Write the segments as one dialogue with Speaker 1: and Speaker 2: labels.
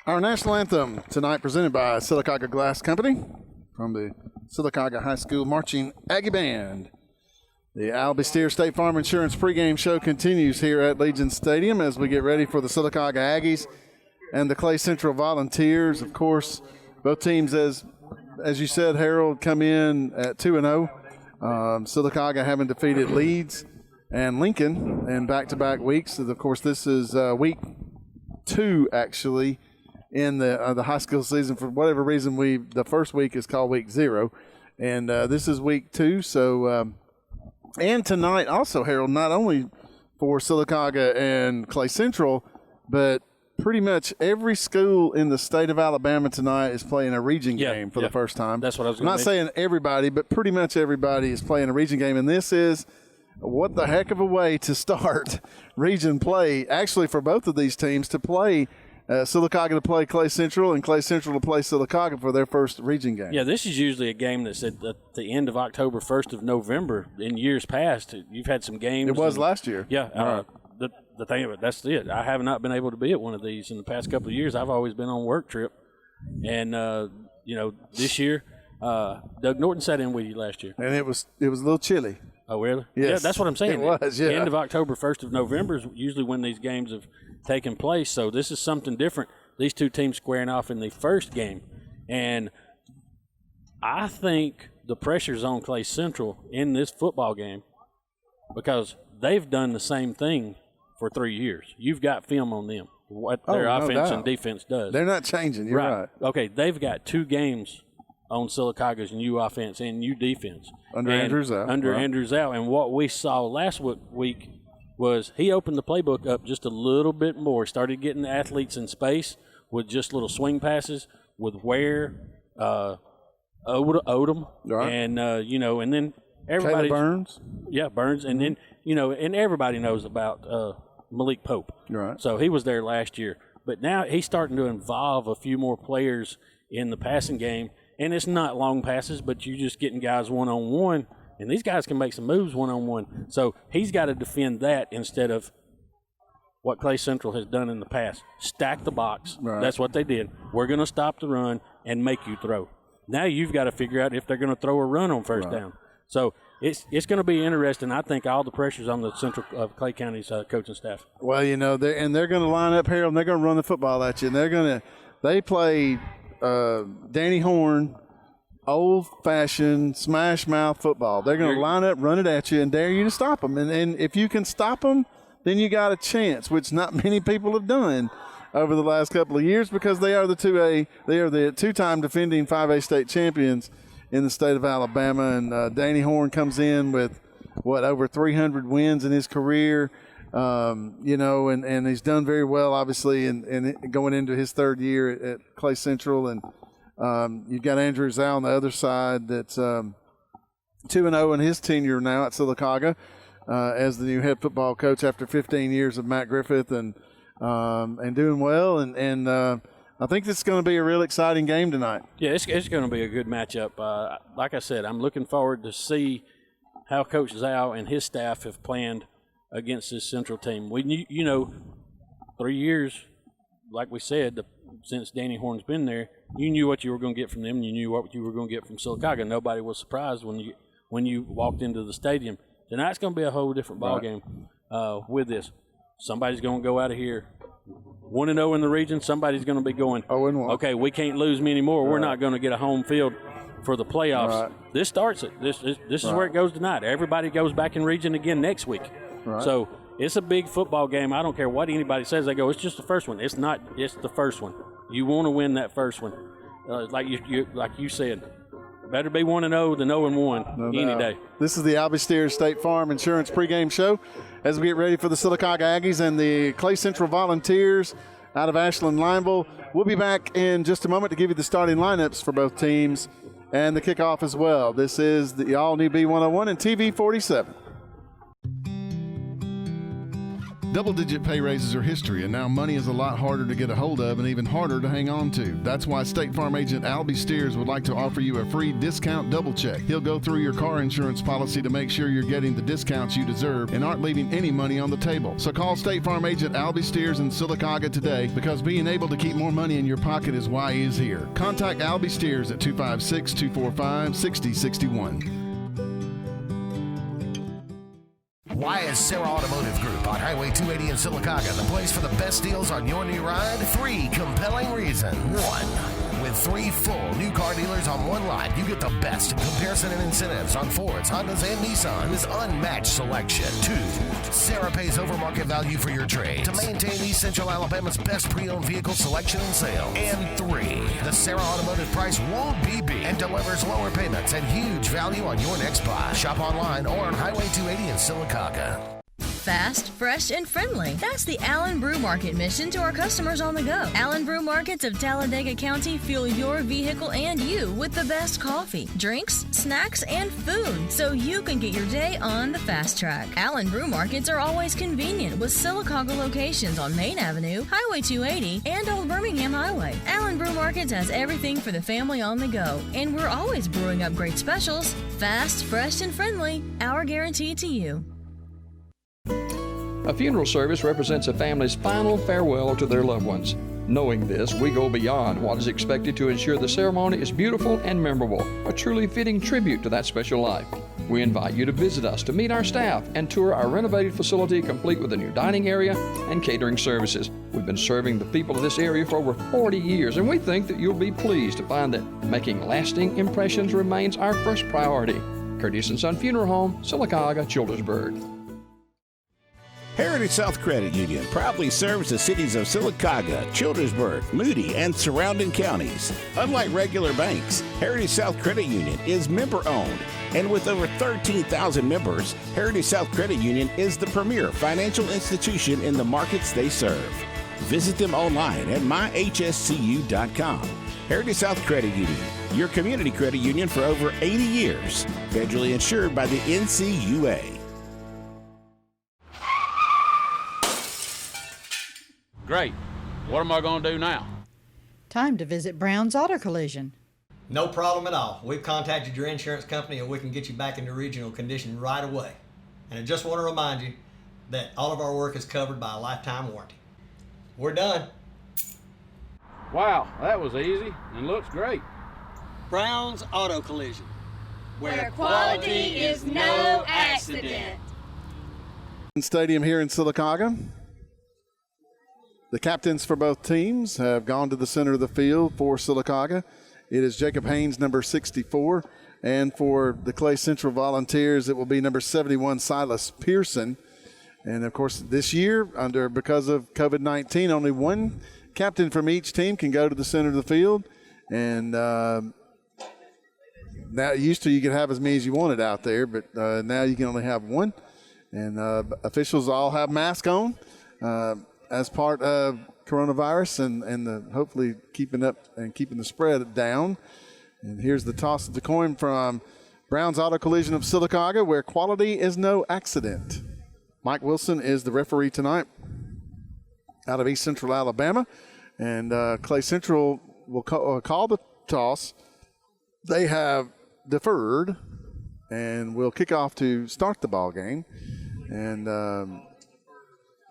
Speaker 1: Our national anthem tonight presented by Sylacauga Glass Company from the Sylacauga High School Marching Aggie Band. The Albee Steer State Farm Insurance pregame show continues here at Legion Stadium as we get ready for the Sylacauga Aggies and the Clay Central Volunteers. Of course, both teams, as you said, Harold, come in at 2-0. Sylacauga having defeated Leeds and Lincoln in back-to-back weeks. Of course, this is week 2, actually, in the high school season. For whatever reason, the first week is called week 0, and this is week 2. So, and tonight also, Harold, not only for Silacauga and Clay Central, but pretty much every school in the state of Alabama tonight is playing a region game for the first time.
Speaker 2: That's what I was going to
Speaker 1: say. I'm not saying everybody, but pretty much everybody is playing a region game, and this is what the heck of a way to start region play, actually, for both of these teams to play Silacauga to play Clay Central and Clay Central to play Silacauga for their first region game.
Speaker 2: Yeah, this is usually a game that's at the end of October, 1st of November. In years past, you've had some games.
Speaker 1: It was last year.
Speaker 2: Yeah. The thing of it, that's it. I have not been able to be at one of these in the past couple of years. I've always been on work trip. And, this year, Doug Norton sat in with you last year.
Speaker 1: And it was a little chilly.
Speaker 2: Oh, really?
Speaker 1: Yes.
Speaker 2: Yeah, that's what I'm saying.
Speaker 1: It was, yeah.
Speaker 2: The end of October, 1st of November is usually when these games have taken place. So this is something different. These two teams squaring off in the first game. And I think the pressure's on Clay Central in this football game because they've done the same thing for 3 years. You've got film on them, what their offense and defense does.
Speaker 1: They're not changing. You're right.
Speaker 2: Okay, they've got 2 games on Silacauga's new offense and new defense.
Speaker 1: Andrews out.
Speaker 2: Andrews out. And what we saw last week was he opened the playbook up just a little bit more, started getting the athletes in space with just little swing passes with Ware, Odom,
Speaker 1: right.
Speaker 2: And, and then everybody.
Speaker 1: Burns.
Speaker 2: Yeah, Burns. And then, and everybody knows about Malik Pope.
Speaker 1: Right.
Speaker 2: So he was there last year. But now he's starting to involve a few more players in the passing game. And it's not long passes, but you're just getting guys one-on-one. And these guys can make some moves one-on-one. So he's got to defend that instead of what Clay Central has done in the past. Stack the box.
Speaker 1: Right.
Speaker 2: That's what they did. We're going to stop the run and make you throw. Now you've got to figure out if they're going to throw or run on first down. So it's going to be interesting. I think all the pressure's on the Central of Clay County's coaching staff.
Speaker 1: Well, they're going to line up, Harold, and they're going to run the football at you. And they play Danny Horn, old-fashioned smash-mouth football. They're going to line up, run it at you, and dare you to stop them. And if you can stop them, then you got a chance, which not many people have done over the last couple of years because they are the 2A. They are the 2-time defending 5A state champions in the state of Alabama. And Danny Horn comes in with, over 300 wins in his career, and he's done very well, obviously, and going into his 3rd year at Clay Central. And you've got Andrew Zhao on the other side that's 2-0 in his tenure now at Silacauga as the new head football coach after 15 years of Matt Griffith and doing well. And I think this is going to be a real exciting game tonight.
Speaker 2: Yeah, it's going to be a good matchup. Like I said, I'm looking forward to see how Coach Zhao and his staff have planned against this Central team. 3 years, like we said, since Danny Horn's been there, you knew what you were going to get from them. You knew what you were going to get from Silacauga. Nobody was surprised when you walked into the stadium. Tonight's going to be a whole different ball game with this. Somebody's going to go out of here 1-0 in the region. Somebody's going to be going,
Speaker 1: 0-1.
Speaker 2: Okay, we can't lose many more. We're not going to get a home field for the playoffs. This starts it. This is where it goes tonight. Everybody goes back in region again next week. So it's a big football game. I don't care what anybody says. They go, it's just the first one. It's not. It's the first one. You want to win that first one. Like you said, better be 1-0 than 0-1 any day.
Speaker 1: This is the Albee Steer State Farm Insurance pregame show as we get ready for the Silacauga Aggies and the Clay Central Volunteers out of Ashland Lineville. We'll be back in just a moment to give you the starting lineups for both teams and the kickoff as well. This is the all-new B101 and TV 47. Double-digit pay raises are history, and now money is a lot harder to get a hold of and even harder to hang on to. That's why State Farm agent Albie Steers would like to offer you a free discount double check. He'll go through your car insurance policy to make sure you're getting the discounts you deserve and aren't leaving any money on the table. So call State Farm agent Albie Steers in Silacauga today, because being able to keep more money in your pocket is why he is here. Contact Albie Steers at 256-245-6061.
Speaker 3: Why is Sarah Automotive Group on Highway 280 in Sylacauga the place for the best deals on your new ride? 3 compelling reasons. 1. With 3 full new car dealers on one lot, you get the best in comparison and incentives on Fords, Hondas, and Nissan with unmatched selection. 2. Sarah pays over market value for your trade to maintain East Central Alabama's best pre-owned vehicle selection and sale. And 3. The Sarah Automotive price won't be beat and delivers lower payments and huge value on your next buy. Shop online or on Highway 280 in Silacauga.
Speaker 4: Fast, fresh, and friendly. That's the Allen Brew Market mission to our customers on the go. Allen Brew Markets of Talladega County fuel your vehicle and you with the best coffee, drinks, snacks, and food, so you can get your day on the fast track. Allen Brew Markets are always convenient with Silacauga locations on Main Avenue, Highway 280, and Old Birmingham Highway. Allen Brew Markets has everything for the family on the go, and we're always brewing up great specials. Fast, fresh, and friendly. Our guarantee to you.
Speaker 5: A funeral service represents a family's final farewell to their loved ones. Knowing this, we go beyond what is expected to ensure the ceremony is beautiful and memorable, a truly fitting tribute to that special life. We invite you to visit us to meet our staff and tour our renovated facility complete with a new dining area and catering services. We've been serving the people of this area for over 40 years, and we think that you'll be pleased to find that making lasting impressions remains our first priority. Curtis & Son Funeral Home, Silacauga, Childersburg.
Speaker 6: Heritage South Credit Union proudly serves the cities of Sylacauga, Childersburg, Moody, and surrounding counties. Unlike regular banks, Heritage South Credit Union is member-owned, and with over 13,000 members, Heritage South Credit Union is the premier financial institution in the markets they serve. Visit them online at myhscu.com. Heritage South Credit Union, your community credit union for over 80 years, federally insured by the NCUA.
Speaker 7: Great. What am I going to do now?
Speaker 8: Time to visit Brown's Auto Collision.
Speaker 9: No problem at all. We've contacted your insurance company and we can get you back into regional condition right away. And I just want to remind you that all of our work is covered by a lifetime warranty. We're done.
Speaker 7: Wow, that was easy and looks great.
Speaker 9: Brown's Auto Collision,
Speaker 10: where quality is no accident.
Speaker 1: Stadium here in Silacauga. The captains for both teams have gone to the center of the field for Silacauga. It is Jacob Haynes, number 64, and for the Clay Central Volunteers, it will be number 71, Silas Pearson. And, of course, this year, because of COVID-19, only one captain from each team can go to the center of the field. And now, used to, you could have as many as you wanted out there, but now you can only have one. And officials all have masks on. As part of coronavirus and hopefully keeping the spread down. And here's the toss of the coin from Brown's Auto Collision of Silacauga, where quality is no accident. Mike Wilson is the referee tonight out of East Central Alabama. And Clay Central will call the toss. They have deferred and will kick off to start the ball game. And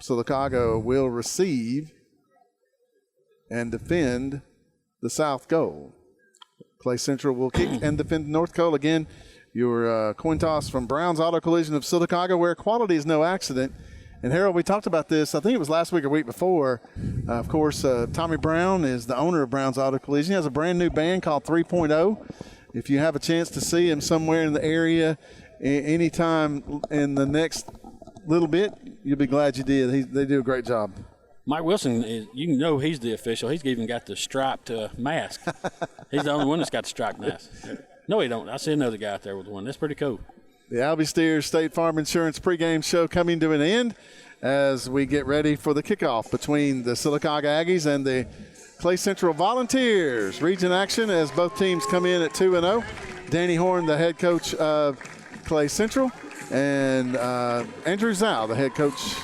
Speaker 1: Silacauga will receive and defend the south goal. Clay Central will kick and defend the north goal. Again, your coin toss from Brown's Auto Collision of Silacauga, where quality is no accident. And Harold, we talked about this, I think it was last week or week before. Of course, Tommy Brown is the owner of Brown's Auto Collision. He has a brand new band called 3.0. If you have a chance to see him somewhere in the area anytime in the next little bit, you'll be glad you did. They do a great job.
Speaker 2: Mike Wilson, you know he's the official. He's even got the striped mask. He's the only one that's got the striped mask. No, he don't. I see another guy out there with one. That's pretty cool.
Speaker 1: The Albie Steers State Farm Insurance pregame show coming to an end as we get ready for the kickoff between the Silacauga Aggies and the Clay Central Volunteers. Region action as both teams come in at 2-0. Danny Horn, the head coach of Clay Central, and Andrew Zhao, the head coach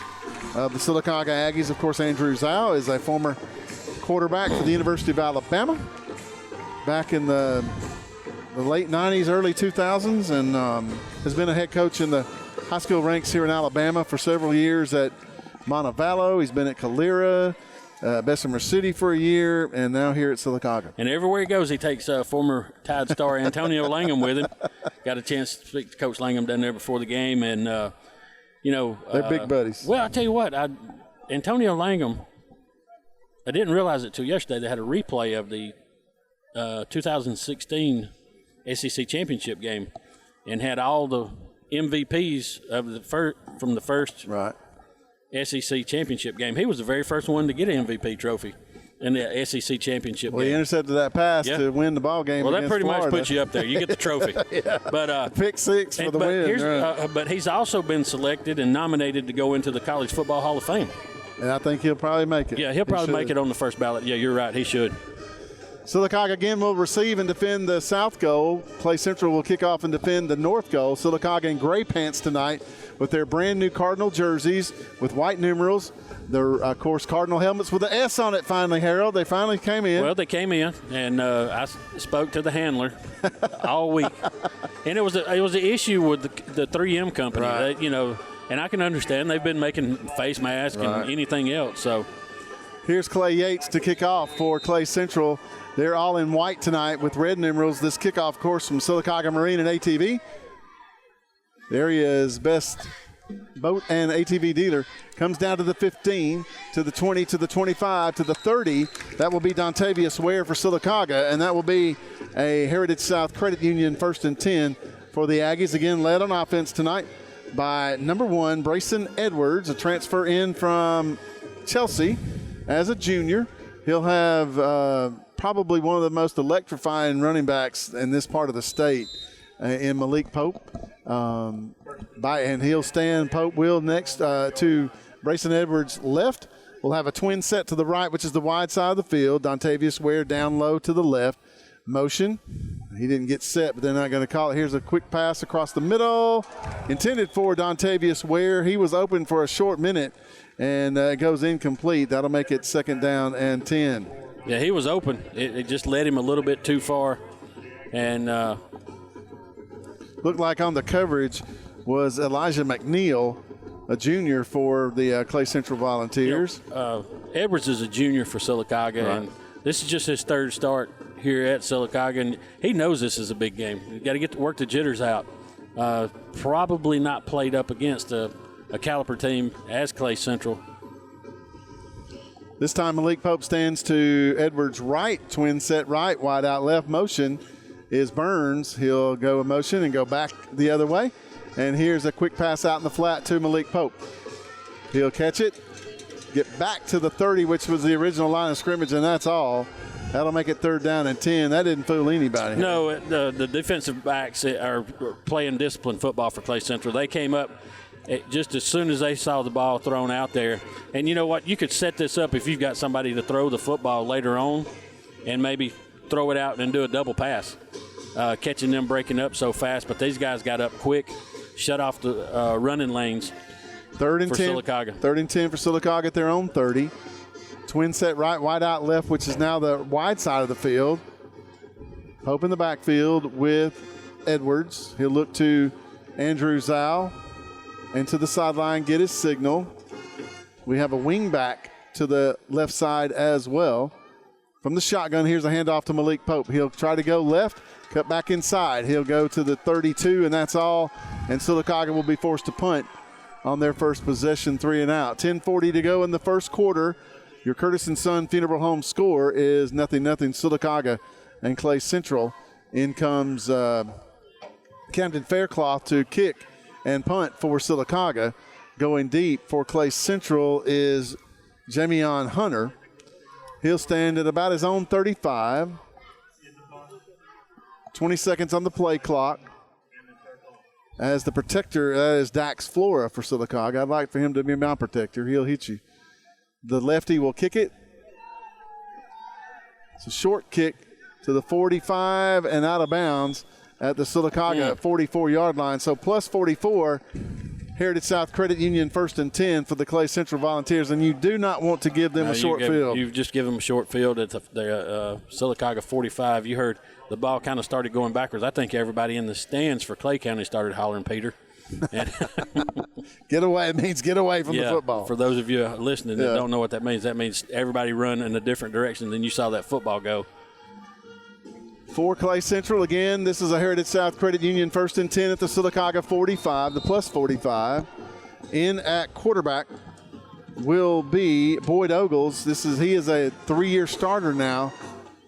Speaker 1: of the Silacauga Aggies. Of course, Andrew Zhao is a former quarterback for the University of Alabama back in the late 90s, early 2000s, and has been a head coach in the high school ranks here in Alabama for several years at Montevallo. He's been at Calera, Bessemer City for a year, and now here at Silacauga.
Speaker 2: And everywhere he goes, he takes former Tide star Antonio Langham with him. Got a chance to speak to Coach Langham down there before the game, and
Speaker 1: they're big buddies.
Speaker 2: Well, I tell you what, Antonio Langham, I didn't realize it till yesterday. They had a replay of the 2016 SEC championship game, and had all the MVPs of from the first SEC championship game. He was the very first one to get an MVP trophy in the SEC championship game.
Speaker 1: He intercepted that pass to win the ball game.
Speaker 2: Well, that pretty
Speaker 1: Florida.
Speaker 2: much puts you up there. You get the trophy. But
Speaker 1: pick six for the win.
Speaker 2: But he's also been selected and nominated to go into the College Football Hall of Fame.
Speaker 1: And I think he'll probably make it.
Speaker 2: Yeah, he'll probably make it on the first ballot. Yeah, you're right. He should.
Speaker 1: Silacauga again will receive and defend the south goal. Clay Central will kick off and defend the north goal. Silacauga in gray pants tonight with their brand new Cardinal jerseys with white numerals. Their, of course, Cardinal helmets with the S on it finally, Harold. They finally came in.
Speaker 2: Well, they came in, and I spoke to the handler all week. And it was an issue with the 3M company.
Speaker 1: Right.
Speaker 2: And I can understand. They've been making face masks and anything else. So
Speaker 1: here's Clay Yates to kick off for Clay Central. They're all in white tonight with red numerals. This kickoff course from Silacauga Marine and ATV. The area's best boat and ATV dealer comes down to the 15, to the 20, to the 25, to the 30. That will be Dontavius Ware for Silacauga, and that will be a Heritage South Credit Union 1st and 10 for the Aggies. Again, led on offense tonight by number 1, Brayson Edwards, a transfer in from Chelsea as a junior. He'll have probably one of the most electrifying running backs in this part of the state in Malik Pope. And he'll stand, Pope will next to Brayson Edwards' left. We'll have a twin set to the right, which is the wide side of the field. Dontavius Ware down low to the left. Motion. He didn't get set, but they're not going to call it. Here's a quick pass across the middle. Intended for Dontavius Ware. He was open for a short minute, and it goes incomplete. That'll make it 2nd down and 10.
Speaker 2: Yeah, he was open. It just led him a little bit too far. And
Speaker 1: looked like on the coverage was Elijah McNeil, a junior for the Clay Central Volunteers.
Speaker 2: Edwards is a junior for Silacauga, and this is just his 3rd start here at Silacauga, and he knows this is a big game. You got to get to work the jitters out. Probably not played up against a caliber team as Clay Central.
Speaker 1: This time Malik Pope stands to Edwards' right, twin set right, wide out left. Motion is Burns. He'll go a motion and go back the other way. And here's a quick pass out in the flat to Malik Pope. He'll catch it, get back to the 30, which was the original line of scrimmage, and that's all. That'll make it 3rd down and 10. That didn't fool anybody.
Speaker 2: No, the defensive backs are playing disciplined football for Clay Central. They came up just as soon as they saw the ball thrown out there. And you know what? You could set this up if you've got somebody to throw the football later on and maybe throw it out and do a double pass, catching them breaking up so fast. But these guys got up quick, shut off the running lanes.
Speaker 1: 3rd and 10
Speaker 2: Silacauga.
Speaker 1: 3rd and 10 for Silacauga at their own 30. Twin set right, wide out left, which is now the wide side of the field. Pope in the backfield with Edwards. He'll look to Andrew Zhao and to the sideline, get his signal. We have a wing back to the left side as well. From the shotgun, here's a handoff to Malik Pope. He'll try to go left, cut back inside. He'll go to the 32, and that's all. And Silacauga will be forced to punt on their first possession, 3 and out. 10:40 to go in the first quarter. Your Curtis & Son Funeral Home score is 0-0 Silacauga and Clay Central. In comes Camden Faircloth to kick and punt for Silacauga. Going deep for Clay Central is Jamion Hunter. He'll stand at about his own 35. 20 seconds on the play clock. As the protector, that is Dax Flora for Silacauga. I'd like for him to be my protector. He'll hit you. The lefty will kick it. It's a short kick to the 45 and out of bounds at the Silacauga 44-yard line. So plus 44. Heritage South Credit Union 1st and 10 for the Clay Central Volunteers, and you do not want to give them a short field.
Speaker 2: You've just given them a short field at the Silacauga 45. You heard the ball kind of started going backwards. I think everybody in the stands for Clay County started hollering, Peter. And
Speaker 1: get away. It means get away from the football.
Speaker 2: For those of you listening that don't know what that means everybody run in a different direction than you saw that football go.
Speaker 1: For Clay Central, again, this is a Heritage South Credit Union 1st and 10 at the Silacauga 45, the plus 45. In at quarterback will be Boyd Ogles. He is a 3-year starter now,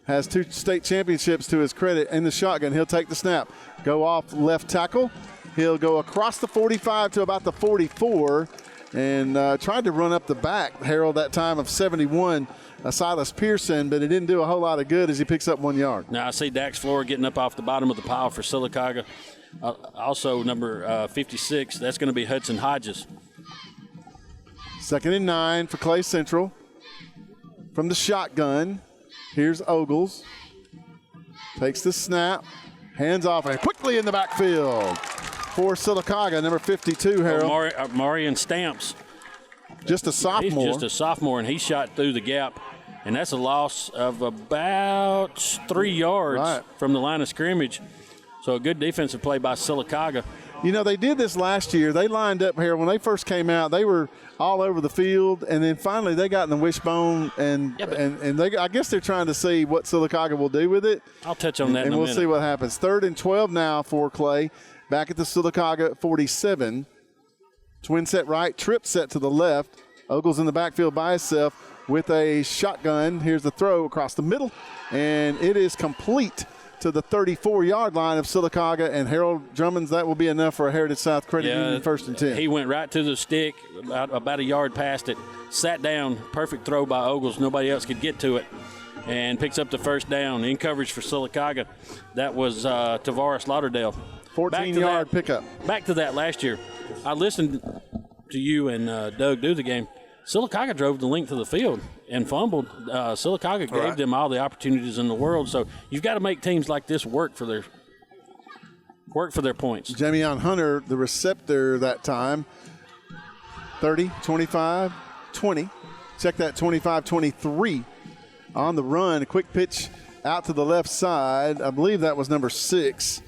Speaker 1: has 2 state championships to his credit. In the shotgun, he'll take the snap, go off left tackle. He'll go across the 45 to about the 44 and tried to run up the back, Harold, that time of 71. Silas Pearson, but it didn't do a whole lot of good as he picks up 1 yard.
Speaker 2: Now I see Dax Floor getting up off the bottom of the pile for Silacauga. Also number 56, that's going to be Hudson Hodges.
Speaker 1: 2nd and 9 for Clay Central. From the shotgun, here's Ogles. Takes the snap, hands off, and quickly in the backfield for Silacauga, number 52, Harold.
Speaker 2: Marion Stamps.
Speaker 1: Just a sophomore.
Speaker 2: He's just a sophomore, and he shot through the gap. And that's a loss of about 3 yards from the line of scrimmage. So a good defensive play by Silacauga.
Speaker 1: You know, they did this last year. They lined up here. When they first came out, they were all over the field. And then finally they got in the wishbone. And they, I guess they're trying to see what Silacauga will do with it.
Speaker 2: I'll touch on that in a minute.
Speaker 1: And we'll see what happens. 3rd and 12 now for Clay. Back at the Silacauga 47. Twin set right, trip set to the left. Ogles in the backfield by himself with a shotgun. Here's the throw across the middle, and it is complete to the 34-yard line of Silacauga. And Harold Drummonds, that will be enough for a Heritage South Credit Union 1st and 10.
Speaker 2: He went right to the stick, about a yard past it, sat down, perfect throw by Ogles. Nobody else could get to it, and picks up the first down. In coverage for Silacauga, that was Tavares Lauderdale.
Speaker 1: 14-yard pickup.
Speaker 2: Back to that last year. I listened to you and Doug do the game. Silacauga drove the length of the field and fumbled. Silacauga gave them all the opportunities in the world. So you've got to make teams like this work for their points.
Speaker 1: Jamion Hunter, the receptor that time, 30, 25, 20. Check that, 25, 23 on the run. A quick pitch out to the left side. I believe that was number 6,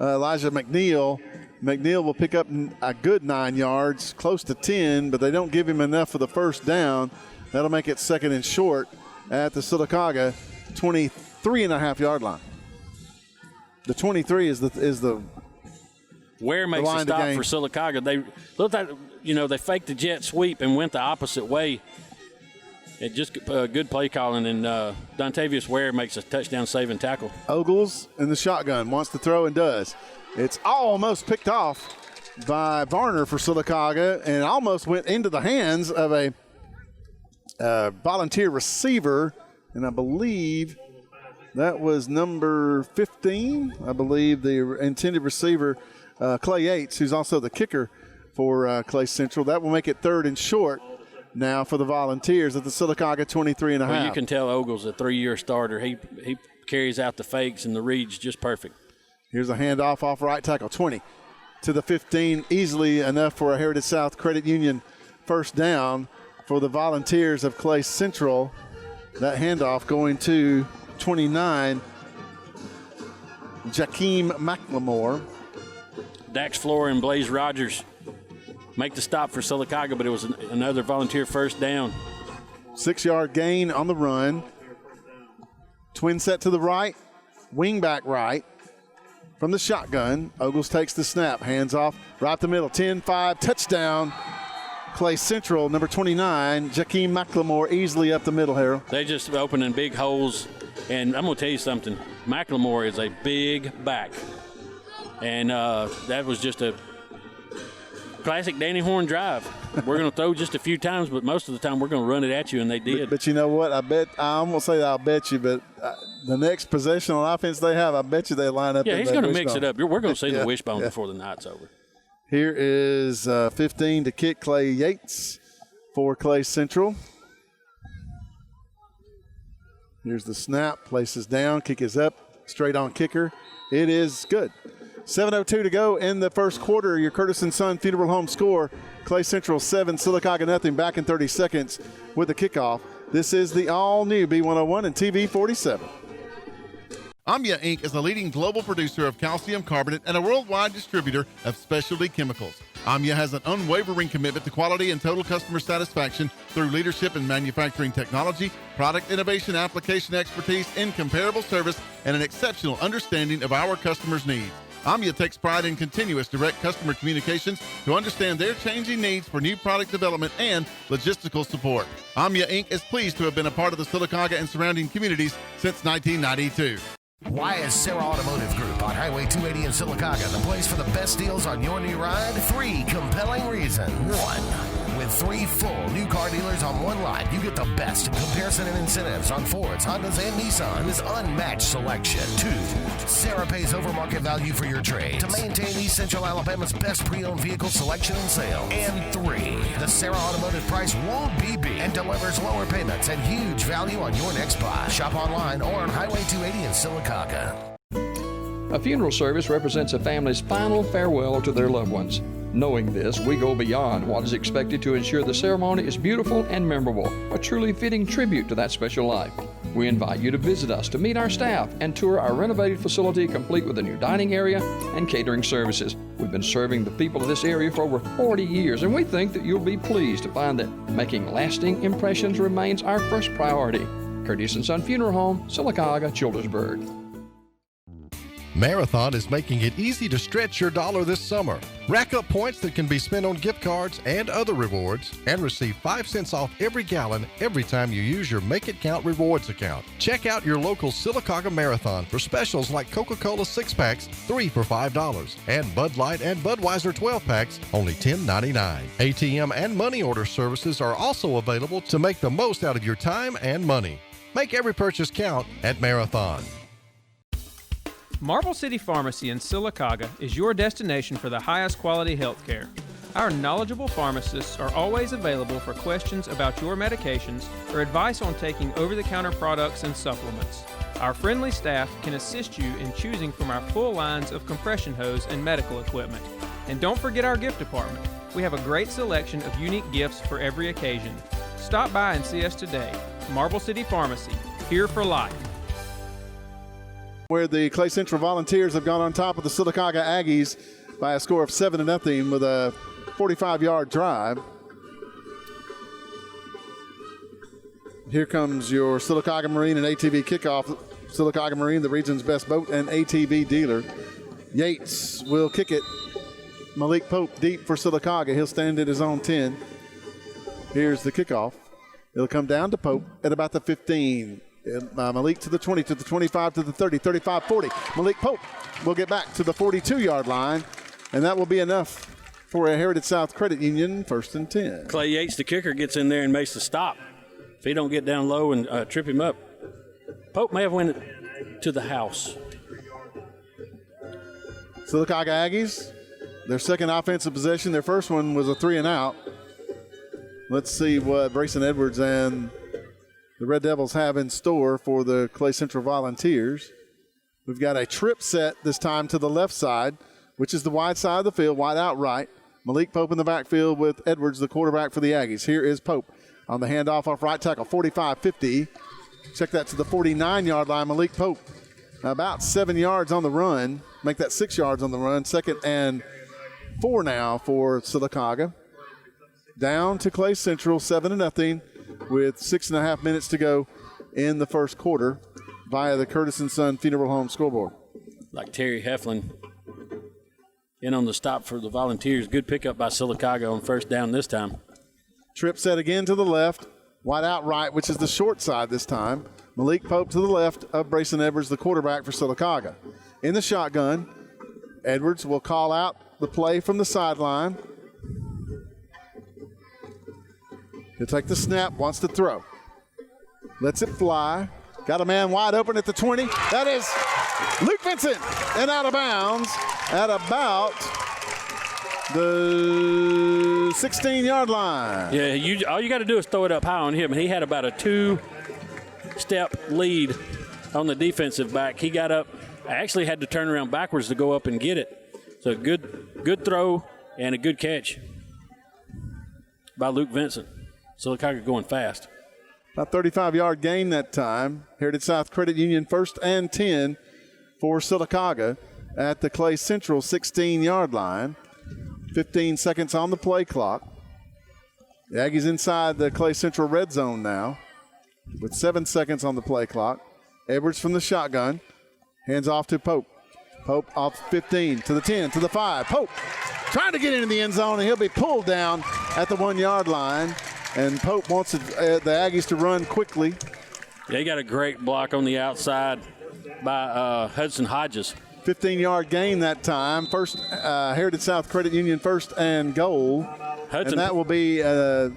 Speaker 1: Elijah McNeil. McNeil will pick up a good 9 yards, close to 10, but they don't give him enough for the first down. That'll make it 2nd and short at the Silacauga 23.5-yard line. The 23 is the
Speaker 2: Ware makes a stop for Silacauga. They looked like, they faked the jet sweep and went the opposite way. It just good play calling, and Dontavius Ware makes a touchdown saving tackle.
Speaker 1: Ogles in the shotgun wants to throw and does. It's almost picked off by Varner for Silacauga and almost went into the hands of a volunteer receiver, and I believe that was number 15. I believe the intended receiver, Clay Yates, who's also the kicker for Clay Central. That will make it 3rd and short now for the Volunteers at the Silacauga 23.5.
Speaker 2: Well, you can tell Ogles, a 3-year starter. He carries out the fakes and the reads just perfect.
Speaker 1: Here's a handoff off right tackle, 20 to the 15, easily enough for a Heritage South Credit Union first down for the Volunteers of Clay Central. That handoff going to 29, Jakeem McLemore.
Speaker 2: Dax Floor and Blaze Rogers make the stop for Silacauga, but it was another Volunteer first down.
Speaker 1: 6-yard gain on the run. Twin set to the right, wing back right. From the shotgun, Ogles takes the snap, hands off, right the middle, 10-5, touchdown. Clay Central, number 29, Jakeem McLemore, easily up the middle, Harold.
Speaker 2: They just opening big holes, and I'm going to tell you something. McLemore is a big back, and that was just a classic Danny Horn drive. We're going to throw just a few times, but most of the time we're going to run it at you, and they did.
Speaker 1: But you know what? I won't say that I'll bet you, but the next possession on offense they have, I bet you they line up.
Speaker 2: Yeah, he's going to mix it up. We're going to see the wishbone before the night's over.
Speaker 1: Here is 15 to kick, Clay Yates for Clay Central. Here's the snap, places down, kick is up, straight on kicker. It is good. 7:02 to go in the first quarter. Your Curtis & Son Funeral Home score, Clay Central 7, Silacauga nothing. Back in 30 seconds with the kickoff. This is the all-new B101 and TV 47.
Speaker 11: Amya Inc. is a leading global producer of calcium carbonate and a worldwide distributor of specialty chemicals. Amya has an unwavering commitment to quality and total customer satisfaction through leadership in manufacturing technology, product innovation, application expertise, incomparable service, and an exceptional understanding of our customers' needs. Amya takes pride in continuous direct customer communications to understand their changing needs for new product development and logistical support. Amya Inc. is pleased to have been a part of the Silacauga and surrounding communities since 1992.
Speaker 3: Why is Sarah Automotive Group on Highway 280 in Silacauga the place for the best deals on your new ride? 3 compelling reasons. 1. With 3 full new car dealers on one lot, you get the best comparison and incentives on Fords, Hondas, and Nissans. Unmatched selection. 2. Sarah pays over market value for your trade to maintain East Central Alabama's best pre-owned vehicle selection and sales. And 3. The Sarah Automotive price won't be beat and delivers lower payments and huge value on your next buy. Shop online or on Highway 280 in Silacauga.
Speaker 5: A funeral service represents a family's final farewell to their loved ones. Knowing this, we go beyond what is expected to ensure the ceremony is beautiful and memorable, a truly fitting tribute to that special life. We invite you to visit us to meet our staff and tour our renovated facility complete with a new dining area and catering services. We've been serving the people of this area for over 40 years, and we think that you'll be pleased to find that making lasting impressions remains our first priority. Curtis & Son Funeral Home, Silacauga, Childersburg.
Speaker 12: Marathon is making it easy to stretch your dollar this summer. Rack up points that can be spent on gift cards and other rewards and receive 5 cents off every gallon every time you use your Make It Count rewards account. Check out your local Silacauga Marathon for specials like Coca-Cola 6-packs, 3 for $5, and Bud Light and Budweiser 12-packs, only $10.99. ATM and money order services are also available to make the most out of your time and money. Make every purchase count at Marathon.
Speaker 13: Marble City Pharmacy in Silacauga is your destination for the highest quality health care. Our knowledgeable pharmacists are always available for questions about your medications or advice on taking over-the-counter products and supplements. Our friendly staff can assist you in choosing from our full lines of compression hose and medical equipment. And don't forget our gift department. We have a great selection of unique gifts for every occasion. Stop by and see us today. Marble City Pharmacy, here for life.
Speaker 1: Where the Clay Central Volunteers have gone on top of the Silacauga Aggies by a score of 7-0 with a 45-yard drive. Here comes your Silacauga Marine and ATV kickoff. Silacauga Marine, the region's best boat and ATV dealer. Yates will kick it. Malik Pope deep for Silacauga. He'll stand at his own 10. Here's the kickoff. It'll come down to Pope at about the 15. Malik to the 20, to the 25, to the 30, 35, 40. Malik Pope will get back to the 42-yard line, and that will be enough for a Heritage South Credit Union 1st and 10.
Speaker 2: Clay Yates, the kicker, gets in there and makes the stop. If he don't get down low and trip him up, Pope may have went to the house.
Speaker 1: Silacauga Aggies, their second offensive possession. Their first one was a 3-and-out. Let's see what Brayson Edwards and the Red Devils have in store for the Clay Central Volunteers. We've got a trip set this time to the left side, which is the wide side of the field, wide out right. Malik Pope in the backfield with Edwards, the quarterback for the Aggies. Here is Pope on the handoff off right tackle, 45-50. Check that to the 49-yard line. Malik Pope about 7 yards on the run. Make that 6 yards on the run. 2nd and 4 now for Silacauga. Down to Clay Central, 7-0. With 6.5 minutes to go in the first quarter via the Curtis & Son Funeral Home scoreboard.
Speaker 2: Like Terry Heflin in on the stop for the Volunteers. Good pickup by Silacauga on first down this time.
Speaker 1: Trip set again to the left, wide out right, which is the short side this time. Malik Pope to the left of Brayson Edwards, the quarterback for Silacauga. In the shotgun, Edwards will call out the play from the sideline. He'll take the snap, wants to throw. Lets it fly. Got a man wide open at the 20. That is Luke Vincent, and out of bounds at about the 16-yard line.
Speaker 2: Yeah, all you got to do is throw it up high on him, and he had about a 2-step lead on the defensive back. He got up actually had to turn around backwards to go up and get it. So good throw and a good catch by Luke Vincent. Silacauga going fast.
Speaker 1: About 35-yard gain that time. Heritage South Credit Union 1st and 10 for Silacauga at the Clay Central 16-yard line. 15 seconds on the play clock. The Aggies inside the Clay Central red zone now with 7 seconds on the play clock. Edwards from the shotgun. Hands off to Pope. Pope off 15 to the 10 to the 5. Pope trying to get into the end zone, and he'll be pulled down at the 1-yard line. And Pope wants the Aggies to run quickly.
Speaker 2: Yeah, he got a great block on the outside by Hudson Hodges.
Speaker 1: 15-yard gain that time. First, Heritage South Credit Union 1st and goal.
Speaker 2: Hudson,
Speaker 1: and that will be the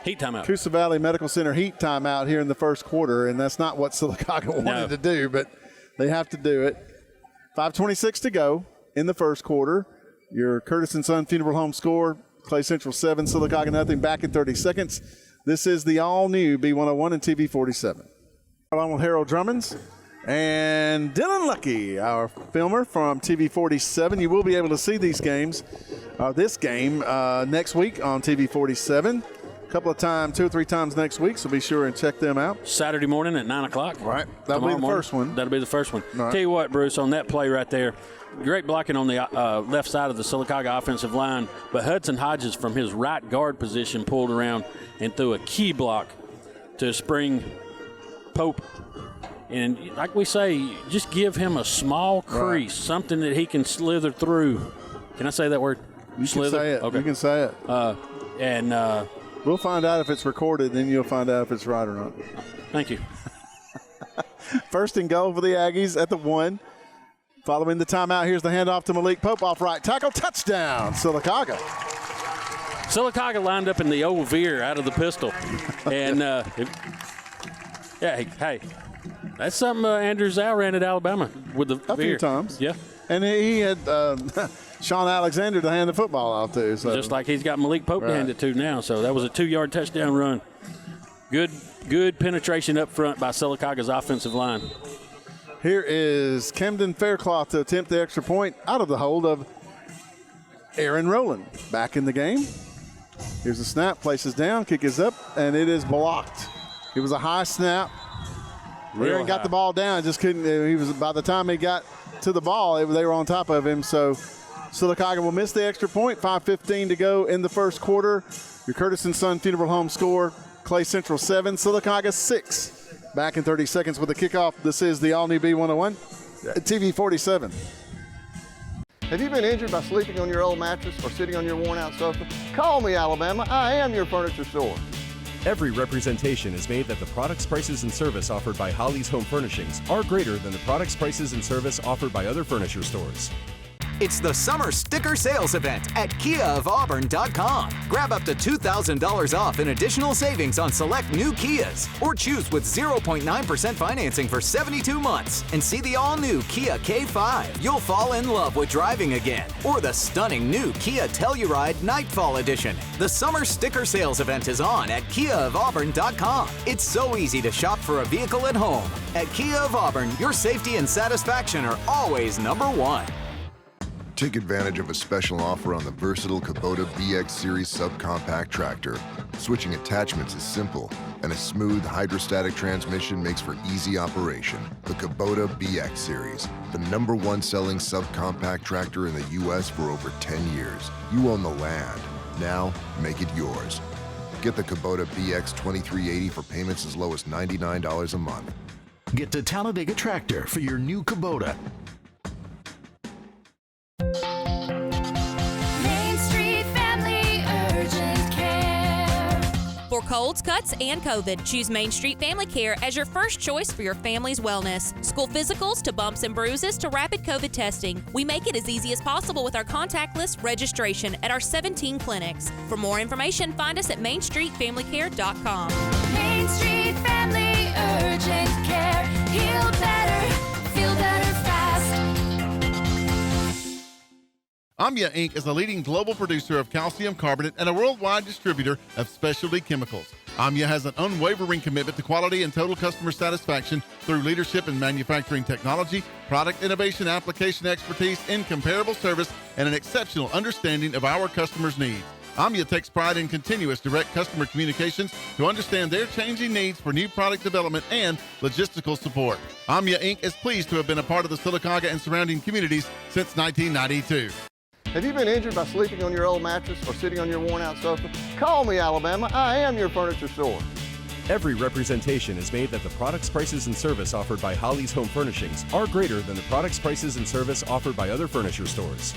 Speaker 2: heat timeout.
Speaker 1: Coosa Valley Medical Center heat timeout here in the first quarter, and that's not what Silacauga wanted to do, but they have to do it. 5:26 to go in the first quarter. Your Curtis & Son Funeral Home score, Clay Central 7, Silacauga nothing, back in 30 seconds. This is the all-new B101 and TV 47. Along with Harold Drummonds and Dylan Lucky, our filmer from TV 47. You will be able to see these games, this game, next week on TV 47. A couple of times, 2 or 3 times next week, so be sure and check them out.
Speaker 2: Saturday morning at 9 o'clock.
Speaker 1: Right. That'll be the first one.
Speaker 2: That'll be the first one.
Speaker 1: Right.
Speaker 2: Tell you what, Bruce, on that play right there, great blocking on the left side of the Silacauga offensive line, but Hudson Hodges from his right guard position pulled around and threw a key block to spring Pope. And like we say, just give him a small crease, something that he can slither through. Can I say that word?
Speaker 1: You slither? Can say it. Okay. You can say it. We'll find out if it's recorded, then you'll find out if it's right or not.
Speaker 2: Thank you.
Speaker 1: First and goal for the Aggies at the 1. Following the timeout, here's the handoff to Malik Pope off right tackle. Touchdown, Silacauga.
Speaker 2: Silacauga lined up in the old veer out of the pistol. And, hey, that's something Andrew Zhao ran at Alabama with the
Speaker 1: veer. A few times.
Speaker 2: Yeah.
Speaker 1: And he had Sean Alexander to hand the football out to. So.
Speaker 2: Just like he's got Malik Pope to hand it to now. So that was a 2-yard touchdown run. Good penetration up front by Silacauga's offensive line.
Speaker 1: Here is Camden Faircloth to attempt the extra point out of the hold of Aaron Rowland. Back in the game. Here's the snap, places down, kick is up, and it is blocked. It was a high snap. Aaron got the ball down, just couldn't. He was by the time he got to the ball, they were on top of him. So Silacauga will miss the extra point. 5:15 to go in the first quarter. Your Curtis & Son Funeral Home score: Clay Central 7, Silacauga 6. Back in 30 seconds with the kickoff. This is the all-new B101, TV 47.
Speaker 14: Have you been injured by sleeping on your old mattress or sitting on your worn-out sofa? Call me, Alabama. I am your furniture store.
Speaker 15: Every representation is made that the products, prices, and service offered by Holly's Home Furnishings are greater than the products, prices, and service offered by other furniture stores.
Speaker 16: It's the Summer Sticker Sales Event at KiaofAuburn.com. Grab up to $2,000 off in additional savings on select new Kias, or choose with 0.9% financing for 72 months and see the all-new Kia K5. You'll fall in love with driving again, or the stunning new Kia Telluride Nightfall Edition. The Summer Sticker Sales Event is on at KiaofAuburn.com. It's so easy to shop for a vehicle at home. At Kia of Auburn, your safety and satisfaction are always number one.
Speaker 17: Take advantage of a special offer on the versatile Kubota BX Series subcompact tractor. Switching attachments is simple, and a smooth hydrostatic transmission makes for easy operation. The Kubota BX Series, the #1 selling subcompact tractor in the U.S. for over 10 years. You own the land. Now, make it yours. Get the Kubota BX 2380 for payments as low as $99 a month.
Speaker 3: Get to Talladega Tractor for your new Kubota.
Speaker 18: Main Street Family Urgent Care.
Speaker 19: For colds, cuts, and COVID, choose Main Street Family Care as your first choice for your family's wellness. School physicals to bumps and bruises to rapid COVID testing. We make it as easy as possible with our contactless registration at our 17 clinics. For more information, find us at mainstreetfamilycare.com.
Speaker 18: Main Street Family Urgent Care. Heal better, feel better fast.
Speaker 11: Amya Inc. is the leading global producer of calcium carbonate and a worldwide distributor of specialty chemicals. AMIA has an unwavering commitment to quality and total customer satisfaction through leadership in manufacturing technology, product innovation, application expertise, incomparable service, and an exceptional understanding of our customers' needs. AMIA takes pride in continuous direct customer communications to understand their changing needs for new product development and logistical support. AMIA Inc. is pleased to have been a part of the Silacauga and surrounding communities since 1992.
Speaker 14: Have you been injured by sleeping on your old mattress or sitting on your worn-out sofa? Call me, Alabama. I am your furniture store.
Speaker 15: Every representation is made that the products, prices, and service offered by Holly's Home Furnishings are greater than the products, prices, and service offered by other furniture stores.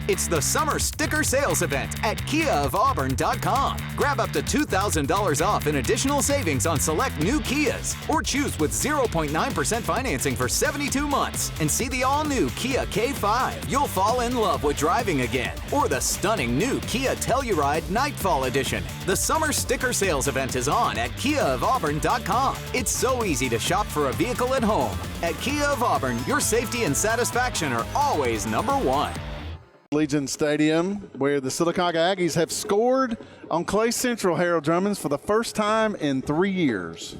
Speaker 16: It's the summer sticker sales event at KiaofAuburn.com. Grab up to $2,000 off in additional savings on select new Kias, or choose with 0.9% financing for 72 months and see the all-new Kia K5. You'll fall in love with driving again, or the stunning new Kia Telluride Nightfall Edition. The summer sticker sales event is on at KiaofAuburn.com. It's so easy to shop for a vehicle at home. At Kia of Auburn, your safety and satisfaction are always number one.
Speaker 1: Legion Stadium, where the Silacauga Aggies have scored on Clay Central, Harold Drummonds, for the first time in 3 years.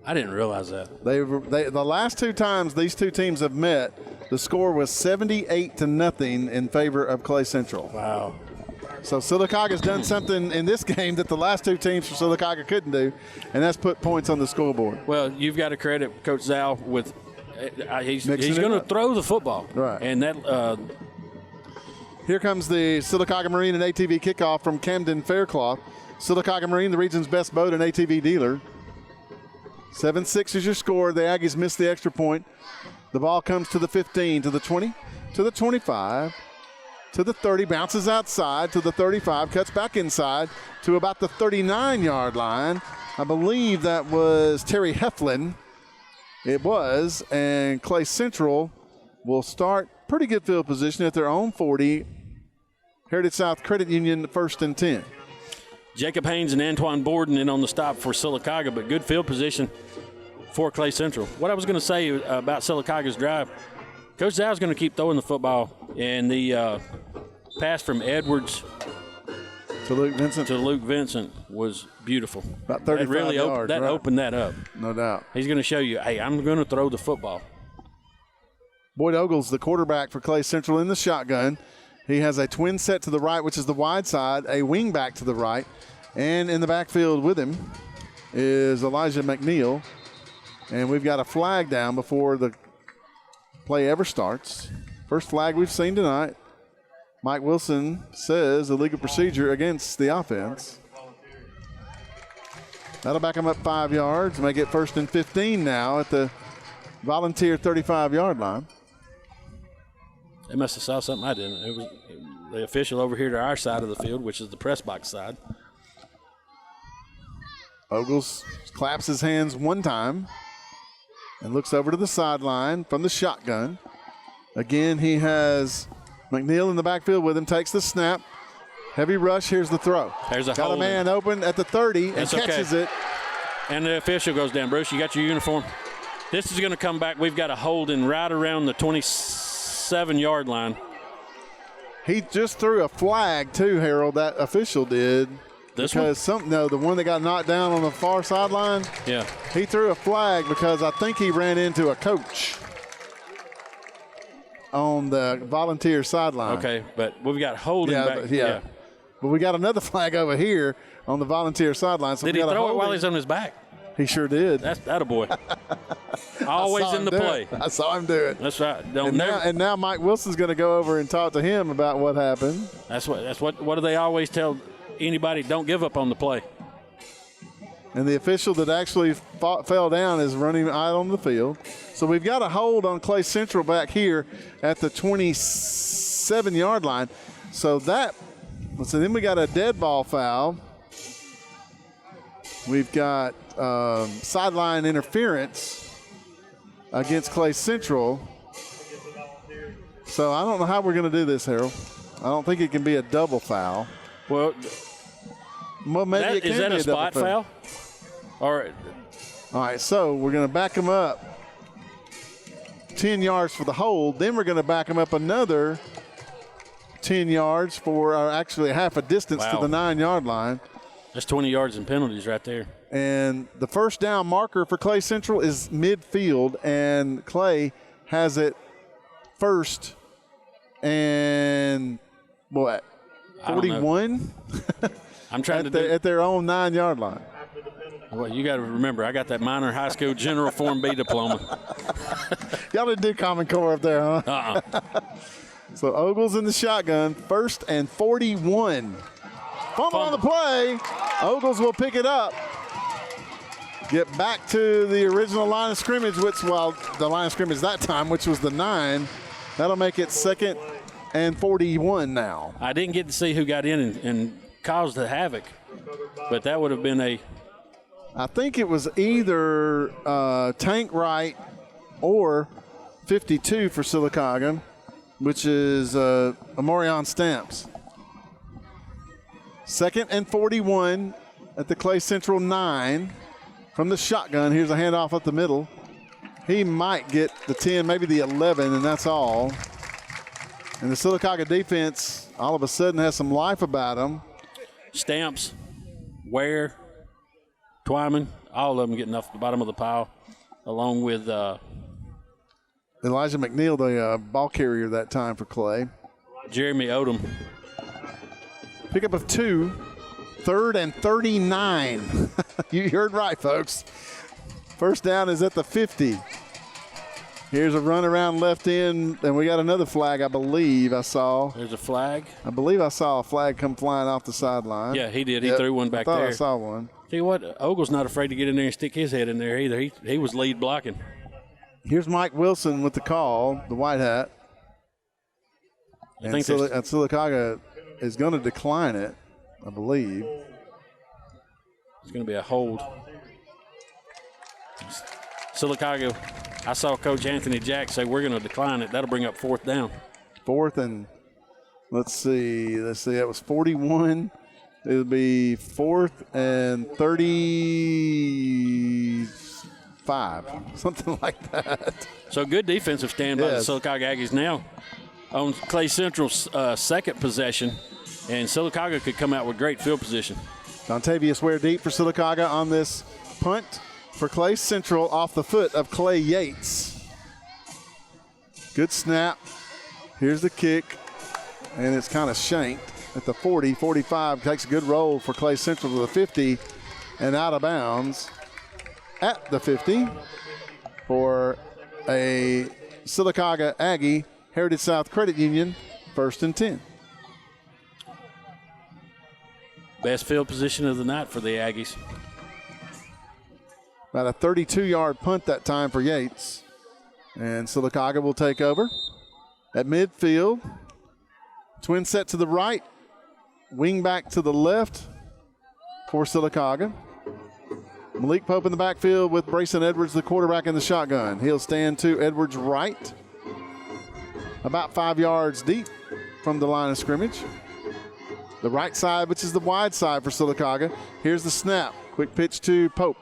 Speaker 2: I didn't realize that.
Speaker 1: The last two times these two teams have met, the score was 78-0 in favor of Clay Central.
Speaker 2: Wow.
Speaker 1: So Silacauga's done something in this game that the last two teams from Silacauga couldn't do, and that's put points on the scoreboard.
Speaker 2: Well, you've got to credit Coach Zal with he's going to throw the football.
Speaker 1: Right.
Speaker 2: And that
Speaker 1: here comes the Silacauga Marine and ATV kickoff from Camden Faircloth. Silacauga Marine, the region's best boat and ATV dealer. 7-6 is your score. The Aggies missed the extra point. The ball comes to the 15, to the 20, to the 25, to the 30, bounces outside to the 35, cuts back inside to about the 39-yard line. I believe that was Terry Heflin. It was, and Clay Central will start pretty good field position at their own 40. Heritage South Credit Union, 1st and 10.
Speaker 2: Jacob Haynes and Antoine Borden in on the stop for Silacauga, but good field position for Clay Central. What I was going to say about Silacauga's drive, Coach Zal's going to keep throwing the football, and the pass from Edwards
Speaker 1: to Luke Vincent
Speaker 2: was beautiful.
Speaker 1: About 35 yards.
Speaker 2: That opened that up.
Speaker 1: No doubt.
Speaker 2: He's going to show you, hey, I'm going to throw the football.
Speaker 1: Boyd Ogles, the quarterback for Clay Central, in the shotgun. He has a twin set to the right, which is the wide side, a wing back to the right, and in the backfield with him is Elijah McNeil. And we've got a flag down before the play ever starts. First flag we've seen tonight. Mike Wilson says illegal procedure against the offense. That'll back him up 5 yards, make it 1st and 15 now at the Volunteer 35-yard line.
Speaker 2: They must have saw something I didn't. It was the official over here to our side of the field, which is the press box side.
Speaker 1: Ogles claps his hands one time and looks over to the sideline from the shotgun. Again, he has McNeil in the backfield with him, takes the snap. Heavy rush, here's the throw.
Speaker 2: There's a
Speaker 1: got a man open at the 30 and catches it.
Speaker 2: And the official goes down. Bruce, you got your uniform? This is going to come back. We've got a holding right around the 27-yard line.
Speaker 1: He just threw a flag too, Harold, that official did.
Speaker 2: This
Speaker 1: because
Speaker 2: one?
Speaker 1: The one that got knocked down on the far sideline.
Speaker 2: Yeah.
Speaker 1: He threw a flag because I think he ran into a coach on the Volunteer sideline.
Speaker 2: Okay, but we've got holding back.
Speaker 1: Yeah. But we got another flag over here on the Volunteer sideline. So
Speaker 2: did he throw it while he's on his back?
Speaker 1: He sure did.
Speaker 2: That's attaboy. Always in the play.
Speaker 1: I saw him do it.
Speaker 2: That's right.
Speaker 1: And now Mike Wilson's going to go over and talk to him about what happened.
Speaker 2: What do they always tell anybody? Don't give up on the play.
Speaker 1: And the official that actually fell down is running out on the field. So we've got a hold on Clay Central back here at the 27-yard line. So then we got a dead ball foul. We've got sideline interference against Clay Central. So I don't know how we're going to do this, Harold. I don't think it can be a double foul.
Speaker 2: Well,
Speaker 1: maybe it can be a double foul.
Speaker 2: Is that a spot foul? All
Speaker 1: right, so we're going to back them up 10 yards for the hold. Then we're going to back them up another 10 yards for actually half a distance to the 9-yard line.
Speaker 2: That's 20 yards and penalties right there.
Speaker 1: And the first down marker for Clay Central is midfield, and Clay has it first and what? 41?
Speaker 2: I'm trying
Speaker 1: at their own 9-yard line.
Speaker 2: Well, you got to remember, I got that minor high school general Form B diploma.
Speaker 1: Y'all didn't do Common Core up there, huh? So Ogles in the shotgun, first and 41. Fumble on the play. Ogles will pick it up. Get back to the original line of scrimmage, the line of scrimmage that time, which was the 9. That'll make it second and 41 now.
Speaker 2: I didn't get to see who got in and caused the havoc, but that would have been
Speaker 1: I think it was either Tank Wright or 52 for Silacauga, which is Amorion Stamps. Second and 41 at the Clay Central 9 from the shotgun. Here's a handoff up the middle. He might get the 10, maybe the 11, and that's all. And the Silacauga defense all of a sudden has some life about them.
Speaker 2: Stamps, Ware, Twyman, all of them getting off the bottom of the pile, along with
Speaker 1: Elijah McNeil, the ball carrier that time for Clay.
Speaker 2: Jeremy Odom.
Speaker 1: Pickup of 2, third and 39. You heard right, folks. First down is at the 50. Here's a run around left end, and we got another flag, I believe I saw.
Speaker 2: There's a flag?
Speaker 1: I believe I saw a flag come flying off the sideline.
Speaker 2: Yeah, he did. He threw one back there.
Speaker 1: I saw one.
Speaker 2: Tell you what, Ogle's not afraid to get in there and stick his head in there either. He was lead blocking.
Speaker 1: Here's Mike Wilson with the call, the white hat. And Silacauga is going to decline it, I believe.
Speaker 2: It's going to be a hold. Silacauga, I saw Coach Anthony Jack say we're going to decline it. That'll bring up fourth down.
Speaker 1: Fourth and, let's see, that was 41. It'll be fourth and 35, something like that.
Speaker 2: So good defensive stand by the Silacauga Aggies now on Clay Central's second possession, and Silacauga could come out with great field position.
Speaker 1: Dontavius Ware deep for Silacauga on this punt for Clay Central off the foot of Clay Yates. Good snap. Here's the kick, and it's kind of shanked at the 40, 45. Takes a good roll for Clay Central to the 50 and out of bounds at the 50 for a Silacauga Aggie Heritage South Credit Union, first and 10.
Speaker 2: Best field position of the night for the Aggies.
Speaker 1: About a 32-yard punt that time for Yates. And Silacauga will take over at midfield. Twin set to the right. Wing back to the left for Silacauga. Malik Pope in the backfield with Brayson Edwards, the quarterback, in the shotgun. He'll stand to Edwards' right. About 5 yards deep from the line of scrimmage. The right side, which is the wide side for Silacauga. Here's the snap. Quick pitch to Pope.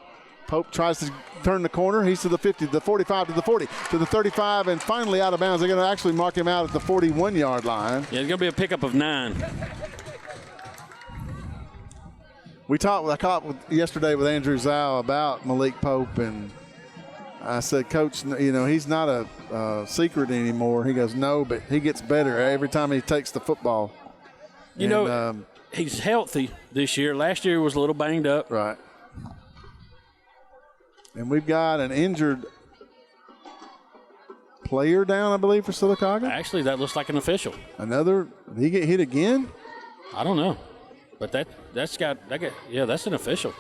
Speaker 1: Pope tries to turn the corner. He's to the 50, the 45, to the 40, to the 35, and finally out of bounds. They're going to actually mark him out at the 41-yard line.
Speaker 2: Yeah, it's going to be a pickup of 9.
Speaker 1: I talked yesterday with Andrew Zhao about Malik Pope, and I said, Coach, he's not a secret anymore. He goes, no, but he gets better every time he takes the football.
Speaker 2: He's healthy this year. Last year he was a little banged up.
Speaker 1: Right. And we've got an injured player down, I believe, for Silacauga.
Speaker 2: Actually, that looks like an official.
Speaker 1: Did he get hit again?
Speaker 2: I don't know. But that's an official.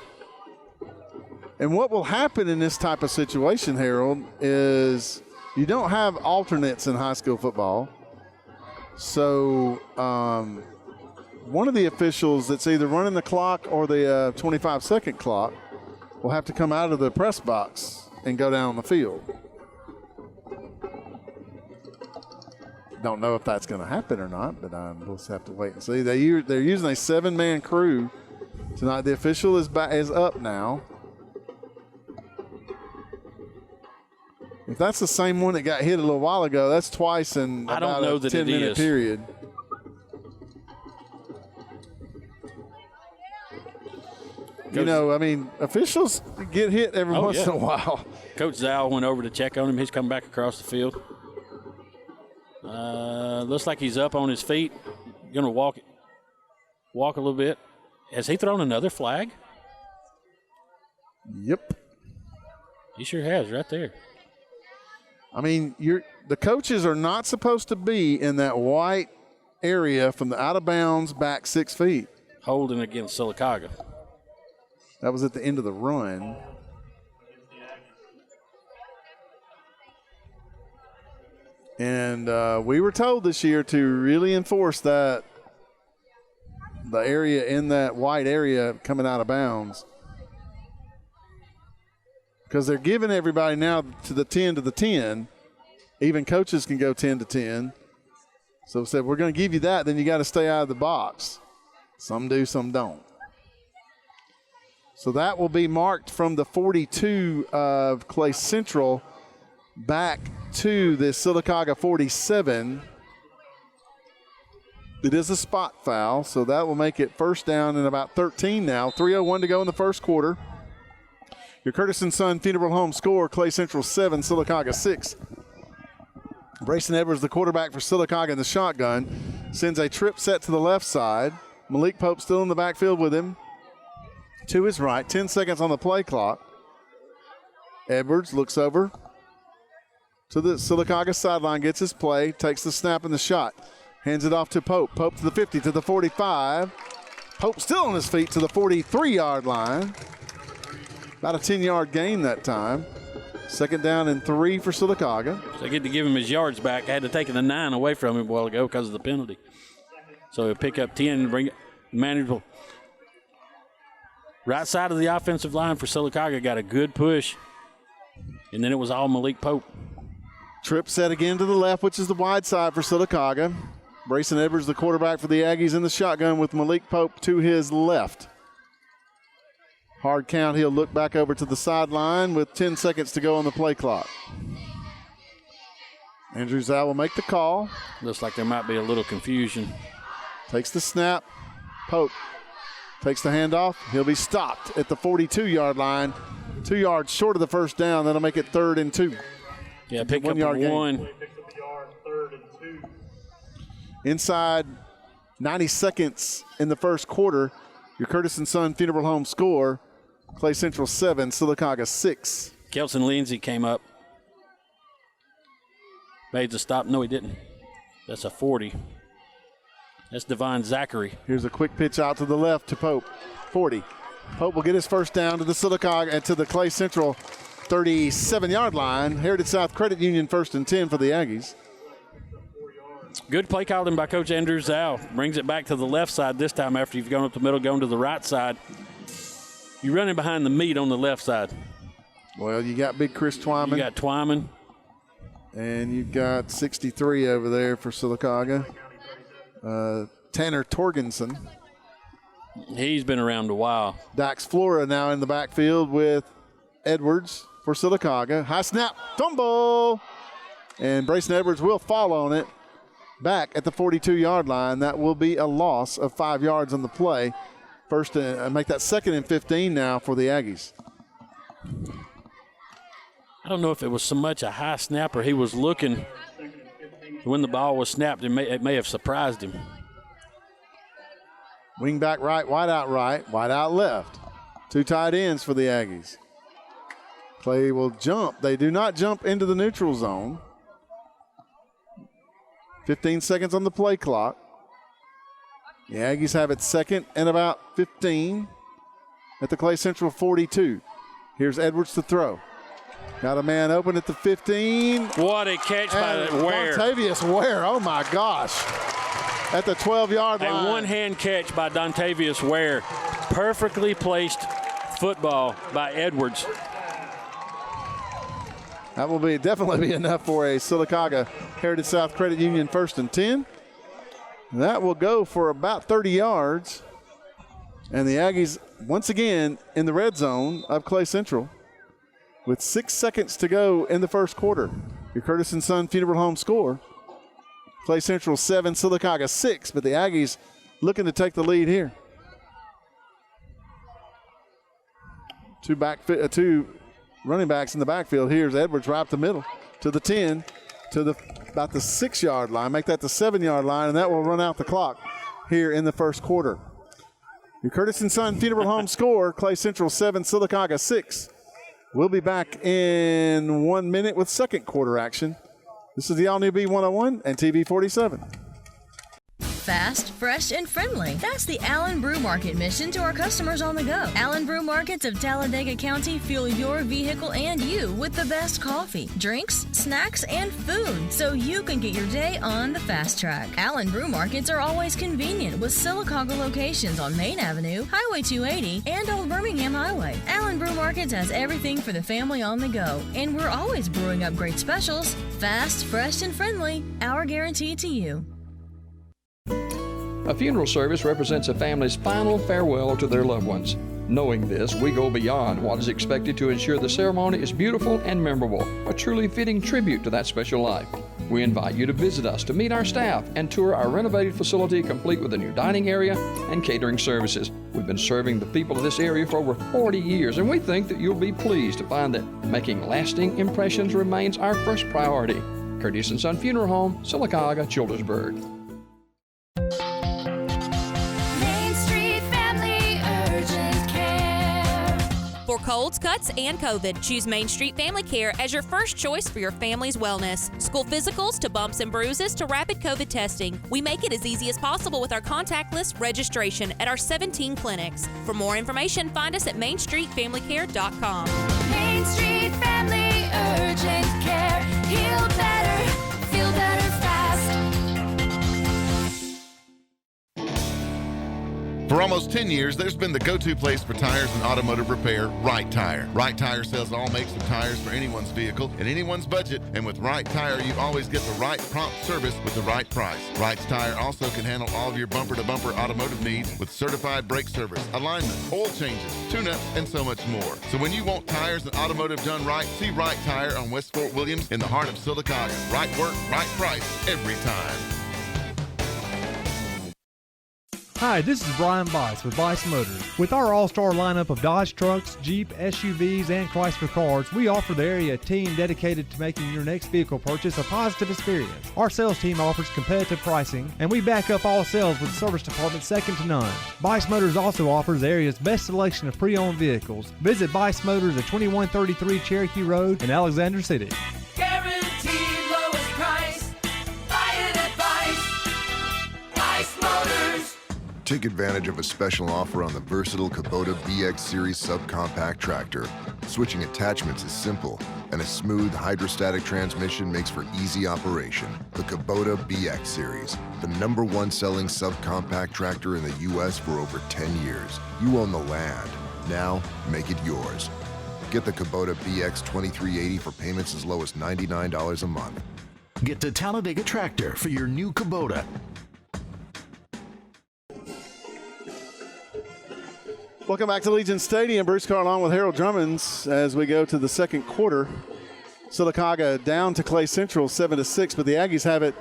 Speaker 1: And what will happen in this type of situation, Harold, is you don't have alternates in high school football. So one of the officials that's either running the clock or the 25-second clock will have to come out of the press box and go down the field. Don't know if that's going to happen or not, but we'll just have to wait and see. They're using a 7-man crew tonight. The official is up now. If that's the same one that got hit a little while ago, that's twice in about a 10-minute period. You know, I mean, officials get hit every once in a while.
Speaker 2: Coach Zal went over to check on him. He's come back across the field. Looks like he's up on his feet. Going to walk a little bit. Has he thrown another flag?
Speaker 1: Yep.
Speaker 2: He sure has, right there.
Speaker 1: I mean, the coaches are not supposed to be in that white area from the out of bounds back 6 feet.
Speaker 2: Holding against Silacauga.
Speaker 1: That was at the end of the run. And we were told this year to really enforce that, the area in that white area coming out of bounds. Because they're giving everybody now to the 10 to the 10. Even coaches can go 10 to 10. So we said, we're going to give you that, then you got to stay out of the box. Some do, some don't. So that will be marked from the 42 of Clay Central back to the Silacauga 47. It is a spot foul, so that will make it first down and about 13 now. 3:01 to go in the first quarter. Your Curtis & Son Funeral Home score, Clay Central 7, Silacauga 6. Brayson Edwards, the quarterback for Silacauga in the shotgun, sends a trip set to the left side. Malik Pope still in the backfield with him. To his right, 10 seconds on the play clock. Edwards looks over to the Silacauga sideline, gets his play, takes the snap and the shot. Hands it off to Pope. Pope to the 50, to the 45. Pope still on his feet to the 43-yard line. About a 10-yard gain that time. Second down and 3 for Silacauga.
Speaker 2: So they get to give him his yards back. I had to take the 9 away from him a while ago because of the penalty. So he'll pick up 10 and bring it manageable. Right side of the offensive line for Silacauga got a good push. And then it was all Malik Pope.
Speaker 1: Trip set again to the left, which is the wide side for Silacauga. Brayson Edwards, the quarterback for the Aggies, in the shotgun with Malik Pope to his left. Hard count, he'll look back over to the sideline with 10 seconds to go on the play clock. Andrew Zal will make the call.
Speaker 2: Looks like there might be a little confusion.
Speaker 1: Takes the snap. Pope takes the handoff. He'll be stopped at the 42-yard line. 2 yards short of the first down. That'll make it 3rd and 2.
Speaker 2: Yeah, pick up one.
Speaker 1: Inside 90 seconds in the first quarter, your Curtis & Son Funeral Home score, Clay Central 7, Silacauga 6.
Speaker 2: Kelson Lindsay came up. Made the stop. No, he didn't. That's a 40. That's Devon Zachary.
Speaker 1: Here's a quick pitch out to the left to Pope. 40. Pope will get his first down to the Silacauga and to the Clay Central 37-yard line. Heritage South Credit Union 1st and 10 for the Aggies.
Speaker 2: Good play called in by Coach Andrew Zal. Brings it back to the left side this time after you've gone up the middle, going to the right side. You're running behind the meat on the left side.
Speaker 1: Well, you got big Chris Twyman.
Speaker 2: You got Twyman.
Speaker 1: And you've got 63 over there for Silacauga. Tanner Torgensen.
Speaker 2: He's been around a while.
Speaker 1: Dax Flora now in the backfield with Edwards for Silacauga. High snap, fumble. And Brayson Edwards will fall on it. Back at the 42-yard line. That will be a loss of 5 yards on the play. First, make that 2nd and 15 now for the Aggies.
Speaker 2: I don't know if it was so much a high snap or he was looking when the ball was snapped. It may have surprised him.
Speaker 1: Wing back right, wide out left. 2 tight ends for the Aggies. Clay will jump. They do not jump into the neutral zone. 15 seconds on the play clock. The Aggies have it 2nd and about 15 at the Clay Central 42. Here's Edwards to throw. Got a man open at the 15.
Speaker 2: What a catch by Ware.
Speaker 1: Dontavius Ware, oh my gosh. At the 12-yard line.
Speaker 2: A one-hand catch by Dontavius Ware. Perfectly placed football by Edwards.
Speaker 1: That will definitely be enough for a Silacauga Heritage South Credit Union 1st and 10. That will go for about 30 yards. And the Aggies, once again, in the red zone of Clay Central with 6 seconds to go in the first quarter. Your Curtis & Son Funeral Home score. Clay Central 7, Silacauga 6, but the Aggies looking to take the lead here. Two running backs in the backfield. Here's Edwards right up the middle to the 10, to about the 6-yard line. Make that the 7-yard line, and that will run out the clock here in the first quarter. Your Curtis & Son Funeral Home score, Clay Central 7, Silacauga 6. We'll be back in 1 minute with second quarter action. This is the all-new B101 and TV 47.
Speaker 4: Fast, fresh, and friendly. That's the Allen Brew Market mission to our customers on the go. Allen Brew Markets of Talladega County fuel your vehicle and you with the best coffee, drinks, snacks, and food so you can get your day on the fast track. Allen Brew Markets are always convenient with Silacauga locations on Main Avenue, Highway 280, and Old Birmingham Highway. Allen Brew Markets has everything for the family on the go, and we're always brewing up great specials. Fast, fresh, and friendly. Our guarantee to you.
Speaker 5: A funeral service represents a family's final farewell to their loved ones. Knowing this, we go beyond what is expected to ensure the ceremony is beautiful and memorable, a truly fitting tribute to that special life. We invite you to visit us to meet our staff and tour our renovated facility complete with a new dining area and catering services. We've been serving the people of this area for over 40 years, and we think that you'll be pleased to find that making lasting impressions remains our first priority. Curtis & Son Funeral Home, Silacauga, Childersburg.
Speaker 19: For colds, cuts, and COVID, choose Main Street Family Care as your first choice for your family's wellness. School physicals to bumps and bruises to rapid COVID testing. We make it as easy as possible with our contactless registration at our 17 clinics. For more information, find us at mainstreetfamilycare.com.
Speaker 18: Main Street Family Urgent Care. Heal better, feel better fast.
Speaker 11: For almost 10 years, there's been the go-to place for tires and automotive repair, Right Tire. Right Tire sells all makes of tires for anyone's vehicle and anyone's budget, and with Right Tire, you always get the right prompt service with the right price. Right Tire also can handle all of your bumper-to-bumper automotive needs with certified brake service, alignment, oil changes, tune-ups, and so much more. So when you want tires and automotive done right, see Right Tire on West Fort Williams in the heart of Silacauga. Right work, right price, every time.
Speaker 20: Hi, this is Brian Bice with Bice Motors. With our all-star lineup of Dodge trucks, Jeep, SUVs, and Chrysler cars, we offer the area a team dedicated to making your next vehicle purchase a positive experience. Our sales team offers competitive pricing, and we back up all sales with a service department second to none. Bice Motors also offers the area's best selection of pre-owned vehicles. Visit Bice Motors at 2133 Cherokee Road in Alexander City.
Speaker 10: Guaranteed lowest price. Buy it at Bice Motors.
Speaker 17: Take advantage of a special offer on the versatile Kubota BX Series subcompact tractor. Switching attachments is simple, and a smooth hydrostatic transmission makes for easy operation. The Kubota BX Series, the #1 selling subcompact tractor in the U.S. for over 10 years. You own the land. Now, make it yours. Get the Kubota BX 2380 for payments as low as $99 a month.
Speaker 3: Get to Talladega Tractor for your new Kubota.
Speaker 1: Welcome back to Legion Stadium. Bruce Carr along with Harold Drummonds as we go to the second quarter. Silacauga down to Clay Central 7-6, but the Aggies have it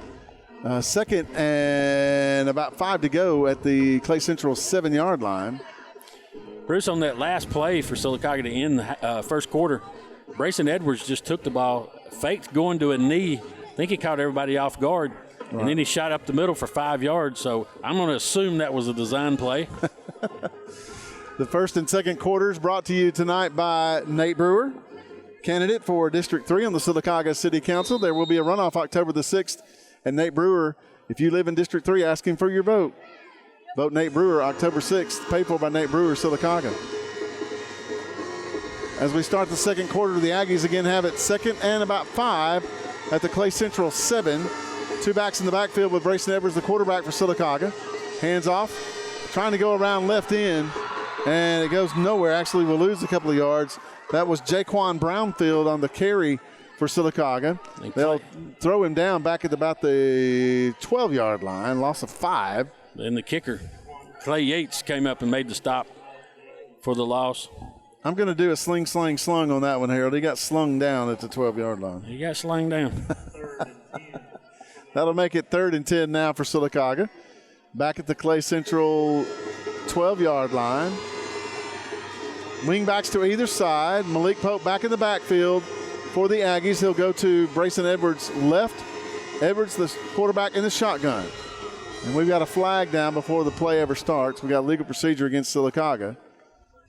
Speaker 1: second and about 5 to go at the Clay Central 7-yard line.
Speaker 2: Bruce, on that last play for Silacauga to end the first quarter, Brayson Edwards just took the ball, faked going to a knee. I think he caught everybody off guard, and then he shot up the middle for 5 yards. So I'm going to assume that was a design play.
Speaker 1: The first and second quarters brought to you tonight by Nate Brewer, candidate for District 3 on the Silacauga City Council. There will be a runoff October the 6th. And Nate Brewer, if you live in District 3, ask him for your vote. Vote Nate Brewer October 6th, paid for by Nate Brewer, Silacauga. As we start the second quarter, the Aggies again have it second and about 5 at the Clay Central 7. Two backs in the backfield with Brayson Edwards, the quarterback for Silacauga. Hands off, trying to go around left end. And it goes nowhere. Actually, we'll lose a couple of yards. That was Jaquan Brownfield on the carry for Silacauga. They'll throw him down back at about the 12-yard line, loss of 5.
Speaker 2: And the kicker, Clay Yates, came up and made the stop for the loss.
Speaker 1: I'm going to do a slung on that one, Harold. He got slung down at the 12-yard line.
Speaker 2: He got slung down.
Speaker 1: That'll make it 3rd and 10 now for Silacauga. Back at the Clay Central 12-yard line. Wing backs to either side. Malik Pope back in the backfield for the Aggies. He'll go to Brayson Edwards left. Edwards, the quarterback, in the shotgun. And we've got a flag down before the play ever starts. We got legal procedure against Silacauga.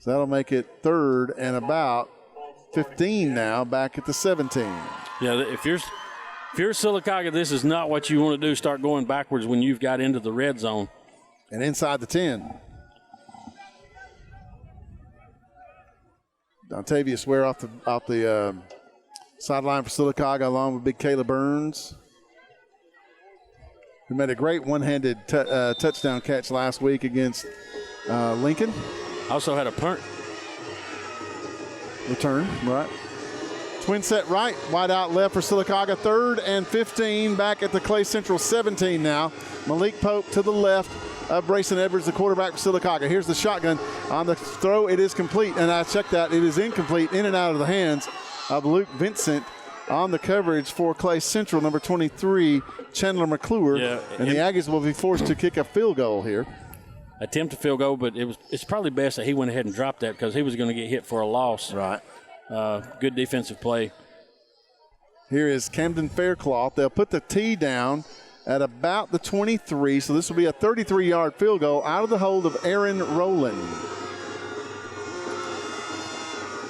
Speaker 1: So that'll make it 3rd and about 15 now, back at the 17.
Speaker 2: Yeah, if you're Silacauga, this is not what you want to do, start going backwards when you've got into the red zone.
Speaker 1: And inside the 10. Dontavius Ware off the sideline for Silacauga, along with big Kayla Burns, who made a great one-handed touchdown catch last week against Lincoln.
Speaker 2: Also had a punt
Speaker 1: return, right? Twin set right, wide out left for Silacauga. 3rd and 15, back at the Clay Central 17 now. Malik Pope to the left of Brayson Edwards, the quarterback for Silacauga. Here's the shotgun on the throw. It is complete, and I checked that. It is incomplete, in and out of the hands of Luke Vincent on the coverage for Clay Central, number 23, Chandler McClure.
Speaker 2: Yeah,
Speaker 1: and the Aggies will be forced to kick a field goal here.
Speaker 2: Attempt a field goal, but it's probably best that he went ahead and dropped that because he was going to get hit for a loss.
Speaker 1: Right.
Speaker 2: Good defensive play.
Speaker 1: Here is Camden Faircloth. They'll put the tee down at about the 23, so this will be a 33-yard field goal out of the hold of Aaron Rowland.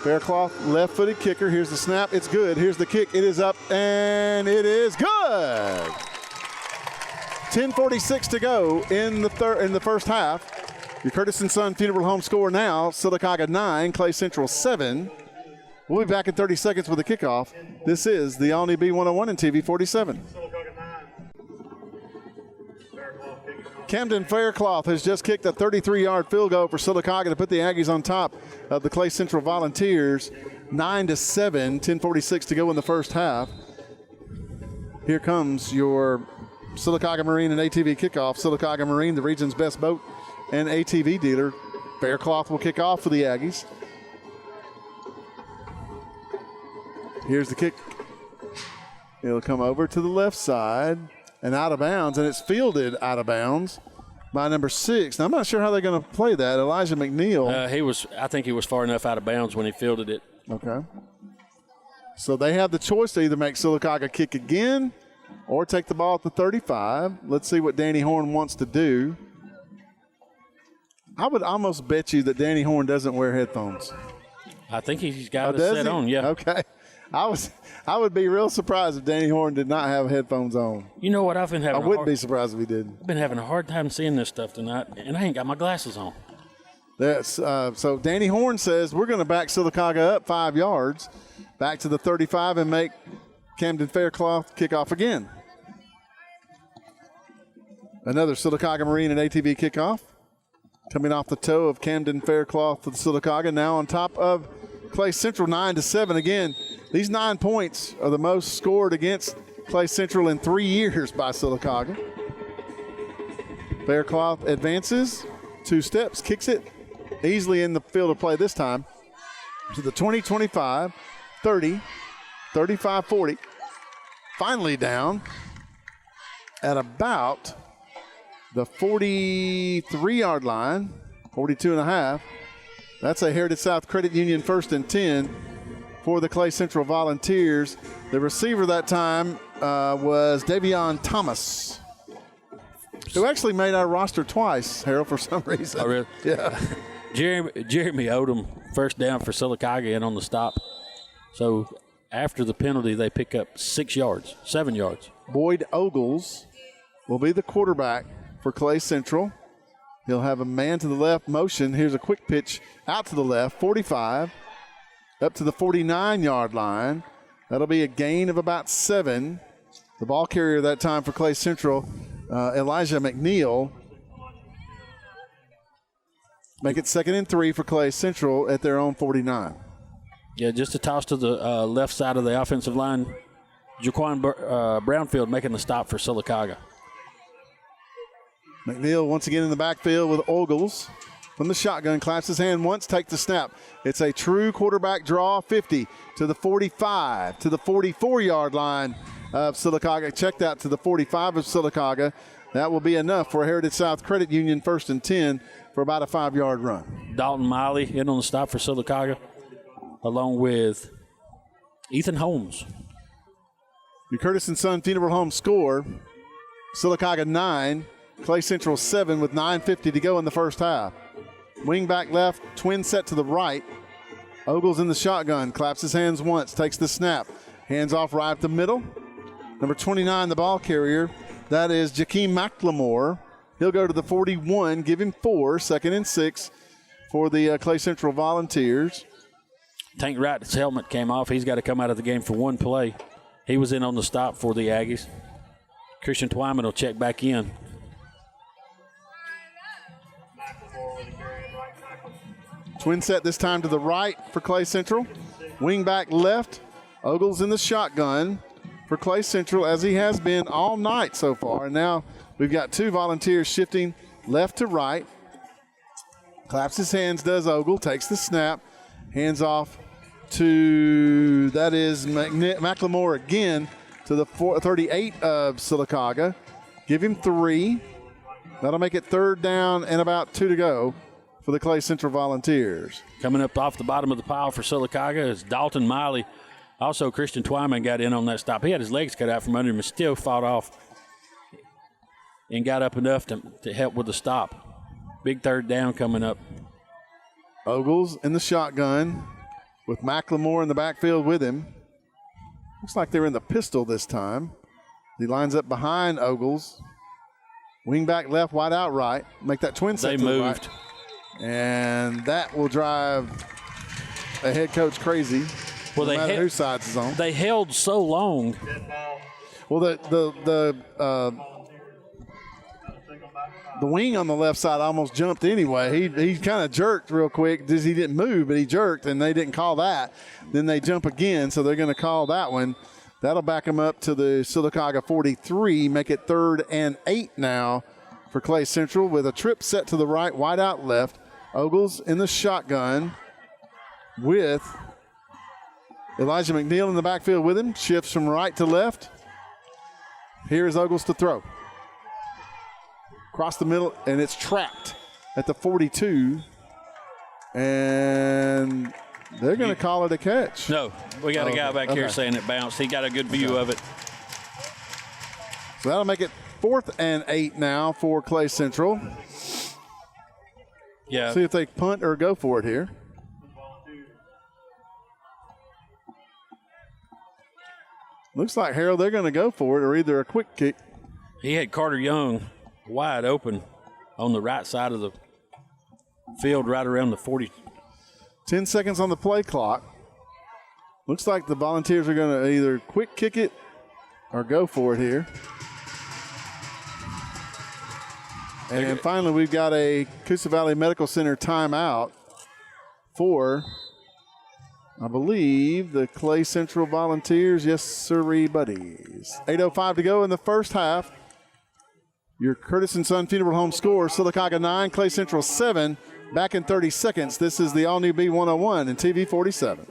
Speaker 1: Faircloth, left-footed kicker. Here's the snap. It's good. Here's the kick. It is up, and it is good. 10:46 to go in the first half. Your Curtis & Son Funeral Home score now, Silacauga 9, Clay Central 7. We'll be back in 30 seconds with the kickoff. This is the All-New B101 and TV 47. Camden Faircloth has just kicked a 33-yard field goal for Silacauga to put the Aggies on top of the Clay Central Volunteers, 9-7, 10:46 to go in the first half. Here comes your Silacauga Marine and ATV kickoff. Silacauga Marine, the region's best boat and ATV dealer. Faircloth will kick off for the Aggies. Here's the kick. It'll come over to the left side and out of bounds, and it's fielded out of bounds by number 6. Now, I'm not sure how they're going to play that. Elijah McNeil.
Speaker 2: I think he was far enough out of bounds when he fielded it.
Speaker 1: Okay. So they have the choice to either make Silacauga kick again or take the ball at the 35. Let's see what Danny Horn wants to do. I would almost bet you that Danny Horn doesn't wear headphones.
Speaker 2: I think he's got it set on, yeah.
Speaker 1: Okay. I would be real surprised if Danny Horn did not have headphones on.
Speaker 2: You know what? I've been having.
Speaker 1: I wouldn't be surprised if he didn't.
Speaker 2: I've been having a hard time seeing this stuff tonight, and I ain't got my glasses on.
Speaker 1: So Danny Horn says we're going to back Silacauga up 5 yards, back to the 35, and make Camden Faircloth kick off again. Another Silacauga Marine and ATV kickoff, coming off the toe of Camden Faircloth for the Silacauga, now on top of Clay Central, 9-7. Again, these 9 points are the most scored against Clay Central in 3 years by Silacauga. Faircloth advances 2 steps, kicks it easily in the field of play this time to the 20, 25, 30, 35, 40. Finally down at about the 43-yard line, 42 and a half. That's a Heritage South Credit Union 1st and 10 for the Clay Central Volunteers. The receiver that time was Davion Thomas, who actually made our roster twice, Harold, for some reason.
Speaker 2: Oh, really?
Speaker 1: Yeah.
Speaker 2: Jeremy Odom, first down for Silacauga and on the stop. So after the penalty, they pick up 7 yards.
Speaker 1: Boyd Ogles will be the quarterback for Clay Central. He'll have a man to the left motion. Here's a quick pitch out to the left, 45, up to the 49-yard line. That'll be a gain of about 7. The ball carrier that time for Clay Central, Elijah McNeil. Make it 2nd and 3 for Clay Central at their own 49.
Speaker 2: Yeah, just a toss to the left side of the offensive line. Jaquan Brownfield making the stop for Silacauga.
Speaker 1: McNeil once again in the backfield with Ogles from the shotgun. Claps his hand once, takes the snap. It's a true quarterback draw, 50 to the 45 to the 44-yard line of Silacauga. Checked out to the 45 of Silacauga. That will be enough for Heritage South Credit Union 1st and 10 for about a 5-yard run.
Speaker 2: Dalton Miley in on the stop for Silacauga, along with Ethan Holmes.
Speaker 1: Your Curtis & Son Funeral Home score, Silacauga 9, Clay Central 7 with 9:50 to go in the first half. Wing back left, twin set to the right. Ogles in the shotgun, claps his hands once, takes the snap. Hands off right up the middle. Number 29, the ball carrier, that is Jakeem McLemore. He'll go to the 41, give him 4, 2nd and 6 for the Clay Central Volunteers.
Speaker 2: Tank Wright's helmet came off. He's got to come out of the game for one play. He was in on the stop for the Aggies. Christian Twyman will check back in.
Speaker 1: Twin set this time to the right for Clay Central. Wing back left. Ogles in the shotgun for Clay Central, as he has been all night so far. And now we've got 2 Volunteers shifting left to right. Claps his hands, does Ogle, takes the snap. Hands off to, that is McLemore again, to the 38 of Silacauga. Give him 3. That'll make it 3rd down and about 2 to go for the Clay Central Volunteers.
Speaker 2: Coming up off the bottom of the pile for Silacauga is Dalton Miley. Also, Christian Twyman got in on that stop. He had his legs cut out from under him and still fought off and got up enough to help with the stop. Big 3rd down coming up.
Speaker 1: Ogles in the shotgun with McLemore in the backfield with him. Looks like they're in the pistol this time. He lines up behind Ogles. Wing back left, wide out right. Make that twin set.
Speaker 2: They
Speaker 1: to
Speaker 2: moved.
Speaker 1: The right. And that will drive a head coach crazy.
Speaker 2: Well,
Speaker 1: no matter whose sides is on.
Speaker 2: They held so long.
Speaker 1: Well, the wing on the left side almost jumped anyway. He kind of jerked real quick. He didn't move, but he jerked, and they didn't call that. Then they jump again, so they're going to call that one. That'll back them up to the Silacauga 43, make it 3rd and 8 now for Clay Central with a trip set to the right, wide out left. Ogles in the shotgun with Elijah McNeil in the backfield with him. Shifts from right to left. Here's Ogles to throw. Across the middle, and it's trapped at the 42. And they're going to call it a catch.
Speaker 2: No, we got a guy back here saying it bounced. He got a good view of it.
Speaker 1: So that'll make it 4th and 8 now for Clay Central.
Speaker 2: Yeah.
Speaker 1: See if they punt or go for it here. Looks like, Harold, they're going to go for it, or either a quick kick.
Speaker 2: He had Carter Young wide open on the right side of the field, right around the 40.
Speaker 1: 10 seconds on the play clock. Looks like the Volunteers are going to either quick kick it or go for it here. And finally, we've got a Coosa Valley Medical Center timeout for, I believe, the Clay Central Volunteers. Yes, sirree, buddies. 8:05 to go in the first half. Your Curtis & Son Funeral Home score, Silacauga 9, Clay Central 7. Back in 30 seconds, this is the all-new B101 and TV 47.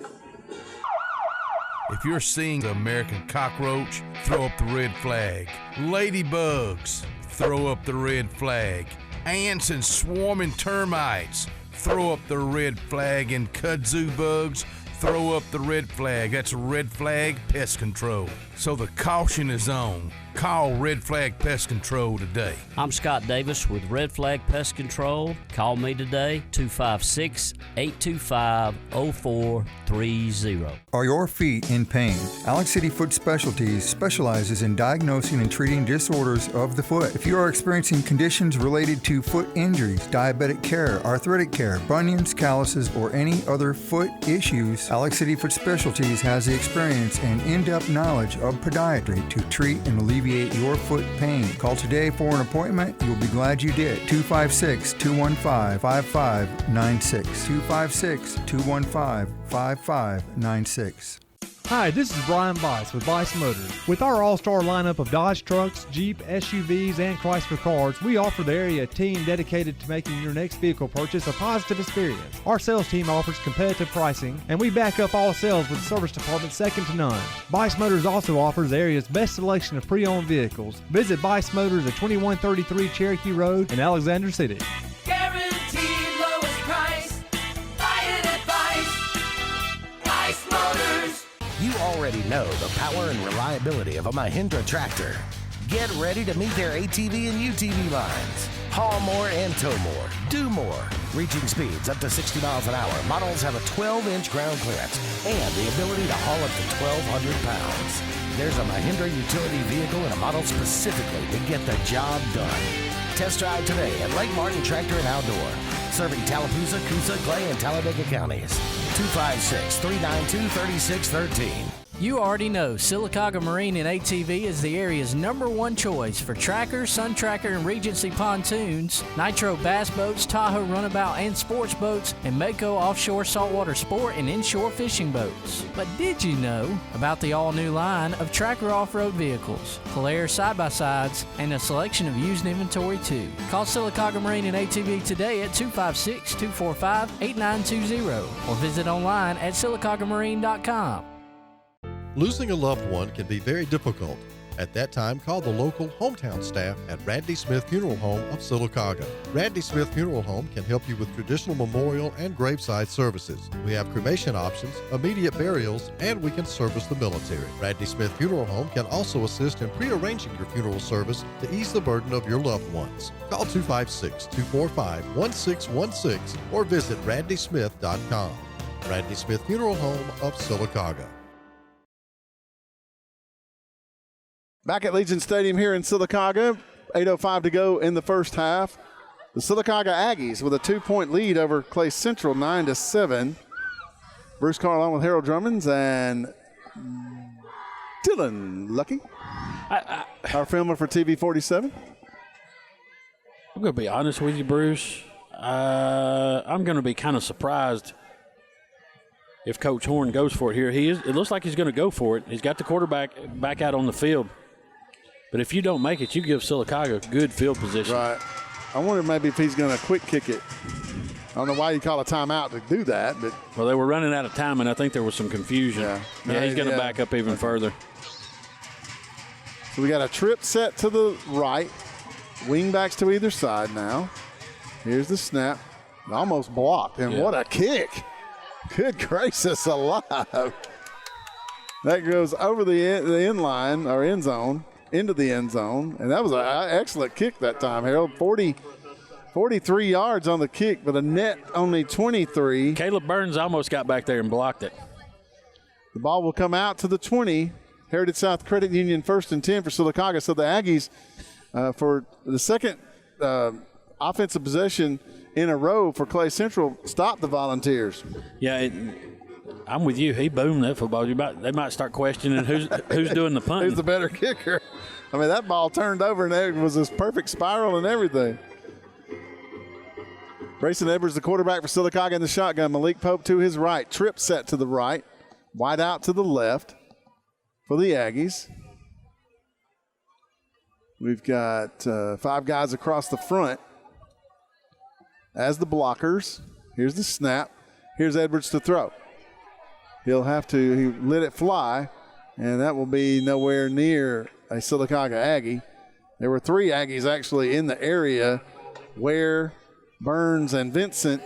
Speaker 21: If you're seeing the American cockroach, throw up the red flag. Ladybugs, throw up the red flag. Ants and swarming termites, throw up the red flag. And kudzu bugs, throw up the red flag. That's Red Flag Pest Control. So the caution is on. Call Red Flag Pest Control today.
Speaker 22: I'm Scott Davis with Red Flag Pest Control. Call me today, 256-825-0430.
Speaker 23: Are your feet in pain? Alex City Foot Specialties specializes in diagnosing and treating disorders of the foot. If you are experiencing conditions related to foot injuries, diabetic care, arthritic care, bunions, calluses, or any other foot issues, Alex City Foot Specialties has the experience and in-depth knowledge of podiatry to treat and alleviate your foot pain. Call today for an appointment. You'll be glad you did. 256-215-5596. 256-215-5596.
Speaker 20: Hi, this is Brian Bice with Bice Motors. With our all-star lineup of Dodge trucks, Jeep, SUVs, and Chrysler cars, we offer the area a team dedicated to making your next vehicle purchase a positive experience. Our sales team offers competitive pricing, and we back up all sales with a service department second to none. Bice Motors also offers the area's best selection of pre-owned vehicles. Visit Bice Motors at 2133 Cherokee Road in Alexander City.
Speaker 10: Guaranteed
Speaker 3: already know the power and reliability of a Mahindra tractor. Get ready to meet their ATV and UTV lines. Haul more and tow more. Do more. Reaching speeds up to 60 miles an hour. Models have a 12-inch ground clearance and the ability to haul up to 1,200 pounds. There's a Mahindra utility vehicle and a model specifically to get the job done. Test drive today at Lake Martin Tractor and Outdoor. Serving Tallapoosa, Coosa, Clay, and Talladega counties. 256-392-3613.
Speaker 6: You already know Silacauga Marine and ATV is the area's #1 choice for Tracker, Sun Tracker, and Regency pontoons, Nitro bass boats, Tahoe runabout and sports boats, and Mako offshore saltwater sport and inshore fishing boats. But did you know about the all-new line of Tracker off-road vehicles, Polaris side-by-sides, and a selection of used inventory too? Call Silacauga Marine and ATV today at 256-245-8920 or visit online at silacaugamarine.com.
Speaker 12: Losing a loved one can be very difficult. At that time, call the local hometown staff at Randy Smith Funeral Home of Silacauga. Randy Smith Funeral Home can help you with traditional memorial and graveside services. We have cremation options, immediate burials, and we can service the military. Randy Smith Funeral Home can also assist in pre-arranging your funeral service to ease the burden of your loved ones. Call 256-245-1616 or visit randysmith.com. Randy Smith Funeral Home of Silacauga.
Speaker 1: Back at Legion Stadium here in Silacauga, 8:05 to go in the first half. The Silacauga Aggies with a 2-point lead over Clay Central, 9-7. Bruce Carr along with Harold Drummonds and Dylan Lucky, our filmer for TV 47.
Speaker 2: I'm going to be honest with you, Bruce. I'm going to be kind of surprised if Coach Horn goes for it here. It looks like he's going to go for it. He's got the quarterback back out on the field. But if you don't make it, you give Silacauga good field position.
Speaker 1: Right. I wonder maybe if he's going to quick kick it. I don't know why you call a timeout to do that. But
Speaker 2: well, they were running out of time, and I think there was some confusion. Yeah, he's going to back up even further.
Speaker 1: So we got a trip set to the right. Wing backs to either side now. Here's the snap. Almost blocked. And what a kick. Good gracious alive. That goes over the end line, or end zone, into the end zone. And that was an excellent kick that time, Harold. 43 yards on the kick, but a net only 23.
Speaker 2: Caleb Burns almost got back there and blocked it.
Speaker 1: The ball will come out to the 20. Heritage South Credit Union 1st and 10 for Silacauga. So the Aggies, for the second offensive possession in a row for Clay Central, stopped the Volunteers.
Speaker 2: Yeah, I'm with you. He boomed that football. They might start questioning who's doing the punting.
Speaker 1: Who's the better kicker? I mean, that ball turned over and it was this perfect spiral and everything. Brayson Edwards, the quarterback for Silacauga in the shotgun. Malik Pope to his right. Trip set to the right. Wide out to the left for the Aggies. We've got 5 guys across the front as the blockers. Here's the snap. Here's Edwards to throw. He let it fly, and that will be nowhere near a Silacauga Aggie. There were 3 Aggies actually in the area where Burns and Vincent,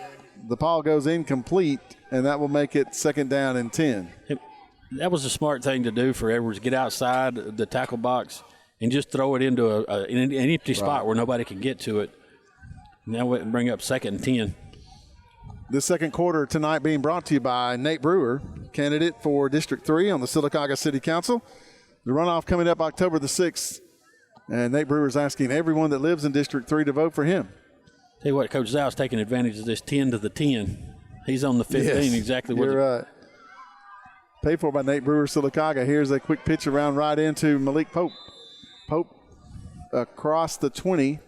Speaker 1: the ball goes incomplete, and that will make it 2nd down and 10.
Speaker 2: That was a smart thing to do for Edwards. Get outside the tackle box and just throw it into an empty spot where nobody can get to it. Now we bring up 2nd and 10.
Speaker 1: This second quarter tonight being brought to you by Nate Brewer, candidate for District 3 on the Silacauga City Council. The runoff coming up October the 6th, and Nate Brewer is asking everyone that lives in District 3 to vote for him.
Speaker 2: Tell you what, Coach Zau's taking advantage of this 10 to the 10. He's on the 15,
Speaker 1: yes,
Speaker 2: exactly what.
Speaker 1: You're right. Paid for by Nate Brewer, Silacauga. Here's a quick pitch around right into Malik Pope. Pope across the 20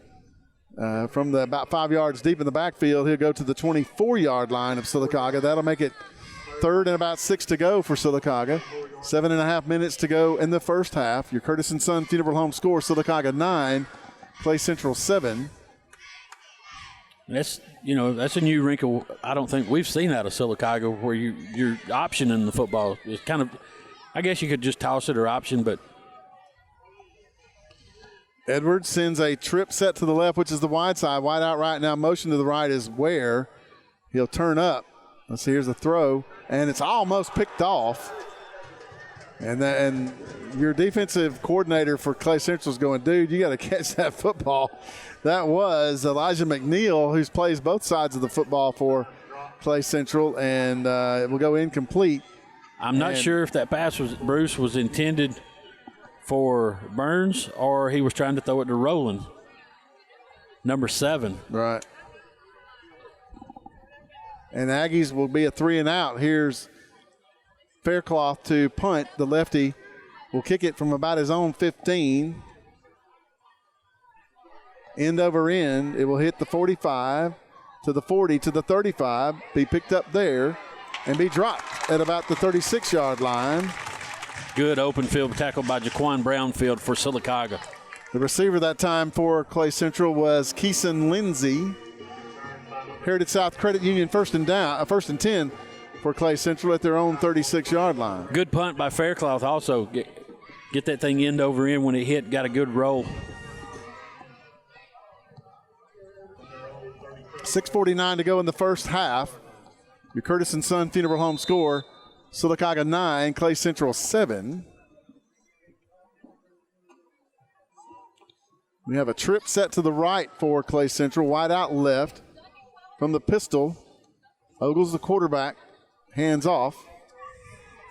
Speaker 1: from about 5 yards deep in the backfield. He'll go to the 24-yard line of Silacauga. That'll make it 3rd and about 6 to go for Silacauga. 7.5 minutes to go in the first half. Your Curtis & Son Funeral Home score, Silacauga 9, Clay Central 7.
Speaker 2: That's a new wrinkle I don't think we've seen out of Silacauga, where your option in the football is kind of, I guess you could just toss it or option, but.
Speaker 1: Edwards sends a trip set to the left, which is the wide side. Wide out right now. Motion to the right is where he'll turn up. Let's see, here's the throw, and it's almost picked off. And your defensive coordinator for Clay Central is going, dude, you got to catch that football. That was Elijah McNeil, who plays both sides of the football for Clay Central, and it will go incomplete.
Speaker 2: I'm not sure if that pass was intended for Burns or he was trying to throw it to Rowland, number 7.
Speaker 1: Right. And Aggies will be a 3-and-out. Here's Faircloth to punt. The lefty will kick it from about his own 15. End over end. It will hit the 45 to the 40 to the 35. Be picked up there and be dropped at about the 36-yard line.
Speaker 2: Good open field tackle by Jaquan Brownfield for Silacauga.
Speaker 1: The receiver that time for Clay Central was Keeson Lindsay. Heritage South Credit Union first and 10 for Clay Central at their own 36-yard line.
Speaker 2: Good punt by Faircloth also. Get that thing end over end when it hit. Got a good roll.
Speaker 1: 6:49 to go in the first half. Your Curtis & Son Funeral Home score, Silacauga 9, Clay Central 7. We have a trip set to the right for Clay Central, wide out left. From the pistol, Ogles the quarterback, hands off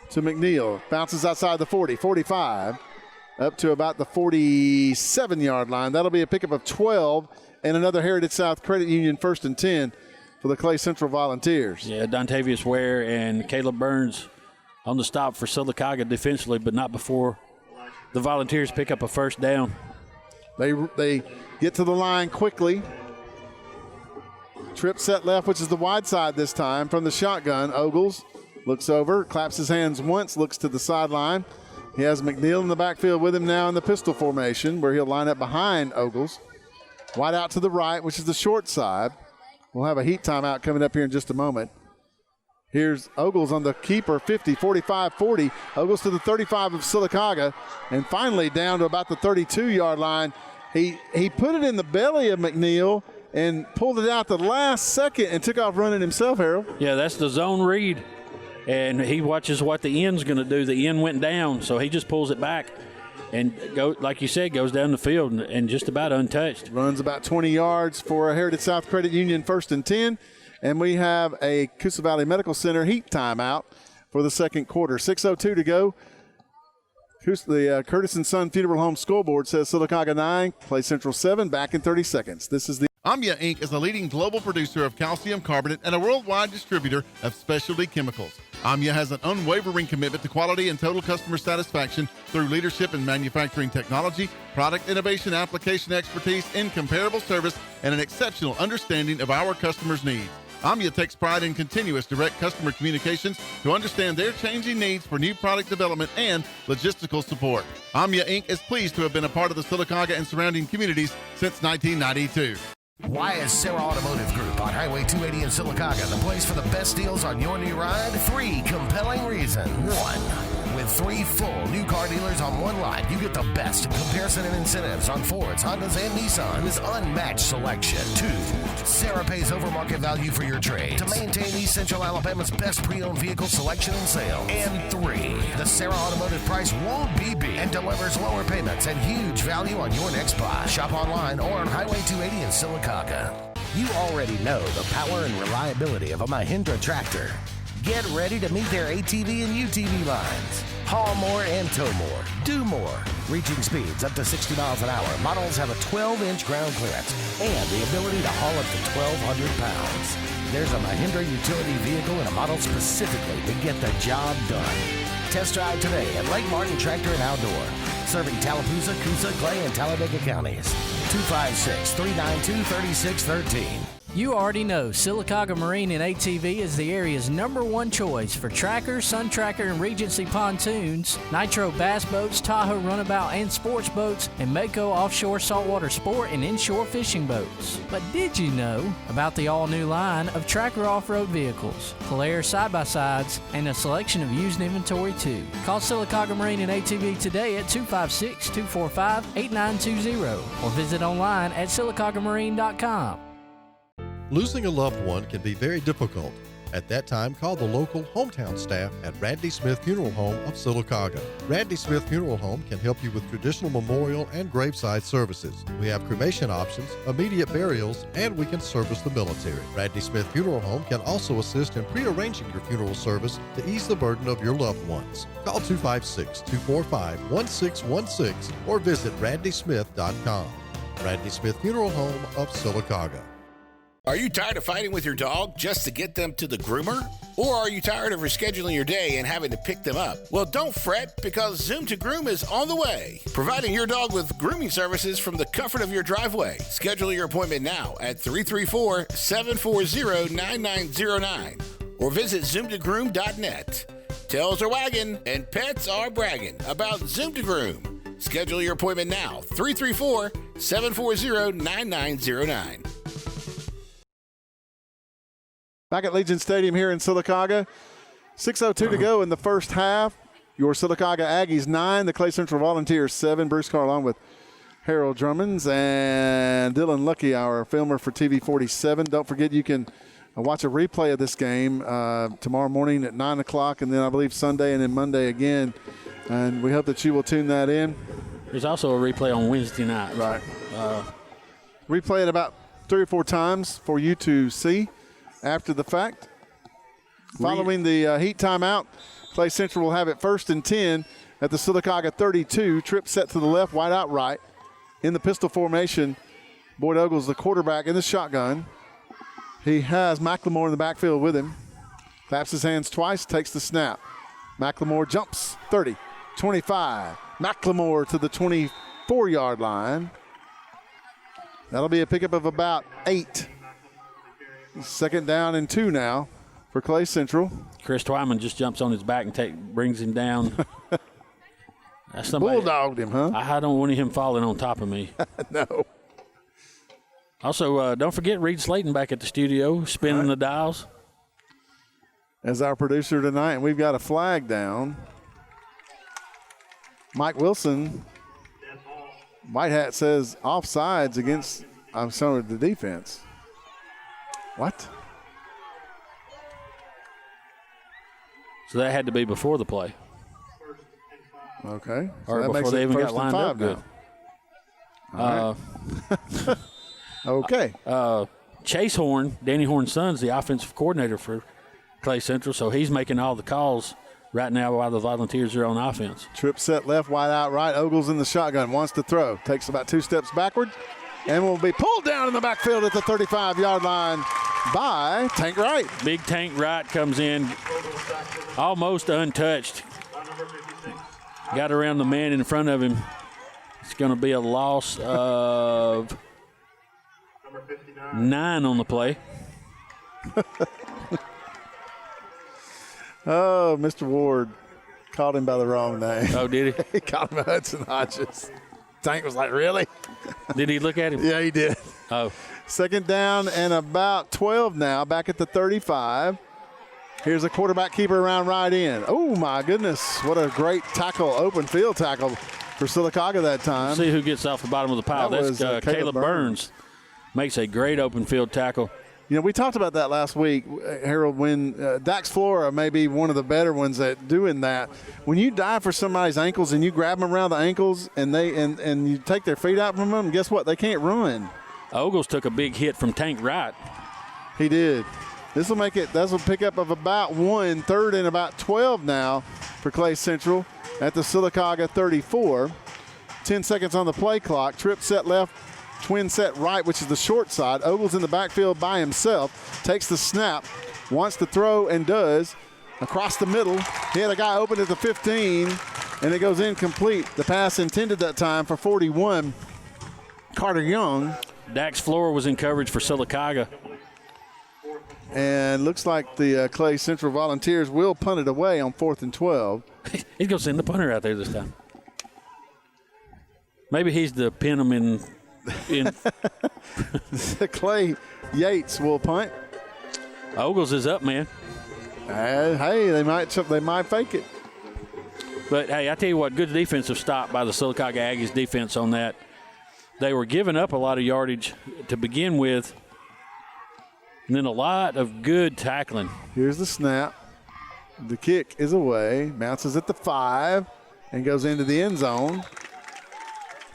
Speaker 1: to McNeil. Bounces outside the 40, 45, up to about the 47-yard line. That'll be a pickup of 12 and another Heritage South Credit Union first and 10 for the Clay Central Volunteers.
Speaker 2: Yeah, Dontavius Ware and Caleb Burns on the stop for Silacauga defensively, but not before the Volunteers pick up a first down.
Speaker 1: They get to the line quickly. Trip set left, which is the wide side this time from the shotgun. Ogles looks over, claps his hands once, looks to the sideline. He has McNeil in the backfield with him now in the pistol formation where he'll line up behind Ogles. Wide out to the right, which is the short side. We'll have a heat timeout coming up here in just a moment. Here's Ogles on the keeper, 50, 45, 40. Ogles to the 35 of Silacauga, and finally down to about the 32-yard line. He put it in the belly of McNeil and pulled it out the last second and took off running himself, Harold.
Speaker 2: Yeah, that's the zone read, and he watches what the end's going to do. The end went down, so he just pulls it back and, like you said, goes down the field and just about untouched.
Speaker 1: Runs about 20 yards for a Heritage South Credit Union first and 10. And we have a Coosa Valley Medical Center heat timeout for the second quarter. 6:02 to go. The Curtis & Son Funeral Home scoreboard says Silacauga 9, Clay Central 7, back in 30 seconds. This is the
Speaker 11: Amya Inc. is a leading global producer of calcium carbonate and a worldwide distributor of specialty chemicals. Amya has an unwavering commitment to quality and total customer satisfaction through leadership in manufacturing technology, product innovation, application expertise, incomparable service, and an exceptional understanding of our customers' needs. Amya takes pride in continuous direct customer communications to understand their changing needs for new product development and logistical support. Amya Inc. is pleased to have been a part of the Silacauga and surrounding communities since 1992.
Speaker 3: Why is Sarah Automotive Group on Highway 280 in Silacauga the place for the best deals on your new ride? 3 compelling reasons. 1. With 3 full new car dealers on one lot, you get the best in comparison and incentives on Fords, Hondas, and Nissans. Unmatched selection. 2. Sarah pays over market value for your trade to maintain East Central Alabama's best pre-owned vehicle selection and sales. And 3. The Sarah Automotive price won't be beat and delivers lower payments and huge value on your next buy. Shop online or on Highway 280 in Silacauga. You already know the power and reliability of a Mahindra tractor. Get ready to meet their ATV and UTV lines. Haul more and tow more. Do more. Reaching speeds up to 60 miles an hour. Models have a 12-inch ground clearance and the ability to haul up to 1,200 pounds. There's a Mahindra utility vehicle and a model specifically to get the job done. Test drive today at Lake Martin Tractor and Outdoor. Serving Tallapoosa, Coosa, Clay, and Talladega counties. 256-392-3613.
Speaker 6: You already know Silacauga Marine and ATV is the area's #1 choice for Tracker, Sun Tracker, and Regency pontoons, Nitro bass boats, Tahoe runabout and sports boats, and Mako offshore saltwater sport and inshore fishing boats. But did you know about the all-new line of Tracker off-road vehicles, Polaris side-by-sides, and a selection of used inventory too? Call Silacauga Marine and ATV today at 256-245-8920 or visit online at silacaugamarine.com.
Speaker 12: Losing a loved one can be very difficult, At that time, call the local hometown staff at Randy Smith Funeral Home of Sylacauga. Randy Smith Funeral Home can help you with traditional memorial and graveside services. We have cremation options, immediate burials, and we can service the military. Randy Smith Funeral Home can also assist in prearranging your funeral service to ease the burden of your loved ones. Call 256-245-1616 or visit randysmith.com. Randy Smith Funeral Home of Sylacauga.
Speaker 7: Are you tired of fighting with your dog just to get them to the groomer? Or are you tired of rescheduling your day and having to pick them up? Well, don't fret, because Zoom to Groom is on the way, providing your dog with grooming services from the comfort of your driveway. Schedule your appointment now at 334-740-9909 or visit zoomtogroom.net. Tails are wagging and pets are bragging about Zoom to Groom. Schedule your appointment now, 334-740-9909.
Speaker 1: Back at Legion Stadium here in Silacauga. 6:02 to go in the first half. Your Silacauga Aggies 9, the Clay Central Volunteers 7. Bruce Carr along with Harold Drummonds and Dylan Lucky, our filmer for TV 47. Don't forget you can watch a replay of this game tomorrow morning at 9 o'clock, and then I believe Sunday and then Monday again. And we hope that you will tune that in.
Speaker 2: There's also a replay on Wednesday night.
Speaker 1: Right. Replay it about 3 or 4 times for you to see after the fact. Following the heat timeout, Clay Central will have it 1st and 10 at the Silacauga 32. Trip set to the left, wide out right. In the pistol formation, Boyd Ogles, the quarterback, in the shotgun. He has McLemore in the backfield with him. Claps his hands twice, takes the snap. McLemore jumps 30, 25. McLemore to the 24-yard line. That'll be a pickup of about 8. 2nd down and 2 now for Clay Central.
Speaker 2: Chris Twyman just jumps on his back and brings him down. That's somebody,
Speaker 1: bulldogged him, huh?
Speaker 2: I don't want him falling on top of me.
Speaker 1: No.
Speaker 2: Also, don't forget Reed Slayton back at the studio, spinning the dials.
Speaker 1: As our producer tonight, and we've got a flag down. Mike Wilson, White Hat says offsides against, I'm sorry, the defense. What?
Speaker 2: So that had to be before the play.
Speaker 1: Okay. So
Speaker 2: or
Speaker 1: that
Speaker 2: before
Speaker 1: makes
Speaker 2: they
Speaker 1: it
Speaker 2: even got
Speaker 1: 1st and
Speaker 2: lined
Speaker 1: 5
Speaker 2: up good.
Speaker 1: All right. Okay.
Speaker 2: Chase Horn, Danny Horn's son's the offensive coordinator for Clay Central, so he's making all the calls right now while the Volunteers are on offense.
Speaker 1: Trip set left, wide out right. Ogles in the shotgun, wants to throw. Takes about 2 steps backward and will be pulled down in the backfield at the 35-yard line by Tank Wright.
Speaker 2: Big Tank Wright comes in almost untouched. Got around the man in front of him. It's going to be a loss of 9 on the play.
Speaker 1: Oh, Mr. Ward called him by the wrong name.
Speaker 2: Oh, did he?
Speaker 1: He called him Hudson Hodges. Tank was like, really?
Speaker 2: Did he look at him?
Speaker 1: Yeah, he did.
Speaker 2: Oh.
Speaker 1: 2nd down and about 12 now, back at the 35. Here's a quarterback keeper around right in. Oh, my goodness. What a great tackle, open field tackle for Silacauga that time.
Speaker 2: See who gets off the bottom of the pile.
Speaker 1: That
Speaker 2: That's
Speaker 1: was,
Speaker 2: Caleb Burns. Makes a great open field tackle.
Speaker 1: You know, we talked about that last week, Harold, when Dax Flora may be one of the better ones at doing that. When you dive for somebody's ankles and you grab them around the ankles and and you take their feet out from them, guess what? They can't run.
Speaker 2: Ogles took a big hit from Tank Wright.
Speaker 1: He did. This will make it, that's a pickup of about 1, 3rd and about 12 now for Clay Central at the Silacauga 34. 10 seconds on the play clock. Trip set left, twin set right, which is the short side. Ogles in the backfield by himself, takes the snap, wants to throw and does. Across the middle, he had a guy open at the 15, and it goes incomplete. The pass intended that time for 41, Carter Young.
Speaker 2: Dax Flora was in coverage for Silacauga.
Speaker 1: And looks like the Clay Central Volunteers will punt it away on 4th and 12.
Speaker 2: He's going to send the punter out there this time. Maybe he's the pin him in.
Speaker 1: Clay Yates will punt.
Speaker 2: Ogles is up, man.
Speaker 1: Hey, they might fake it.
Speaker 2: But, hey, I tell you what, good defensive stop by the Silacauga Aggies defense on that. They were giving up a lot of yardage to begin with, And then a lot of good tackling.
Speaker 1: Here's the snap. The kick is away. Bounces at the 5 and goes into the end zone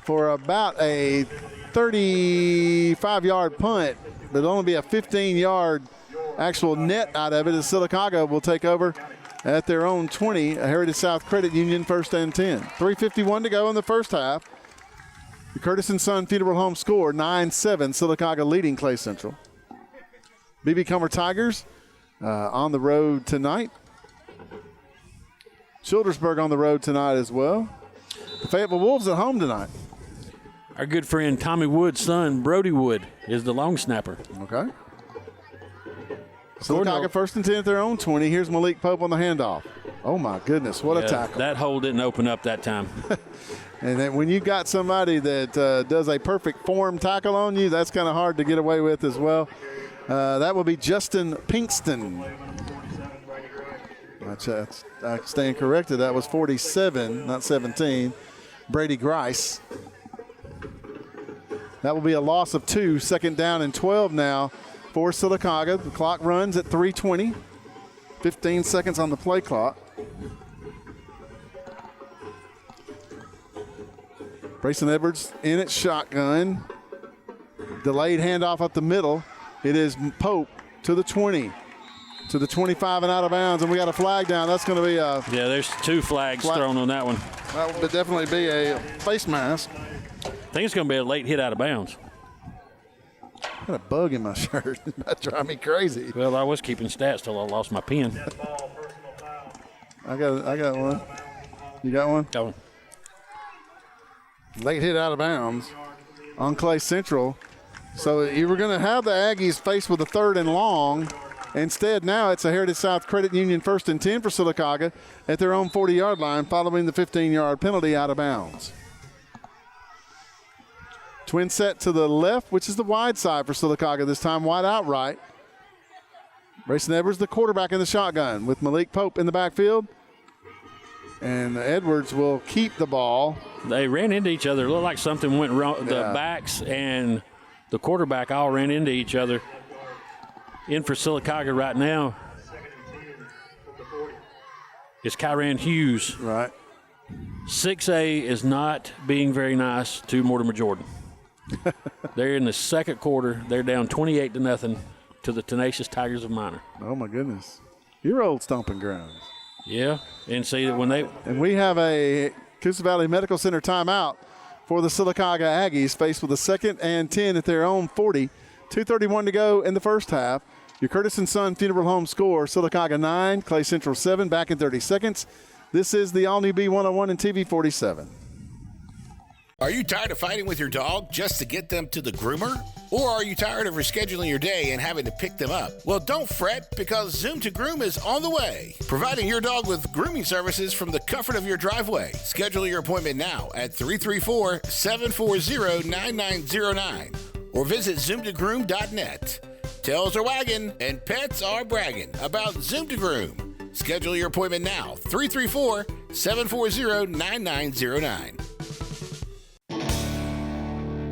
Speaker 1: for about a 35-yard punt, but it'll only be a 15-yard actual net out of it as Silacauga will take over at their own 20, a Heritage South Credit Union 1st and 10. 3:51 to go in the first half. The Curtis & Son Funeral Home score, 9-7, Silacauga leading Clay Central. B.B. Comer Tigers on the road tonight. Childersburg on the road tonight as well. The Fayetteville Wolves at home tonight.
Speaker 2: Our good friend Tommy Wood's son, Brody Wood, is the long snapper.
Speaker 1: Okay. Silacauga 1st and 10 at their own 20. Here's Malik Pope on the handoff. Oh, my goodness. What a tackle.
Speaker 2: That hole didn't open up that time.
Speaker 1: And then when you got somebody that does a perfect form tackle on you, that's kind of hard to get away with as well. That will be Justin Pinkston. I stand corrected. That was 47, not 17. Brady Grice. That will be a loss of 2. 2nd down and 12 now for Silacauga. The clock runs at 3:20. 15 seconds on the play clock. Brayson Edwards in at shotgun. Delayed handoff up the middle. It is Pope to the 20, to the 25 and out of bounds, and we got a flag down. That's going to be a...
Speaker 2: Yeah, there's 2 flags thrown on that one.
Speaker 1: That would definitely be a face mask.
Speaker 2: I think it's going to be a late hit out of bounds.
Speaker 1: I got a bug in my shirt. That drives me crazy.
Speaker 2: Well, I was keeping stats till I lost my pen.
Speaker 1: I got one. You got one?
Speaker 2: Got one.
Speaker 1: Late hit out of bounds on Clay Central. So you were going to have the Aggies faced with a 3rd and long. Instead, now it's a Heritage South Credit Union 1st and 10 for Silacauga at their own 40-yard line following the 15-yard penalty out of bounds. Twin set to the left, which is the wide side for Silacauga, this time wide outright. Brayson Edwards, the quarterback in the shotgun, with Malik Pope in the backfield. And Edwards will keep the ball.
Speaker 2: They ran into each other. It looked like something went wrong. Yeah. The backs and the quarterback all ran into each other. In for Silacauga right now is Kyran Hughes.
Speaker 1: Right.
Speaker 2: 6A is not being very nice to Mortimer Jordan. They're in the second quarter. They're down 28-0 to the tenacious Tigers of Minor.
Speaker 1: Oh, my goodness. Your old stomping grounds.
Speaker 2: Yeah, and see that when they...
Speaker 1: And we have a Coosa Valley Medical Center timeout for the Silacauga Aggies, faced with a 2nd and 10 at their own 40. 2:31 to go in the first half. Your Curtis & Son Funeral Home score, Silacauga 9, Clay Central 7, back in 30 seconds. This is the all-new B101 and TV 47.
Speaker 7: Are you tired of fighting with your dog just to get them to the groomer? Or are you tired of rescheduling your day and having to pick them up? Well, don't fret, because Zoom to Groom is on the way, providing your dog with grooming services from the comfort of your driveway. Schedule your appointment now at 334-740-9909 or visit zoomtogroom.net. Tails are wagging and pets are bragging about Zoom to Groom. Schedule your appointment now, 334-740-9909.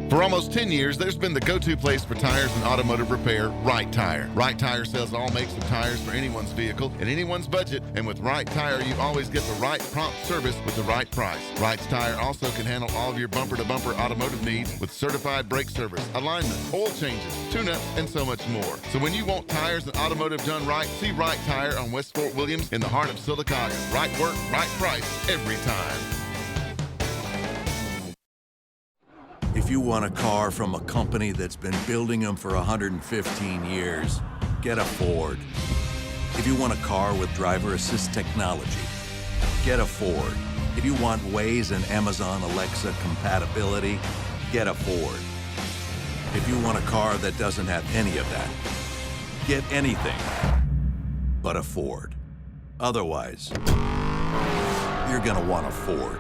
Speaker 11: For almost 10 years, there's been the go-to place for tires and automotive repair, Right Tire. Right Tire sells all makes of tires for anyone's vehicle and anyone's budget, and with Right Tire, you always get the right prompt service with the right price. Right Tire also can handle all of your bumper-to-bumper automotive needs with certified brake service, alignment, oil changes, tune-ups, and so much more. So when you want tires and automotive done right, see Right Tire on West Fort Williams in the heart of Silacauga. Right work, right price, every time.
Speaker 8: If you want a car from a company that's been building them for 115 years, get a Ford. If you want a car with driver assist technology, get a Ford. If you want Waze and Amazon Alexa compatibility, get a Ford. If you want a car that doesn't have any of that, get anything but a Ford. Otherwise, you're gonna want a Ford.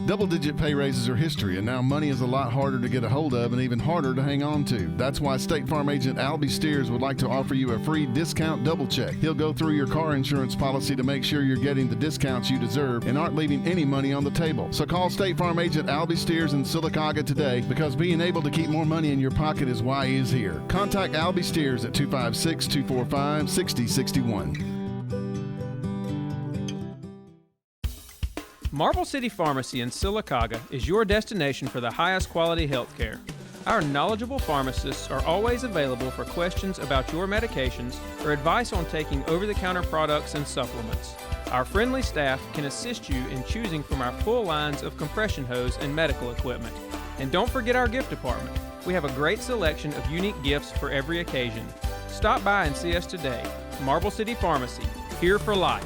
Speaker 11: Double-digit pay raises are history, and now money is a lot harder to get a hold of and even harder to hang on to. That's why State Farm agent Albie Steers would like to offer you a free discount double check. He'll go through your car insurance policy to make sure you're getting the discounts you deserve and aren't leaving any money on the table. So call State Farm agent Albie Steers in Silacauga today, because being able to keep more money in your pocket is why he is here. Contact Albie Steers at 256-245-6061.
Speaker 9: Marble City Pharmacy in Sylacauga is your destination for the highest quality health care. Our knowledgeable pharmacists are always available for questions about your medications or advice on taking over-the-counter products and supplements. Our friendly staff can assist you in choosing from our full lines of compression hose and medical equipment. And don't forget our gift department. We have a great selection of unique gifts for every occasion. Stop by and see us today. Marble City Pharmacy, here for life.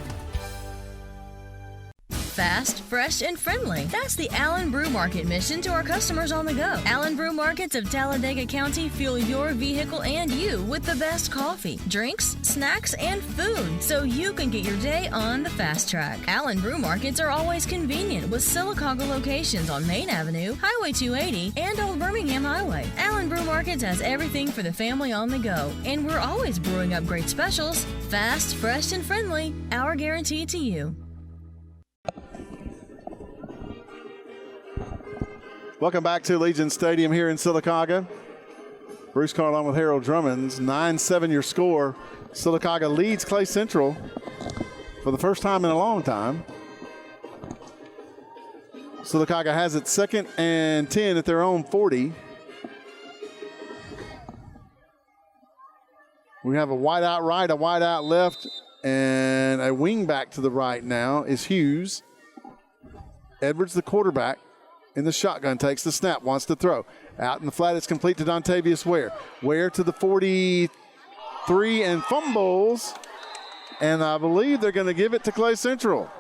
Speaker 4: Fast, fresh, and friendly. That's the Allen Brew Market mission to our customers on the go. Allen Brew Markets of Talladega County fuel your vehicle and you with the best coffee, drinks, snacks, and food, so you can get your day on the fast track. Allen Brew Markets are always convenient with Silacauga locations on Main Avenue, Highway 280, and Old Birmingham Highway. Allen Brew Markets has everything for the family on the go, and we're always brewing up great specials. Fast, fresh, and friendly. Our guarantee to you.
Speaker 1: Welcome back to Legion Stadium here in Silacauga. Bruce Carr along with Harold Drummonds. 9-7 your score. Silacauga leads Clay Central for the first time in a long time. Silacauga has it 2nd and 10 at their own 40. We have a wide out right, a wide out left, and a wing back to the right now is Hughes. Edwards, the quarterback, in the shotgun, takes the snap, wants to throw. Out in the flat, it's complete to Dontavius Ware. Ware to the 43 and fumbles. And I believe they're going to give it to Clay Central.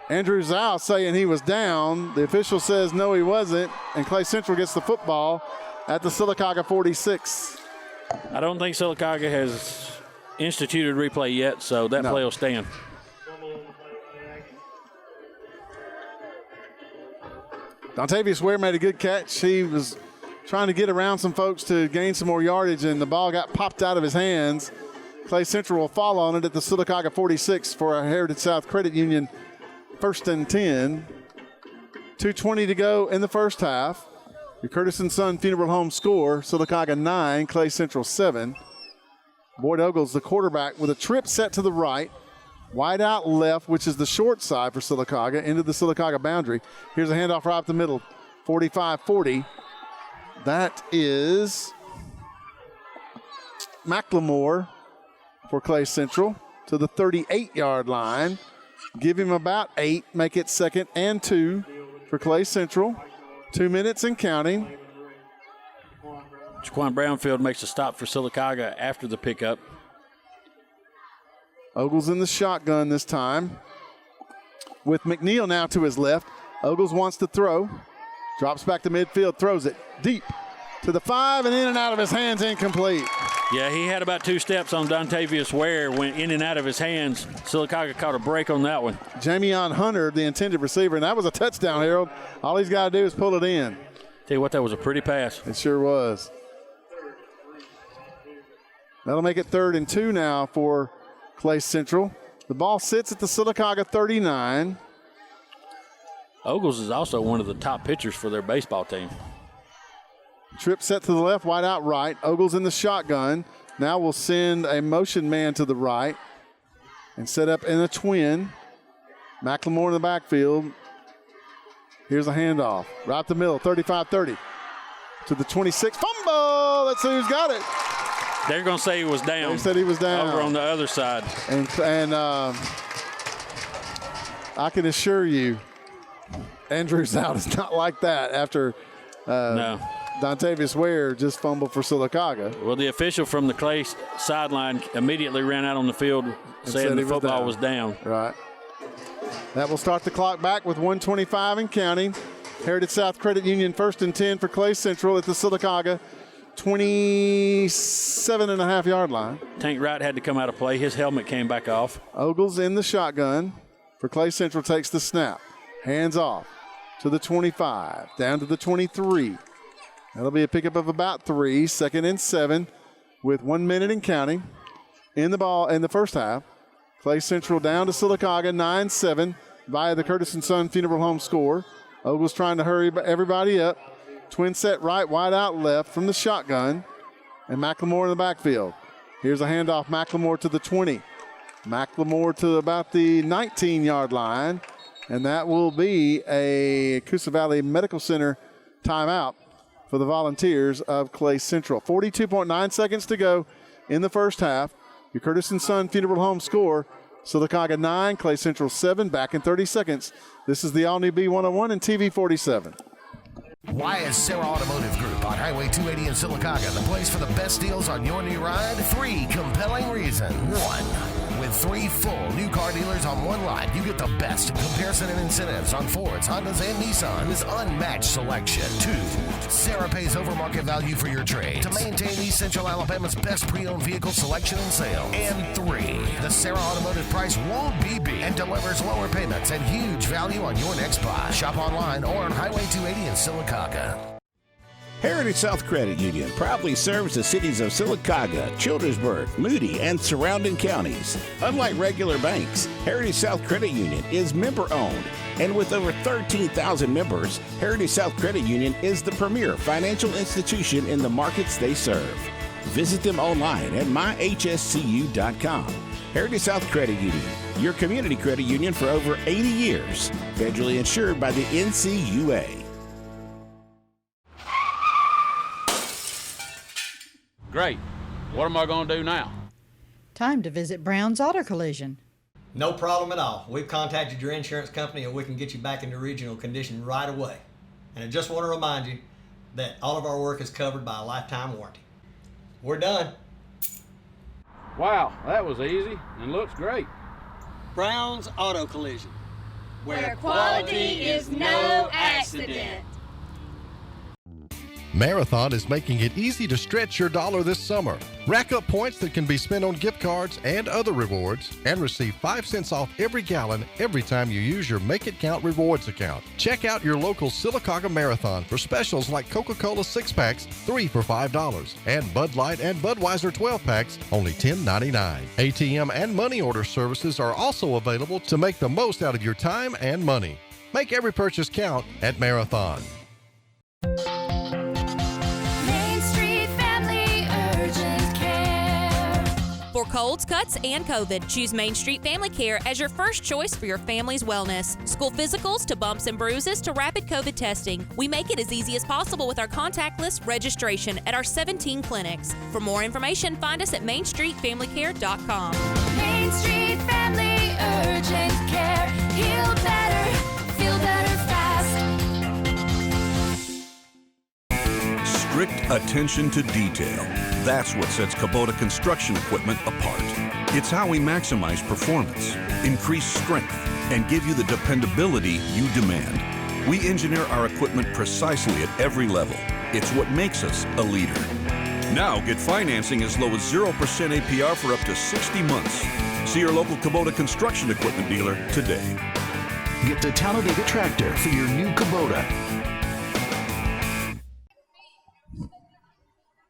Speaker 1: Andrew Zhao saying he was down. The official says no, he wasn't. And Clay Central gets the football at the Silacauga 46.
Speaker 2: I don't think Silacauga has instituted replay yet, so that play will stand.
Speaker 1: Dontavius Ware made a good catch. He was trying to get around some folks to gain some more yardage, and the ball got popped out of his hands. Clay Central will fall on it at the Silacauga 46 for a Heritage South Credit Union 1st and 10. 2:20 to go in the first half. Your Curtis & Son Funeral Home score, Silacauga 9, Clay Central 7. Boyd Ogles, the quarterback, with a trip set to the right. Wide out left, which is the short side for Silacauga, into the Silacauga boundary. Here's a handoff right up the middle, 45-40. That is McLemore for Clay Central to the 38-yard line. Give him about 8, make it 2nd and 2 for Clay Central. 2 minutes and counting.
Speaker 2: Jaquan Brownfield makes a stop for Silacauga after the pickup.
Speaker 1: Ogles in the shotgun this time. With McNeil now to his left. Ogles wants to throw. Drops back to midfield, throws it deep to the 5 and in and out of his hands, incomplete.
Speaker 2: Yeah, he had about 2 steps on Dontavius Ware, went in and out of his hands. Silacauga caught a break on that one.
Speaker 1: Jamion Hunter, the intended receiver, and that was a touchdown, Harold. All he's got to do is pull it in.
Speaker 2: Tell you what, that was a pretty pass.
Speaker 1: It sure was. That'll make it 3rd and 2 now for Clay Central. The ball sits at the Silacauga 39.
Speaker 2: Ogles is also one of the top pitchers for their baseball team.
Speaker 1: Trip set to the left, wide out right. Ogles in the shotgun. Now we'll send a motion man to the right and set up in a twin. McLemore in the backfield. Here's a handoff. Right up the middle, 35-30. To the 26. Fumble! Let's see who's got it.
Speaker 2: They're going to say he was down.
Speaker 1: They said he was down.
Speaker 2: Over on the other side.
Speaker 1: And I can assure you, Andrews out is not like that after Dontavius Ware just fumbled for Silacauga.
Speaker 2: Well, the official from the Clay sideline immediately ran out on the field saying the football was down.
Speaker 1: Right. That will start the clock back with 1:25 and counting. Heritage South Credit Union 1st and 10 for Clay Central at the Silacauga 27.5-yard line.
Speaker 2: Tank Wright had to come out of play. His helmet came back off.
Speaker 1: Ogles in the shotgun. for Clay Central takes the snap. Hands off to the 25, down to the 23. That'll be a pickup of about 3, 2nd and 7 with 1 minute and counting in the ball in the first half. Clay Central down to Sylacauga 9-7 via the Curtis & Son Funeral Home score. Ogle's trying to hurry everybody up. Twin set right, wide out left from the shotgun. And McLemore in the backfield. Here's a handoff, McLemore to the 20. McLemore to about the 19-yard line. And that will be a Coosa Valley Medical Center timeout for the Volunteers of Clay Central. 42.9 seconds to go in the first half. Your Curtis & Son Funeral Home score, Silacauga 9, Clay Central 7, back in 30 seconds. This is the all-new B101 and TV 47.
Speaker 3: Why is Sarah Automotive Group on Highway 280 in Silacauga the place for the best deals on your new ride? 3 compelling reasons. 1. With 3 full new car dealers on one lot, you get the best in comparison and incentives on Fords, Hondas, and Nissans. Unmatched selection. 2. Sarah pays over market value for your trade to maintain East Central Alabama's best pre-owned vehicle selection and sale. And 3. The Sarah Automotive price won't be beat and delivers lower payments and huge value on your next buy. Shop online or on Highway 280 in Silacauga.
Speaker 7: Heritage South Credit Union proudly serves the cities of Sylacauga, Childersburg, Moody, and surrounding counties. Unlike regular banks, Heritage South Credit Union is member-owned, and with over 13,000 members, Heritage South Credit Union is the premier financial institution in the markets they serve. Visit them online at myhscu.com. Heritage South Credit Union, your community credit union for over 80 years, federally insured by the NCUA.
Speaker 13: Great. What am I going to do now?
Speaker 14: Time to visit Brown's Auto Collision.
Speaker 15: No problem at all. We've contacted your insurance company and we can get you back into original condition right away. And I just want to remind you that all of our work is covered by a lifetime warranty. We're done.
Speaker 13: Wow, that was easy and looks great.
Speaker 15: Brown's Auto Collision.
Speaker 10: Where quality is no accident.
Speaker 12: Marathon is making it easy to stretch your dollar this summer. Rack up points that can be spent on gift cards and other rewards and receive 5 cents off every gallon every time you use your Make It Count rewards account. Check out your local Silacauga Marathon for specials like Coca-Cola 6-packs, 3 for $5, and Bud Light and Budweiser 12-packs, only $10.99. ATM and money order services are also available to make the most out of your time and money. Make every purchase count at Marathon.
Speaker 19: For colds, cuts, and COVID, choose Main Street Family Care as your first choice for your family's wellness. School physicals to bumps and bruises to rapid COVID testing. We make it as easy as possible with our contactless registration at our 17 clinics. For more information, find us at mainstreetfamilycare.com.
Speaker 18: Main Street Family Urgent Care. Heal better, feel better fast.
Speaker 24: Strict attention to detail. That's what sets Kubota construction equipment apart. It's how we maximize performance, increase strength, and give you the dependability you demand. We engineer our equipment precisely at every level. It's what makes us a leader. Now get financing as low as 0% APR for up to 60 months. See your local Kubota construction equipment dealer today.
Speaker 3: Get the Talladega tractor for your new Kubota.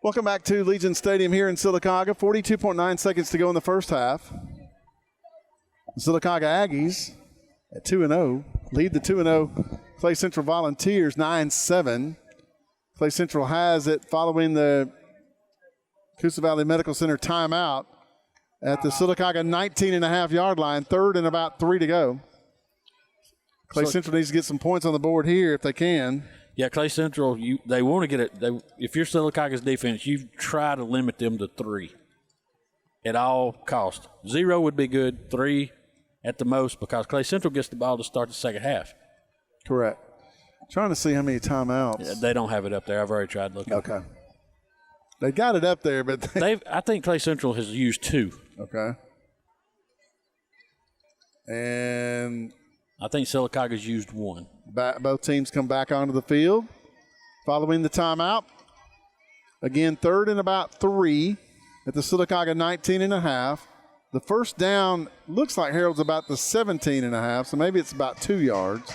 Speaker 1: Welcome back to Legion Stadium here in Silacauga. 42.9 seconds to go in the first half. The Silacauga Aggies at 2-0 lead the 2-0 Clay Central Volunteers 9-7. Clay Central has it following the Coosa Valley Medical Center timeout at the Silacauga 19.5-yard line, 3rd and about 3 to go. Clay Central needs to get some points on the board here if they can.
Speaker 2: Yeah, Clay Central, they want to get it. If you're Silacauga's defense, you try to limit them to 3 at all costs. 0 would be good, 3 at the most, because Clay Central gets the ball to start the second half.
Speaker 1: Correct. Trying to see how many timeouts.
Speaker 2: Yeah, they don't have it up there. I've already tried looking.
Speaker 1: Okay. They got it up there, but
Speaker 2: I think Clay Central has used 2.
Speaker 1: Okay. And
Speaker 2: I think Silacauga's used 1.
Speaker 1: Both teams come back onto the field following the timeout. Again, 3rd and about 3 at the Silacauga 19.5. The first down looks like Harold's about the 17.5, so maybe it's about 2 yards.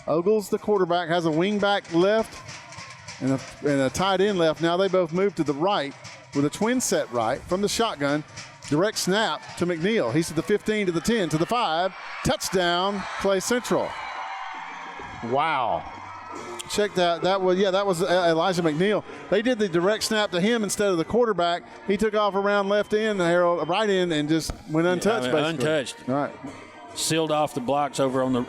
Speaker 1: Ogles, the quarterback, has a wingback left and a tight end left. Now they both move to the right with a twin set right from the shotgun. Direct snap to McNeil. He's at the 15, to the 10, to the 5. Touchdown, Clay Central. Wow. Check that. That was Elijah McNeil. They did the direct snap to him instead of the quarterback. He took off around left end, Harold, right in, and just went untouched, basically.
Speaker 2: Untouched.
Speaker 1: All right.
Speaker 2: Sealed off the blocks over on the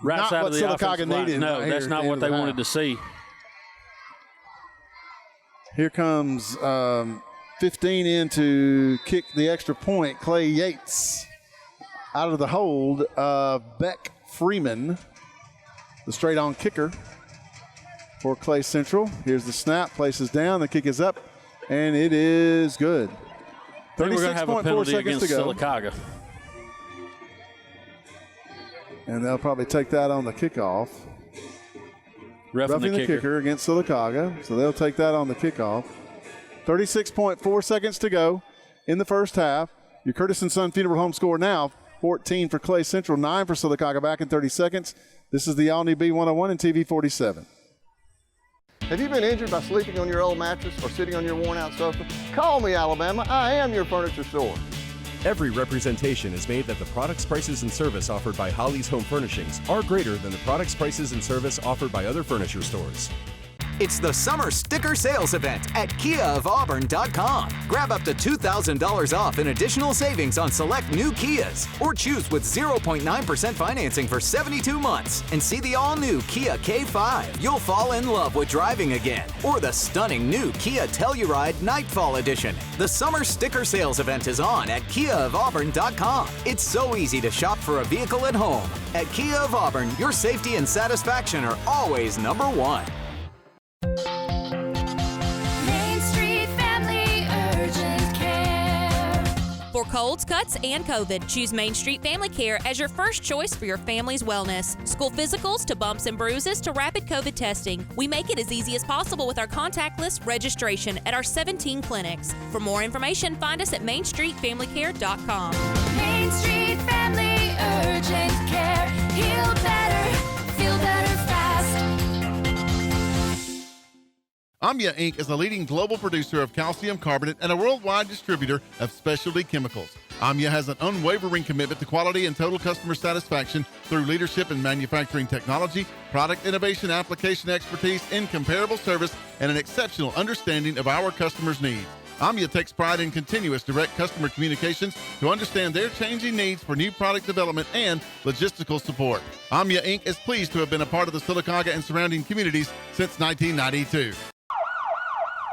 Speaker 2: right side of the offensive line.
Speaker 1: Needed.
Speaker 2: No, that's not what they wanted to see.
Speaker 1: Here comes 15 in to kick the extra point. Clay Yates out of the hold. Beck Freeman, the straight-on kicker for Clay Central. Here's the snap, places down, the kick is up, and it is good. 36.4 seconds to go.
Speaker 2: Silacauga.
Speaker 1: And they'll probably take that on the kickoff. Roughing the kicker against Silacauga, so they'll take that on the kickoff. 36.4 seconds to go in the first half. Your Curtis & Son Funeral Home score now, 14 for Clay Central, 9 for Silacauga. Back in 30 seconds. This is the All-New B101 and TV 47.
Speaker 5: Have you been injured by sleeping on your old mattress or sitting on your worn-out sofa? Call me, Alabama. I am your furniture store.
Speaker 16: Every representation is made that the products, prices, and service offered by Holly's Home Furnishings are greater than the products, prices, and service offered by other furniture stores.
Speaker 17: It's the Summer Sticker Sales Event at KiaofAuburn.com. Grab up to $2,000 off in additional savings on select new Kias, or choose with 0.9% financing for 72 months and see the all-new Kia K5. You'll fall in love with driving again, or the stunning new Kia Telluride Nightfall Edition. The Summer Sticker Sales Event is on at KiaofAuburn.com. It's so easy to shop for a vehicle at home. At Kia of Auburn, your safety and satisfaction are always number one.
Speaker 18: Main Street Family Urgent Care.
Speaker 19: For colds, cuts, and COVID, choose Main Street Family Care as your first choice for your family's wellness. School physicals to bumps and bruises to rapid COVID testing. We make it as easy as possible with our contactless registration at our 17 clinics. For more information, find us at mainstreetfamilycare.com.
Speaker 18: Main Street Family Urgent Care. Heal better, feel better fast.
Speaker 11: Amya Inc. is a leading global producer of calcium carbonate and a worldwide distributor of specialty chemicals. Amya has an unwavering commitment to quality and total customer satisfaction through leadership in manufacturing technology, product innovation, application expertise, incomparable service, and an exceptional understanding of our customers' needs. Amya takes pride in continuous direct customer communications to understand their changing needs for new product development and logistical support. Amya Inc. is pleased to have been a part of the Silacauga and surrounding communities since 1992.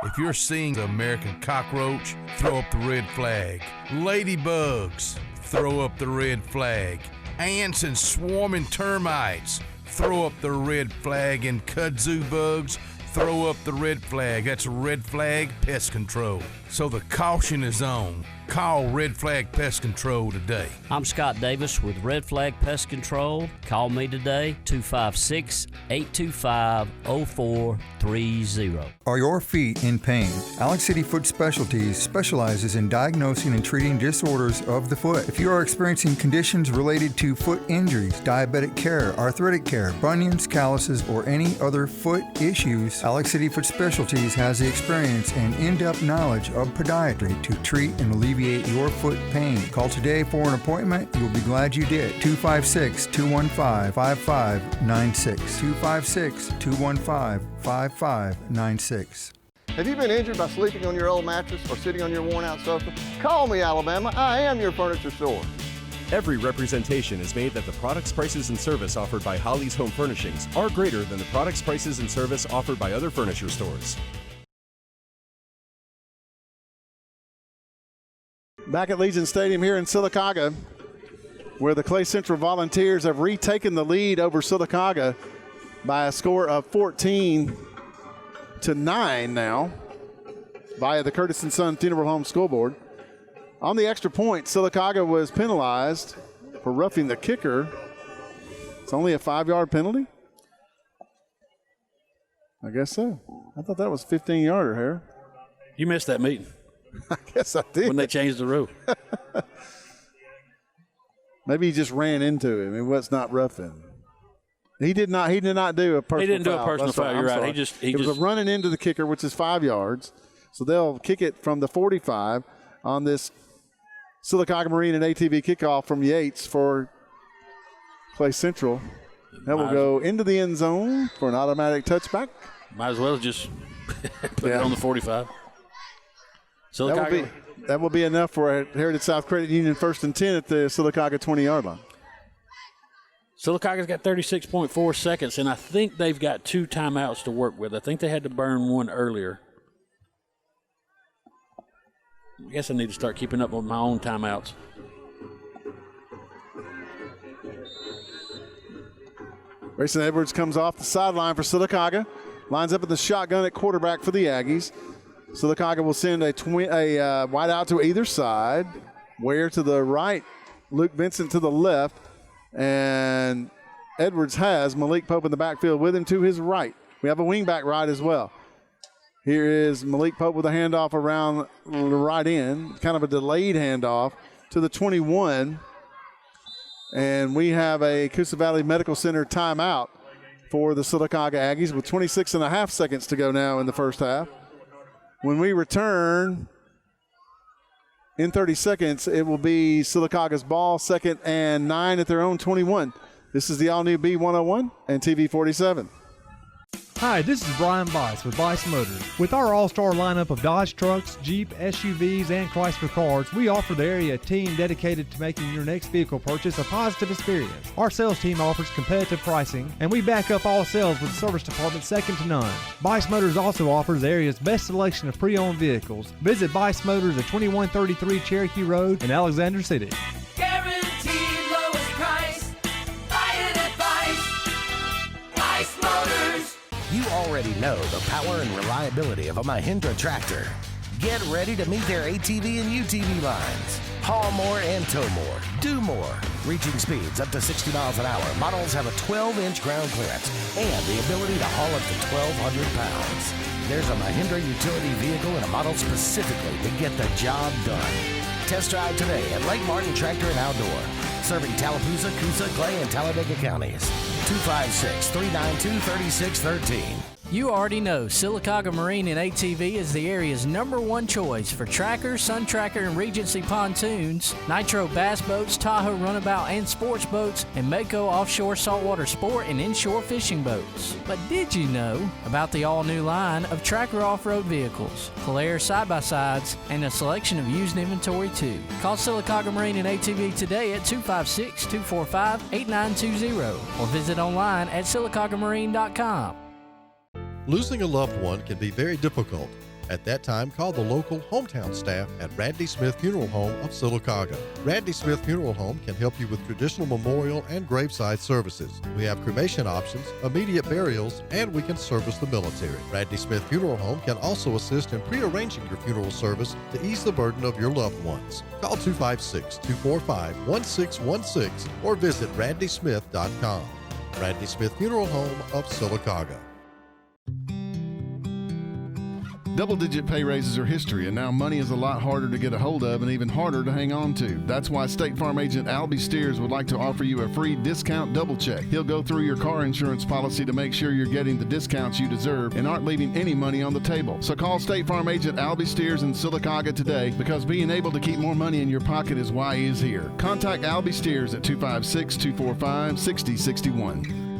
Speaker 21: If you're seeing the American cockroach, throw up the red flag. Ladybugs, throw up the red flag. Ants and swarming termites, throw up the red flag. And kudzu bugs, throw up the red flag. That's Red Flag Pest Control. So the caution is on. Call Red Flag Pest Control today.
Speaker 22: I'm Scott Davis with Red Flag Pest Control. Call me today, 256-825-0430.
Speaker 23: Are your feet in pain? Alex City Foot Specialties specializes in diagnosing and treating disorders of the foot. If you are experiencing conditions related to foot injuries, diabetic care, arthritic care, bunions, calluses, or any other foot issues, Alex City Foot Specialties has the experience and in-depth knowledge of podiatry to treat and alleviate your foot pain. Call today for an appointment. You'll be glad you did. 256-215-5596. 256-215-5596.
Speaker 5: Have you been injured by sleeping on your old mattress or sitting on your worn-out sofa? Call me, Alabama. I am your furniture store.
Speaker 16: Every representation is made that the products, prices, and service offered by Holly's Home Furnishings are greater than the products, prices, and service offered by other furniture stores.
Speaker 1: Back at Legion Stadium here in Silacauga, where the Clay Central Volunteers have retaken the lead over Silacauga by a score of 14-9 now via the Curtis & Son Funeral Home scoreboard. On the extra point, Silacauga was penalized for roughing the kicker. It's only a 5-yard penalty? I guess so. I thought that was a 15-yarder here.
Speaker 2: You missed that meeting.
Speaker 1: I guess I did.
Speaker 2: When they changed the rule.
Speaker 1: Maybe he just ran into him. It was not roughing. He did not do a personal foul.
Speaker 2: He didn't do a personal
Speaker 1: That's
Speaker 2: foul. You're right.
Speaker 1: Sorry. It was a running into the kicker, which is 5 yards. So they'll kick it from the 45 on this Sylacauga Marine and ATV kickoff from Yates for Clay Central. That will go into the end zone for an automatic touchback.
Speaker 2: Might as well just put it on the 45.
Speaker 1: That will be enough for a Heritage South Credit Union 1st and 10 at the Silacauga 20-yard line.
Speaker 2: Silacauga's got 36.4 seconds, and I think they've got 2 timeouts to work with. I think they had to burn one earlier. I guess I need to start keeping up with my own timeouts.
Speaker 1: Grayson Edwards comes off the sideline for Silacauga. Lines up in the shotgun at quarterback for the Aggies. Silacauga will send a wide out to either side. Ware to the right, Luke Vincent to the left. And Edwards has Malik Pope in the backfield with him to his right. We have a wingback right as well. Here is Malik Pope with a handoff around the right end, kind of a delayed handoff to the 21. And we have a Coosa Valley Medical Center timeout for the Silacauga Aggies with 26.5 seconds to go now in the first half. When we return in 30 seconds, it will be Silacauga's ball, 2nd and 9 at their own 21. This is the all-new B101 and TV 47.
Speaker 6: Hi, this is Brian Bice with Bice Motors. With our all-star lineup of Dodge trucks, Jeep, SUVs, and Chrysler cars, we offer the area a team dedicated to making your next vehicle purchase a positive experience. Our sales team offers competitive pricing, and we back up all sales with service department second to none. Bice Motors also offers the area's best selection of pre-owned vehicles. Visit Bice Motors at 2133 Cherokee Road in Alexander City.
Speaker 18: Guaranteed lowest price. Buy it at Bice Motors.
Speaker 3: You already know the power and reliability of a Mahindra tractor. Get ready to meet their ATV and UTV lines. Haul more and tow more. Do more. Reaching speeds up to 60 miles an hour. Models have a 12-inch ground clearance and the ability to haul up to 1,200 pounds. There's a Mahindra utility vehicle and a model specifically to get the job done. Test drive today at Lake Martin Tractor and Outdoor. Serving Tallapoosa, Coosa, Clay, and Talladega counties. 256-392-3613.
Speaker 22: You already know Silacauga Marine and ATV is the area's #1 choice for Tracker, Sun Tracker, and Regency pontoons, Nitro bass boats, Tahoe runabout and sports boats, and Mako offshore saltwater sport and inshore fishing boats. But did you know about the all-new line of Tracker off-road vehicles, Polaris side-by-sides, and a selection of used inventory too? Call Silacauga Marine and ATV today at 256-245-8920 or visit online at silacaugamarine.com.
Speaker 12: Losing a loved one can be very difficult. At that time, call the local hometown staff at Radley Smith Funeral Home of Silacauga. Radley Smith Funeral Home can help you with traditional memorial and graveside services. We have cremation options, immediate burials, and we can service the military. Radley Smith Funeral Home can also assist in pre-arranging your funeral service to ease the burden of your loved ones. Call 256-245-1616 or visit radleysmith.com. Radley Smith Funeral Home of Silacauga.
Speaker 11: Double-digit pay raises are history, and now money is a lot harder to get a hold of and even harder to hang on to. That's why State Farm agent Albie Steers would like to offer you a free discount double check. He'll go through your car insurance policy to make sure you're getting the discounts you deserve and aren't leaving any money on the table. So call State Farm agent Albie Steers in Silacauga today, because being able to keep more money in your pocket is why he is here. Contact Albie Steers at 256-245-6061.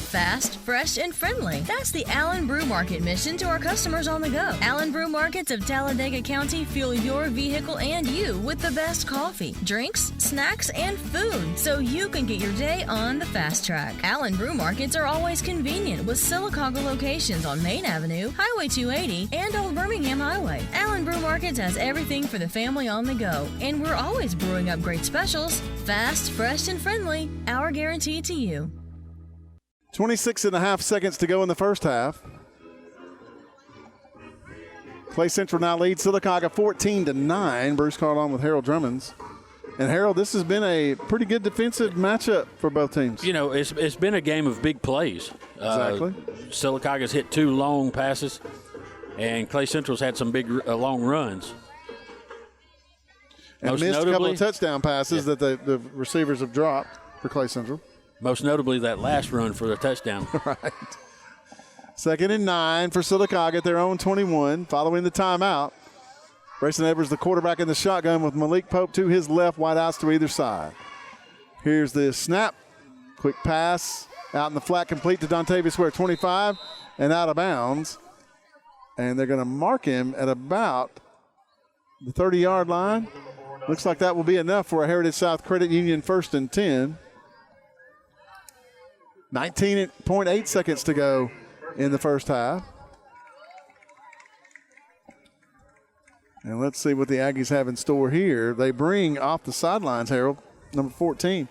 Speaker 4: Fast, fresh, and friendly. That's the Allen Brew Market mission to our customers on the go. Allen Brew Markets of Talladega County fuel your vehicle and you with the best coffee, drinks, snacks, and food, so you can get your day on the fast track. Allen Brew Markets are always convenient with Silacauga locations on Main Avenue, Highway 280, and Old Birmingham Highway. Allen Brew Markets has everything for the family on the go, and we're always brewing up great specials. Fast, fresh, and friendly. Our guarantee to you.
Speaker 1: 26.5 seconds to go in the first half. Clay Central now leads Silacauga 14-9. Bruce Carlon with Harold Drummonds. And Harold, this has been a pretty good defensive matchup for both teams.
Speaker 2: You know, it's been a game of big plays.
Speaker 1: Exactly.
Speaker 2: Silacauga's hit 2 long passes, and Clay Central's had some big long runs.
Speaker 1: And
Speaker 2: Most
Speaker 1: missed a couple
Speaker 2: notably-
Speaker 1: of touchdown passes that the receivers have dropped for Clay Central.
Speaker 2: Most notably that last run for the touchdown.
Speaker 1: Right. 2nd and 9 for Silacauga at their own 21 following the timeout. Grayson Edwards, the quarterback in the shotgun with Malik Pope to his left, wide outs to either side. Here's the snap. Quick pass out in the flat, complete to Dontavius Ware, 25, and out of bounds. And they're going to mark him at about the 30-yard line. Looks like that will be enough for a Heritage South Credit Union 1st and 10. 19.8 seconds to go in the first half. And let's see what the Aggies have in store here. They bring off the sidelines, Harold, number 14,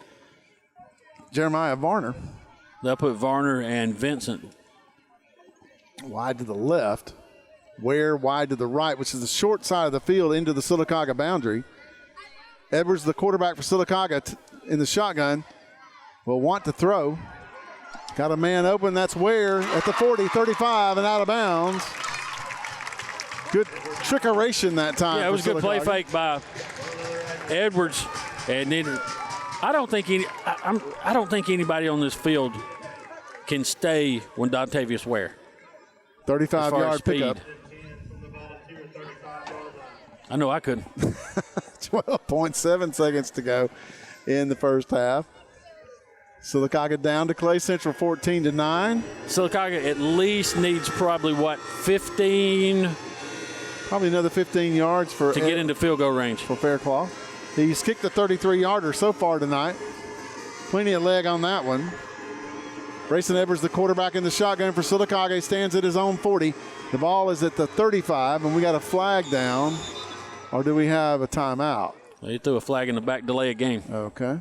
Speaker 1: Jeremiah Varner.
Speaker 2: They'll put Varner and Vincent
Speaker 1: wide to the left. Ware wide to the right, which is the short side of the field into the Silacauga boundary. Edwards, the quarterback for Silacauga in the shotgun, will want to throw. Got a man open. That's Ware at the 40, 35, and out of bounds. Good trickeration that time.
Speaker 2: Yeah, it was a good play fake by Edwards. And then I don't think anybody on this field can stay when Dontavius Ware.
Speaker 1: 35-yard pickup.
Speaker 2: I know I couldn't.
Speaker 1: 12.7 seconds to go in the first half. Silacauga down to Clay Central 14-9.
Speaker 2: Silacauga at least needs probably 15.
Speaker 1: Probably another 15 yards to
Speaker 2: get into field goal range
Speaker 1: for Faircloth. He's kicked a 33-yarder so far tonight. Plenty of leg on that one. Grayson Edwards, the quarterback in the shotgun for Silacauga, stands at his own 40. The ball is at the 35, and we got a flag down. Or do we have a timeout?
Speaker 2: They threw a flag in the back, delay of game.
Speaker 1: Okay.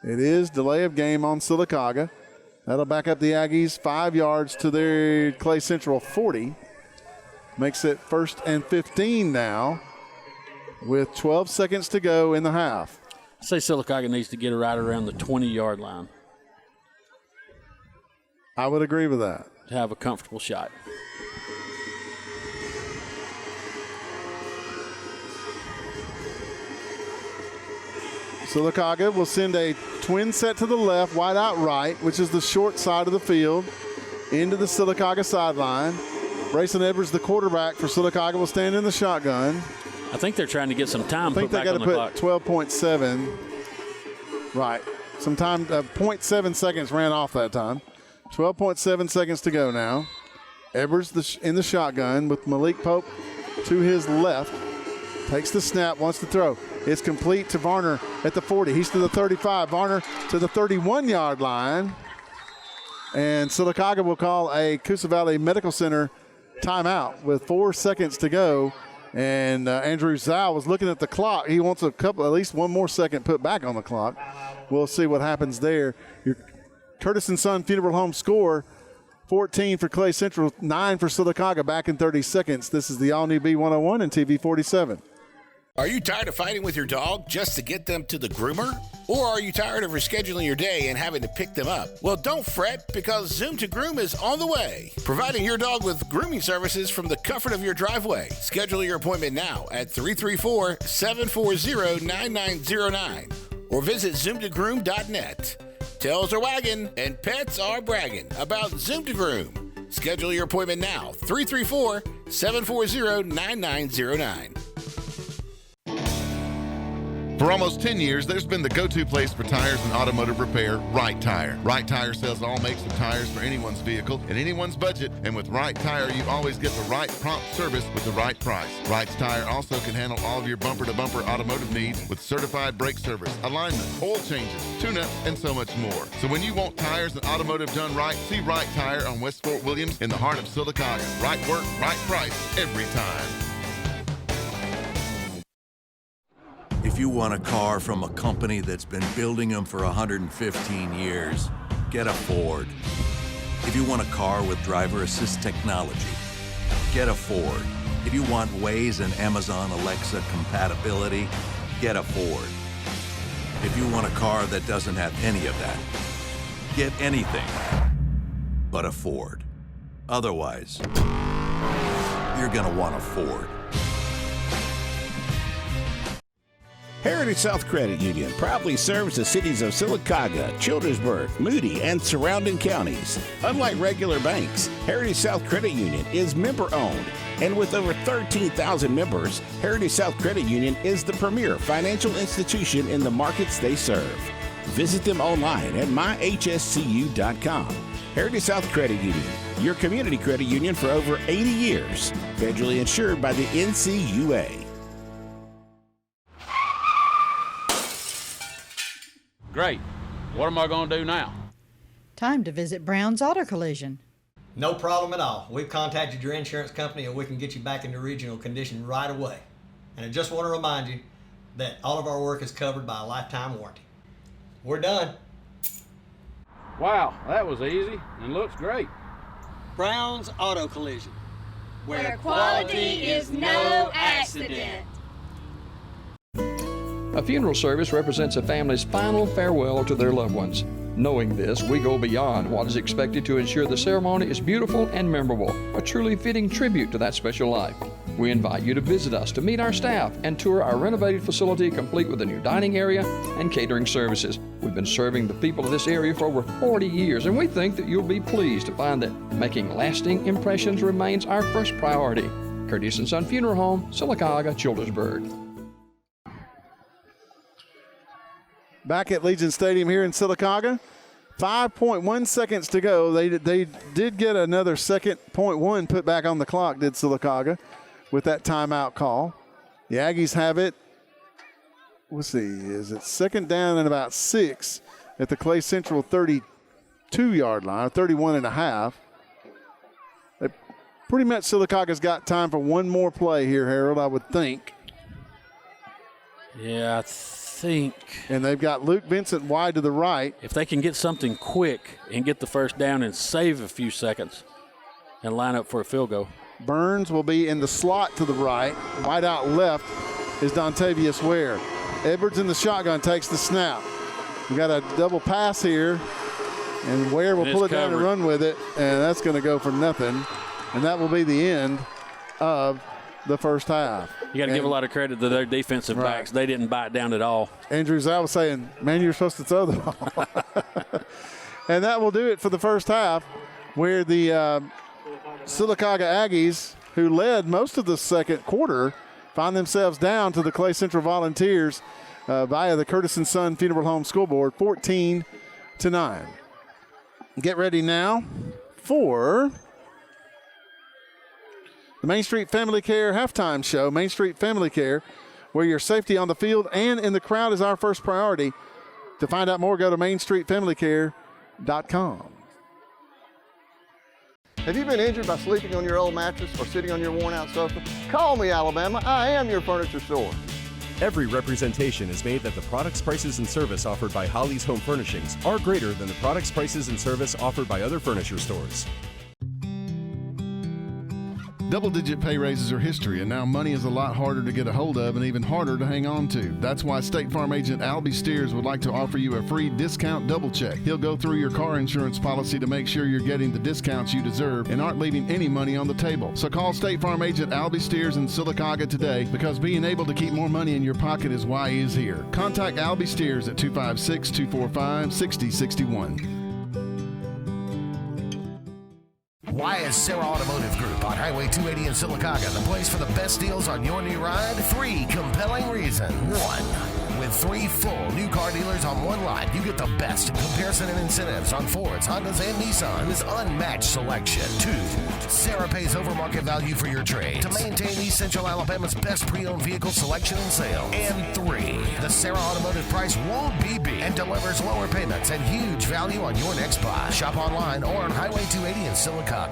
Speaker 1: It is delay of game on Silacauga. That'll back up the Aggies 5 yards to their Clay Central 40. Makes it 1st and 15 now with 12 seconds to go in the half.
Speaker 2: I say Silacauga needs to get it right around the 20-yard line.
Speaker 1: I would agree with that.
Speaker 2: To have a comfortable shot.
Speaker 1: Silacauga will send a twin set to the left, wide out right, which is the short side of the field, into the Silacauga sideline. Grayson Edwards, the quarterback for Silacauga, will stand in the shotgun.
Speaker 2: I think they're trying to get some time
Speaker 1: put back on the clock. I think they got to put 12.7. Right. Some time, 0.7 seconds ran off that time. 12.7 seconds to go now. Edwards in the shotgun with Malik Pope to his left. Takes the snap, wants to throw. It's complete to Varner at the 40. He's to the 35. Varner to the 31-yard line. And Silacauga will call a Coosa Valley Medical Center timeout with 4 seconds to go. And Andrew Zhao was looking at the clock. He wants at least one more second put back on the clock. We'll see what happens there. Your Curtis & Son Funeral Home score, 14 for Clay Central, 9 for Silacauga, back in 30 seconds. This is the all-new B101 and TV 47.
Speaker 7: Are you tired of fighting with your dog just to get them to the groomer? Or are you tired of rescheduling your day and having to pick them up? Well, don't fret, because Zoom to Groom is on the way, providing your dog with grooming services from the comfort of your driveway. Schedule your appointment now at 334-740-9909 or visit zoomtogroom.net. Tails are wagging and pets are bragging about Zoom to Groom. Schedule your appointment now, 334-740-9909.
Speaker 11: For almost 10 years, there's been the go-to place for tires and automotive repair, Right Tire. Right Tire sells all makes of tires for anyone's vehicle and anyone's budget, and with Right Tire, you always get the right prompt service with the right price. Right Tire also can handle all of your bumper-to-bumper automotive needs with certified brake service, alignment, oil changes, tune-ups, and so much more. So when you want tires and automotive done right, see Right Tire on West Fort Williams in the heart of Silacauga. Right work, right price, every time.
Speaker 8: If you want a car from a company that's been building them for 115 years, get a Ford. If you want a car with driver assist technology, get a Ford. If you want Waze and Amazon Alexa compatibility, get a Ford. If you want a car that doesn't have any of that, get anything but a Ford. Otherwise, you're going to want a Ford.
Speaker 7: Heritage South Credit Union proudly serves the cities of Sylacauga, Childersburg, Moody, and surrounding counties. Unlike regular banks, Heritage South Credit Union is member-owned, and with over 13,000 members, Heritage South Credit Union is the premier financial institution in the markets they serve. Visit them online at myhscu.com. Heritage South Credit Union, your community credit union for over 80 years, federally insured by the NCUA.
Speaker 9: Great. What am I going to do now?
Speaker 13: Time to visit Brown's Auto Collision.
Speaker 15: No problem at all. We've contacted your insurance company and we can get you back into original condition right away. And I just want to remind you that all of our work is covered by a lifetime warranty. We're done.
Speaker 9: Wow, that was easy and looks great.
Speaker 15: Brown's Auto Collision,
Speaker 10: where quality is no accident.
Speaker 14: A funeral service represents a family's final farewell to their loved ones. Knowing this, we go beyond what is expected to ensure the ceremony is beautiful and memorable, a truly fitting tribute to that special life. We invite you to visit us to meet our staff and tour our renovated facility complete with a new dining area and catering services. We've been serving the people of this area for over 40 years, and we think that you'll be pleased to find that making lasting impressions remains our first priority. Curtis & Son Funeral Home, Silacauga, Childersburg.
Speaker 1: Back at Legion Stadium here in Silacauga, 5.1 seconds to go. They did get another second .1 put back on the clock, did Silacauga, with that timeout call. The Aggies have it. Let's see, is it second down and about 6 at the Clay Central 32-yard line, 31 and a half. Pretty much Silacauga's got time for one more play here, Harold, I would think.
Speaker 2: Yeah, I think.
Speaker 1: And they've got Luke Vincent wide to the right.
Speaker 2: If they can get something quick and get the first down and save a few seconds and line up for a field goal.
Speaker 1: Burns will be in the slot to the right. Wide out left is Dontavius Ware. Edwards in the shotgun takes the snap. We got a double pass here, and Ware will pull it down and run with it, and that's going to go for nothing. And that will be the end of the first half.
Speaker 2: You got to give a lot of credit to their defensive backs. They didn't bite down at all.
Speaker 1: Andrew Zell was saying, man, you're supposed to throw the ball. And that will do it for the first half, where the Silacauga Aggies, who led most of the second quarter, find themselves down to the Clay Central Volunteers via the Curtis & Son Funeral Home School Board, 14-9. Get ready now for the Main Street Family Care halftime show. Main Street Family Care, where your safety on the field and in the crowd is our first priority. To find out more, go to mainstreetfamilycare.com.
Speaker 5: Have you been injured by sleeping on your old mattress or sitting on your worn-out sofa? Call me, Alabama. I am your furniture store.
Speaker 16: Every representation is made that the products, prices, and service offered by Holly's Home Furnishings are greater than the products, prices, and service offered by other furniture stores.
Speaker 11: Double-digit pay raises are history, and now money is a lot harder to get a hold of and even harder to hang on to. That's why State Farm agent Albie Steers would like to offer you a free discount double check. He'll go through your car insurance policy to make sure you're getting the discounts you deserve and aren't leaving any money on the table. So call State Farm agent Albie Steers in Silacauga today, because being able to keep more money in your pocket is why he is here. Contact Albie Steers at 256-245-6061.
Speaker 3: Why is Sarah Automotive Group on Highway 280 in Silacauga the place for the best deals on your new ride? 3 compelling reasons. 1. With 3 full new car dealers on one lot, you get the best in comparison and incentives on Fords, Hondas, and Nissans with unmatched selection. 2. Sarah pays over market value for your trade to maintain East Central Alabama's best pre-owned vehicle selection and sales. And 3. The Sarah Automotive price won't be beat and delivers lower payments and huge value on your next buy. Shop online or on Highway 280 in Silacauga.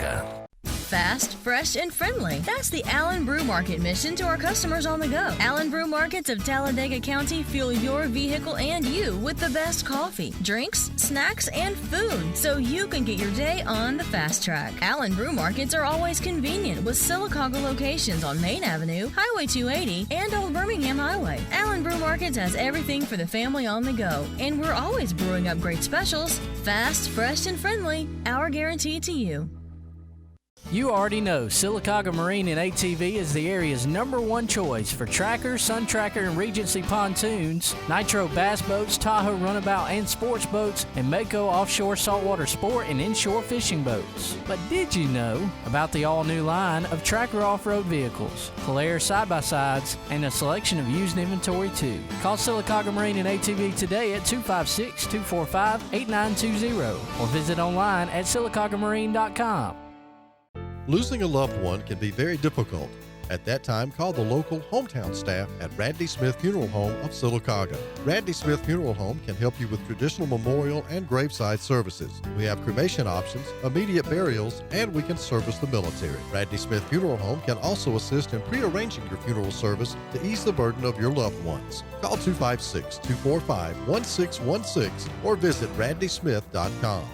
Speaker 4: Fast, fresh, and friendly. That's the Allen Brew Market mission to our customers on the go. Allen Brew Markets of Talladega County fuel your vehicle and you with the best coffee, drinks, snacks, and food, so you can get your day on the fast track. Allen Brew Markets are always convenient with Silacauga locations on Main Avenue, Highway 280, and Old Birmingham Highway. Allen Brew Markets has everything for the family on the go, and we're always brewing up great specials. Fast, fresh, and friendly, our guarantee to you.
Speaker 22: You already know Sylacauga Marine and ATV is the area's #1 choice for Tracker, Sun Tracker, and Regency pontoons, Nitro bass boats, Tahoe runabout and sports boats, and Mako offshore saltwater sport and inshore fishing boats. But did you know about the all-new line of Tracker off-road vehicles, Polaris side-by-sides, and a selection of used inventory too? Call Sylacauga Marine and ATV today at 256-245-8920 or visit online at sylacaugamarine.com.
Speaker 12: Losing a loved one can be very difficult. At that time, call the local hometown staff at Radley Smith Funeral Home of Silacauga. Radley Smith Funeral Home can help you with traditional memorial and graveside services. We have cremation options, immediate burials, and we can service the military. Radley Smith Funeral Home can also assist in pre-arranging your funeral service to ease the burden of your loved ones. Call 256-245-1616 or visit radleysmith.com.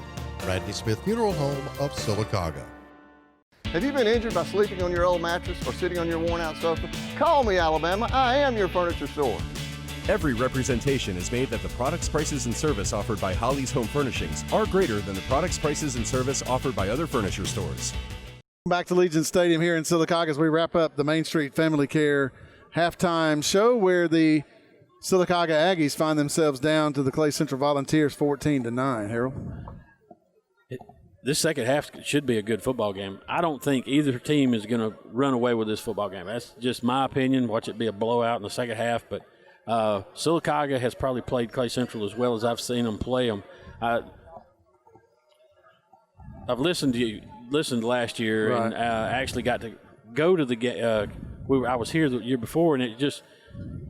Speaker 12: Radley Smith Funeral Home of Silacauga.
Speaker 5: Have you been injured by sleeping on your old mattress or sitting on your worn-out sofa? Call me, Alabama. I am your furniture store.
Speaker 16: Every representation is made that the products, prices, and service offered by Holly's Home Furnishings are greater than the products, prices, and service offered by other furniture stores.
Speaker 1: Back to Legion Stadium here in Silacauga as we wrap up the Main Street Family Care halftime show where the Silacauga Aggies find themselves down to the Clay Central Volunteers 14-9. Harold?
Speaker 2: This second half should be a good football game. I don't think either team is going to run away with this football game. That's just my opinion. Watch it be a blowout in the second half. But Silacauga has probably played Clay Central as well as I've seen them play them. I've listened last year
Speaker 1: right.
Speaker 2: and actually got to go to the game. I was here the year before, and it just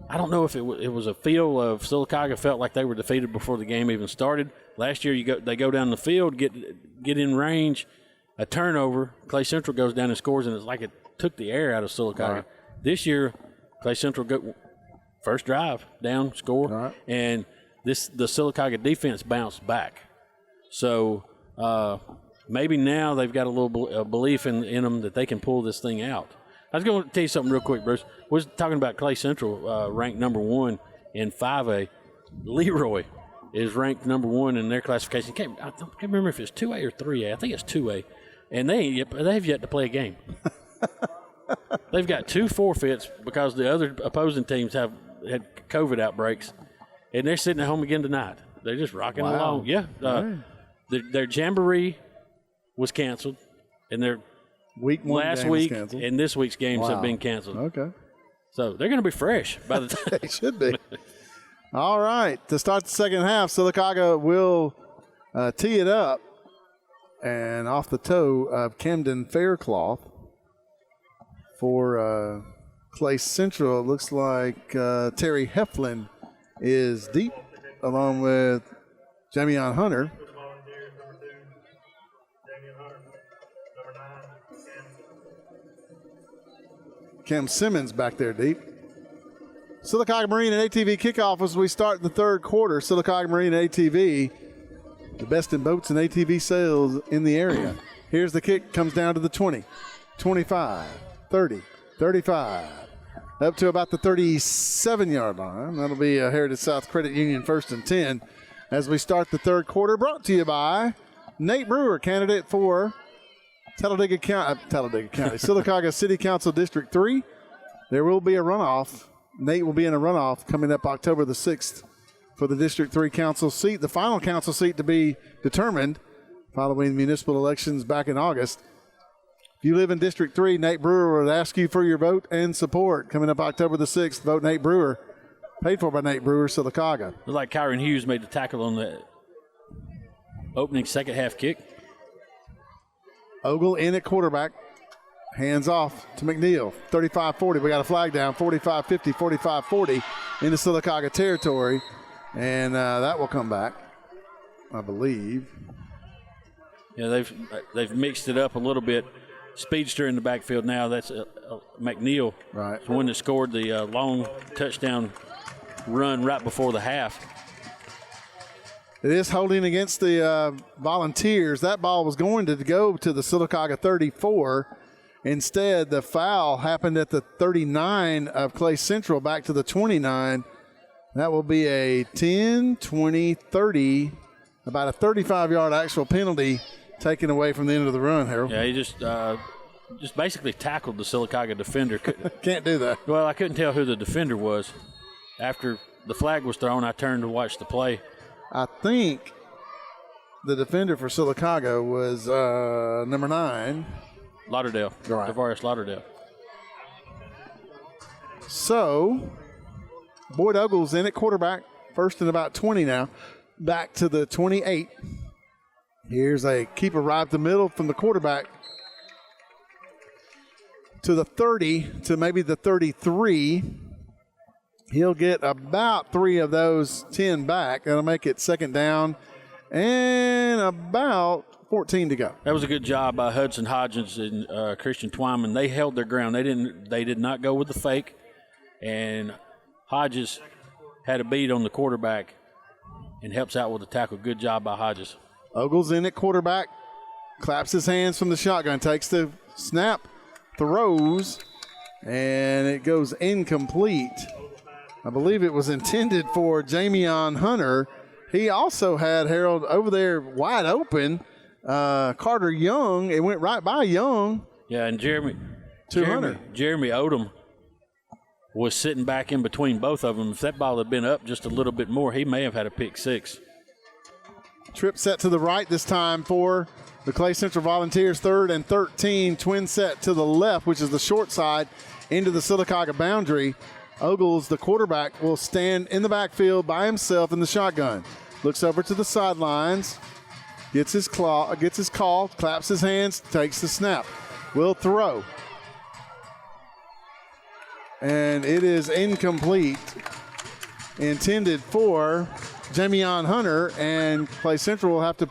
Speaker 2: I don't know if it was a feel of Silacauga felt like they were defeated before the game even started. Last year, they go down the field, get in range, a turnover. Clay Central goes down and scores, and it's like it took the air out of Silacauga.
Speaker 1: Right.
Speaker 2: This year, Clay Central go first drive down, score,
Speaker 1: right.
Speaker 2: and the Silacauga defense bounced back. So maybe now they've got a little belief in them that they can pull this thing out. I was going to tell you something real quick, Bruce. We was talking about Clay Central ranked #1 in 5A. Leroy is ranked #1 in their classification. I can't remember if it's 2A or 3A. I think it's 2A. And they've yet to play a game. They've got 2 forfeits because the other opposing teams have had COVID outbreaks, and they're sitting at home again tonight. They're just rocking along. Yeah. Their jamboree was canceled, and their
Speaker 1: week one
Speaker 2: last week and this week's games have been canceled.
Speaker 1: Okay.
Speaker 2: So they're going to be fresh by the time.
Speaker 1: They should be. All right. To start the second half, Silacauga will tee it up. And off the toe of Camden Faircloth for Clay Central, it looks like Terry Heflin is deep along with Jamion Hunter. Cam Simmons back there deep. Silacauga Marine and ATV kickoff as we start the third quarter. Silacauga Marine and ATV, the best in boats and ATV sales in the area. Here's the kick, comes down to the 20, 25, 30, 35, up to about the 37-yard line. That'll be Heritage South Credit Union 1st and 10 as we start the third quarter. Brought to you by Nate Brewer, candidate for Talladega County, Silacauga City Council District 3. There will be a runoff. Nate will be in a runoff coming up October the 6th for the District 3 council seat, the final council seat to be determined following municipal elections back in August. If you live in District 3, Nate Brewer would ask you for your vote and support. Coming up October the 6th, vote Nate Brewer. Paid for by Nate Brewer, Silacauga.
Speaker 2: Looks like Kyron Hughes made the tackle on the opening second half kick.
Speaker 1: Ogle in at quarterback. Hands off to McNeil. 35-40. We got a flag down. 45-50, 45-40 into Silacauga territory. And that will come back, I believe.
Speaker 2: Yeah, they've mixed it up a little bit. Speedster in the backfield now. That's McNeil.
Speaker 1: Right.
Speaker 2: It's the one that scored the long touchdown run right before the half.
Speaker 1: It is holding against the Volunteers. That ball was going to go to the Silacauga 34. Instead, the foul happened at the 39 of Clay Central back to the 29. That will be a 10, 20, 30, about a 35-yard actual penalty taken away from the end of the run, Harold.
Speaker 2: Yeah, he just just basically tackled the Silacauga defender.
Speaker 1: Can't do that.
Speaker 2: Well, I couldn't tell who the defender was. After the flag was thrown, I turned to watch the play.
Speaker 1: I think the defender for Silacauga was number 9.
Speaker 2: Lauderdale.
Speaker 1: Right.
Speaker 2: Tavares Lauderdale.
Speaker 1: So, Boyd Ogles in at quarterback, first and about 20 now. Back to the 28. Here's a keeper right up the middle from the quarterback to the 30 to maybe the 33. He'll get about 3 of those 10 back. That'll make it second down and about 14 to go.
Speaker 2: That was a good job by Hudson Hodgins and Christian Twyman. They held their ground. They did not go with the fake, and Hodges had a beat on the quarterback and helps out with the tackle. Good job by Hodges.
Speaker 1: Ogles in at quarterback, claps his hands from the shotgun, takes the snap, throws, and it goes incomplete. I believe it was intended for Jamion Hunter. He also had Harold over there wide open. Carter Young, it went right by Young.
Speaker 2: Yeah, and Jeremy Odom was sitting back in between both of them. If that ball had been up just a little bit more, he may have had a pick 6.
Speaker 1: Trip set to the right this time for the Clay Central Volunteers. 3rd and 13. Twin set to the left, which is the short side, into the Silacauga boundary. Ogles, the quarterback, will stand in the backfield by himself in the shotgun. Looks over to the sidelines, gets his call, claps his hands, takes the snap. Will throw. And it is incomplete. Intended for Jamion Hunter, and Clay Central will have to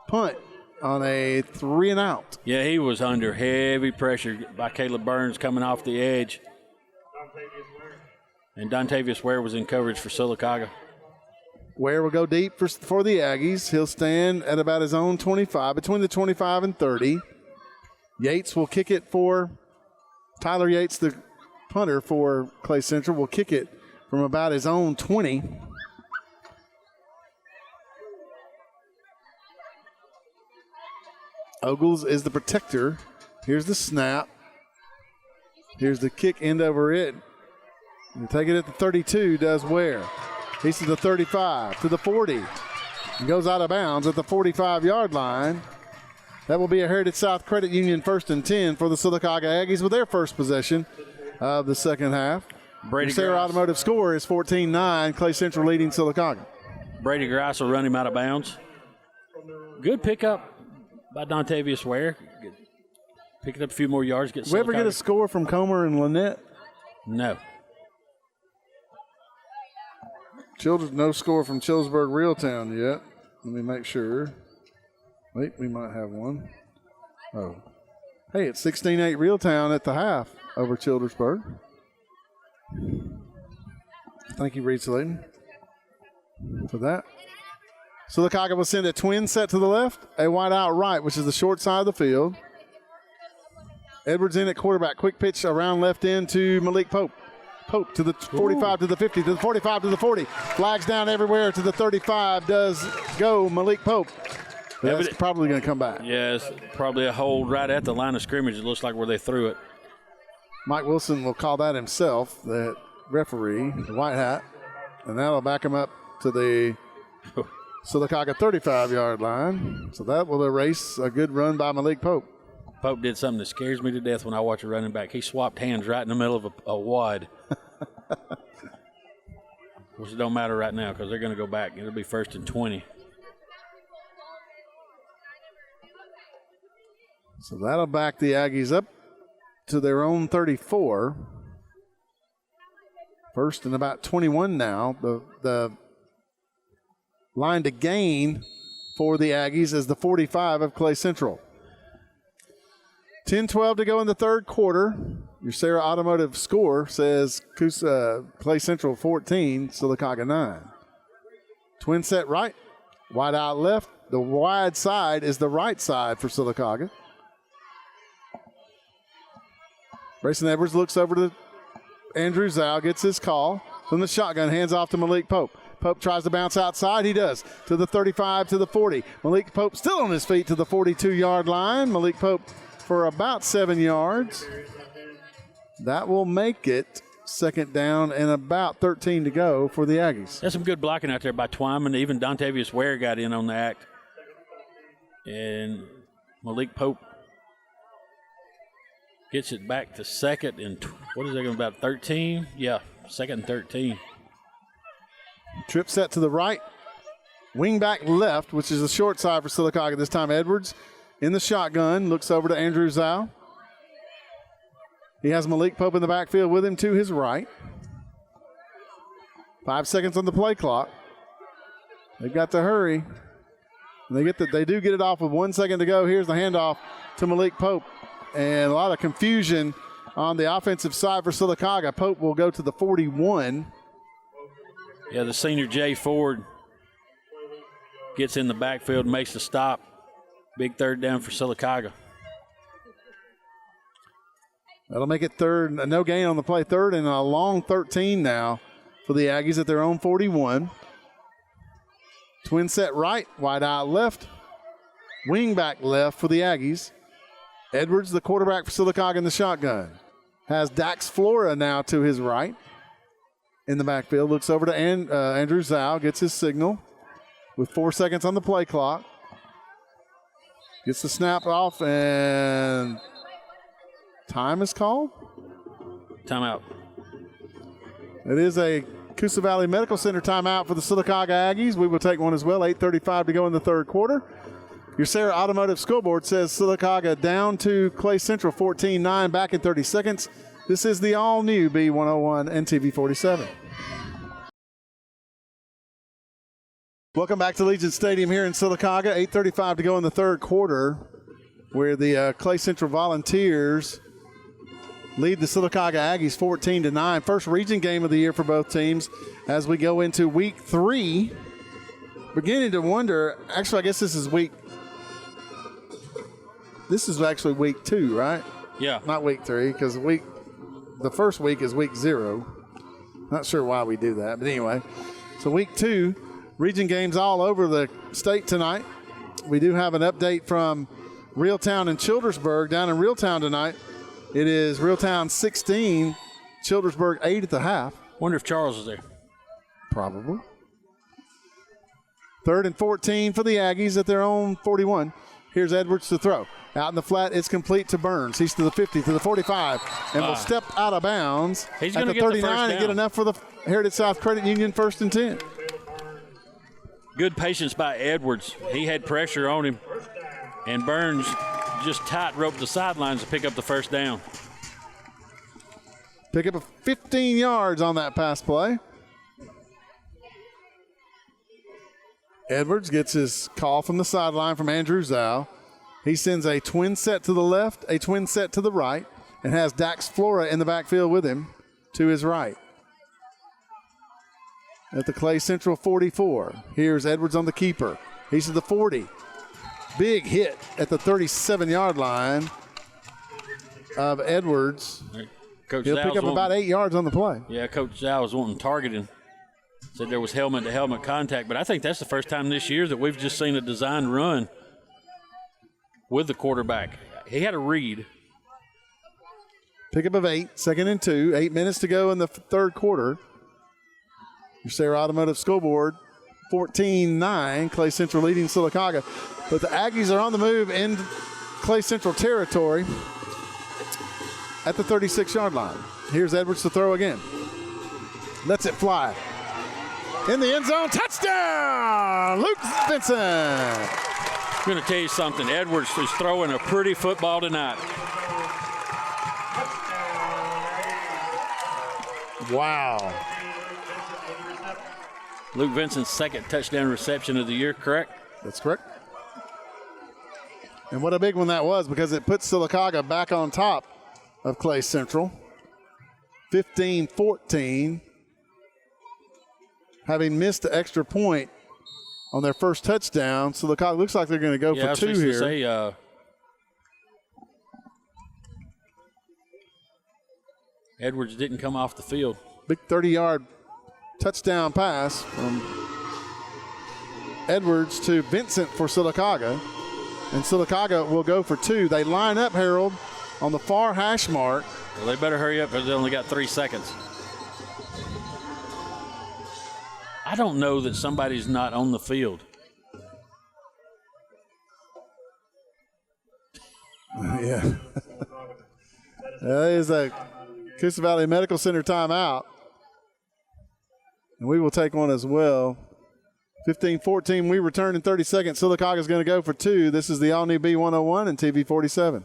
Speaker 1: punt on a 3 and out.
Speaker 2: Yeah, he was under heavy pressure by Caleb Burns coming off the edge. And Dontavius Ware was in coverage for Silacauga.
Speaker 1: Ware will go deep for the Aggies. He'll stand at about his own 25, between the 25 and 30. Yates will kick it for Tyler Yates, the punter for Clay Central, will kick it from about his own 20. Ogles is the protector. Here's the snap. Here's the kick end over it. And take it at the 32, does Ware. He's to the 35, to the 40. He goes out of bounds at the 45-yard line. That will be a Heritage South Credit Union 1st and 10 for the Silacauga Aggies with their first possession of the second half. Sarah Automotive score is 14-9. Clay Central leading Silacauga.
Speaker 2: Brady Grice will run him out of bounds. Good pickup by Dontavius Ware. Picking up a few more yards.
Speaker 1: Did we ever get a score from Comer and Lynette?
Speaker 2: No.
Speaker 1: No score from Childersburg Reeltown yet. Let me make sure. Wait, we might have one. Oh. Hey, it's 16-8 Reeltown at the half over Childersburg. Thank you, Reed Slayton, for that. Silacauga will send a twin set to the left, a wide out right, which is the short side of the field. Edwards in at quarterback. Quick pitch around left end to Malik Pope. Pope to the 45, to the 50, to the 45, to the 40. Flags down everywhere to the 35. Does go Malik Pope. That's probably going to come back.
Speaker 2: Yeah, it's probably a hold right at the line of scrimmage. It looks like where they threw it.
Speaker 1: Mike Wilson will call that himself, the referee, the white hat. And that'll back him up to the Silacauga 35-yard line. So that will erase a good run by Malik Pope.
Speaker 2: Pope did something that scares me to death when I watch a running back. He swapped hands right in the middle of a wad. Which it don't matter right now because they're going to go back. It'll be 1st and 20.
Speaker 1: So that'll back the Aggies up to their own 34. 1st and about 21 now. The line to gain for the Aggies is the 45 of Clay Central. 10-12 to go in the third quarter. Your Sarah Automotive score says Clay Central 14, Silacauga 9. Twin set right, wide out left. The wide side is the right side for Silacauga. Brayson Edwards looks over to Andrew Zhao, gets his call from the shotgun, hands off to Malik Pope. Pope tries to bounce outside. He does. To the 35, to the 40. Malik Pope still on his feet to the 42-yard line. Malik Pope for about 7 yards. That will make it second down and about 13 to go for the Aggies.
Speaker 2: That's some good blocking out there by Twyman. Even Dontavius Ware got in on the act. And Malik Pope gets it back to second and what is that going to be, about 13? Yeah, second and 13.
Speaker 1: Trip set to the right. Wing back left, which is the short side for Silacauga. This time Edwards in the shotgun, looks over to Andrew Zhao. He has Malik Pope in the backfield with him to his right. 5 seconds on the play clock. They've got to hurry. They do get it off with 1 second to go. Here's the handoff to Malik Pope. And a lot of confusion on the offensive side for Silacauga. Pope will go to the 41.
Speaker 2: Yeah, the senior Jay Ford gets in the backfield and makes the stop. Big third down for Silacauga.
Speaker 1: That'll make it third. No gain on the play. Third and a long 13 now for the Aggies at their own 41. Twin set right, wide out left. Wing back left for the Aggies. Edwards, the quarterback for Silacauga in the shotgun. Has Dax Flora now to his right in the backfield. Looks over to Andrew Zhao, gets his signal with 4 seconds on the play clock. Gets the snap off, and time is called.
Speaker 2: Timeout.
Speaker 1: It is a Coosa Valley Medical Center timeout for the Silacauga Aggies. We will take one as well. 8:35 to go in the third quarter. Your Sarah Automotive scoreboard says Silacauga down to Clay Central 14-9 back in 30 seconds. This is the all-new B101 and TV 47. Welcome back to Legion Stadium here in Silacauga. 8:35 to go in the third quarter, where the Clay Central Volunteers lead the Silacauga Aggies 14-9. First region game of the year for both teams as we go into week 3. Beginning to wonder, actually I guess this is actually week 2, right?
Speaker 2: Yeah.
Speaker 1: Not week 3, because the first week is week 0. Not sure why we do that, but anyway. So week 2, region games all over the state tonight. We do have an update from Reeltown and Childersburg. Down in Reeltown tonight, it is Reeltown 16, Childersburg 8 at the half.
Speaker 2: Wonder if Charles is there.
Speaker 1: Probably. Third and 14 for the Aggies at their own 41. Here's Edwards to throw. Out in the flat, it's complete to Burns. He's to the 50, to the 45, and will step out of bounds
Speaker 2: He's
Speaker 1: at the 39 and get enough for the Heritage South Credit Union 1st and 10.
Speaker 2: Good patience by Edwards. He had pressure on him, and Burns just tight roped the sidelines to pick up the first down.
Speaker 1: Pick up 15 yards on that pass play. Edwards gets his call from the sideline from Andrew Zhao. He sends a twin set to the left, a twin set to the right, and has Dax Flora in the backfield with him to his right. At the Clay Central 44, here's Edwards on the keeper. He's to the 40. Big hit at the 37-yard line of Edwards.
Speaker 2: Coach
Speaker 1: He'll pick up about 8 yards on the play.
Speaker 2: Yeah, Coach Zhao was wanting targeting. Said there was helmet-to-helmet contact, but I think that's the first time this year that we've just seen a designed run with the quarterback. He had a read.
Speaker 1: Pickup of 8, 2nd and 2, 8 minutes to go in the third quarter. Your Sarah Automotive scoreboard, 14-9, Clay Central leading Silacauga. But the Aggies are on the move in Clay Central territory at the 36-yard line. Here's Edwards to throw again. Lets it fly. In the end zone, touchdown, Luke Vincent.
Speaker 2: I'm going to tell you something. Edwards is throwing a pretty football tonight.
Speaker 1: Wow.
Speaker 2: Luke Vincent's second touchdown reception of the year, correct?
Speaker 1: That's correct. And what a big one that was, because it puts Silacauga back on top of Clay Central. 15-14. Having missed the extra point on their first touchdown, Silacauga looks like they're going to go for 2 here.
Speaker 2: Say, Edwards didn't come off the field.
Speaker 1: Big 30-yard touchdown pass from Edwards to Vincent for Silacauga. and Silacauga will go for 2. They line up, Harold, on the far hash mark.
Speaker 2: Well, they better hurry up because they only got 3 seconds. I don't know that somebody's not on the field.
Speaker 1: Yeah. That is a Coosa Valley Medical Center timeout. And we will take one as well. 15-14, we return in 30 seconds. Silacauga is going to go for 2. This is the all-new B101 and TV 47.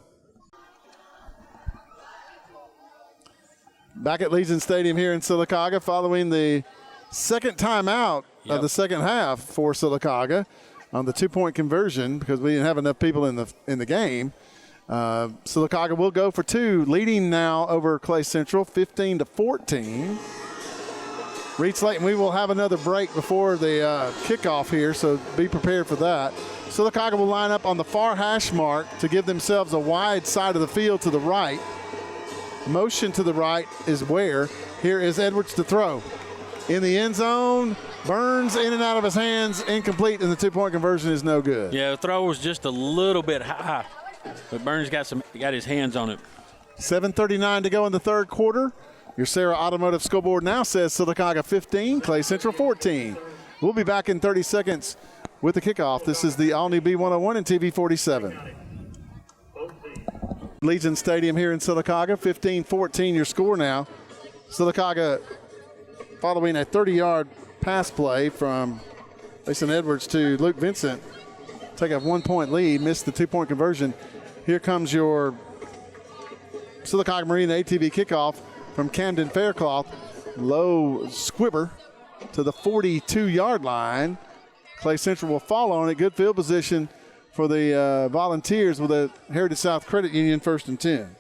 Speaker 1: Back at Legion Stadium here in Silacauga following the second timeout of the second half for Silacauga on the 2-point conversion because we didn't have enough people in the game. Silacauga will go for 2, leading now over Clay Central 15-14. Reed Slayton, we will have another break before the kickoff here, so be prepared for that. Silacauga will line up on the far hash mark to give themselves a wide side of the field to the right. Motion to the right is where. Here is Edwards to throw. In the end zone, Burns in and out of his hands, incomplete, and the 2-point conversion is no good.
Speaker 2: Yeah, the throw was just a little bit high, but Burns got his hands on it.
Speaker 1: 7:39 to go in the third quarter. Your Sarah Automotive scoreboard now says Silacauga 15, Clay Central 14. We'll be back in 30 seconds with the kickoff. This is the all-new B101 and TV 47. Legion Stadium here in Silacauga, 15-14 your score now. Silacauga following a 30-yard pass play from Mason Edwards to Luke Vincent. Take a 1-point lead, missed the 2-point conversion. Here comes your Silacauga Marine ATV kickoff from Camden Faircloth. Low squibber to the 42-yard line. Clay Central will follow on it. Good field position for the Volunteers with a Heritage South Credit Union 1st and 10.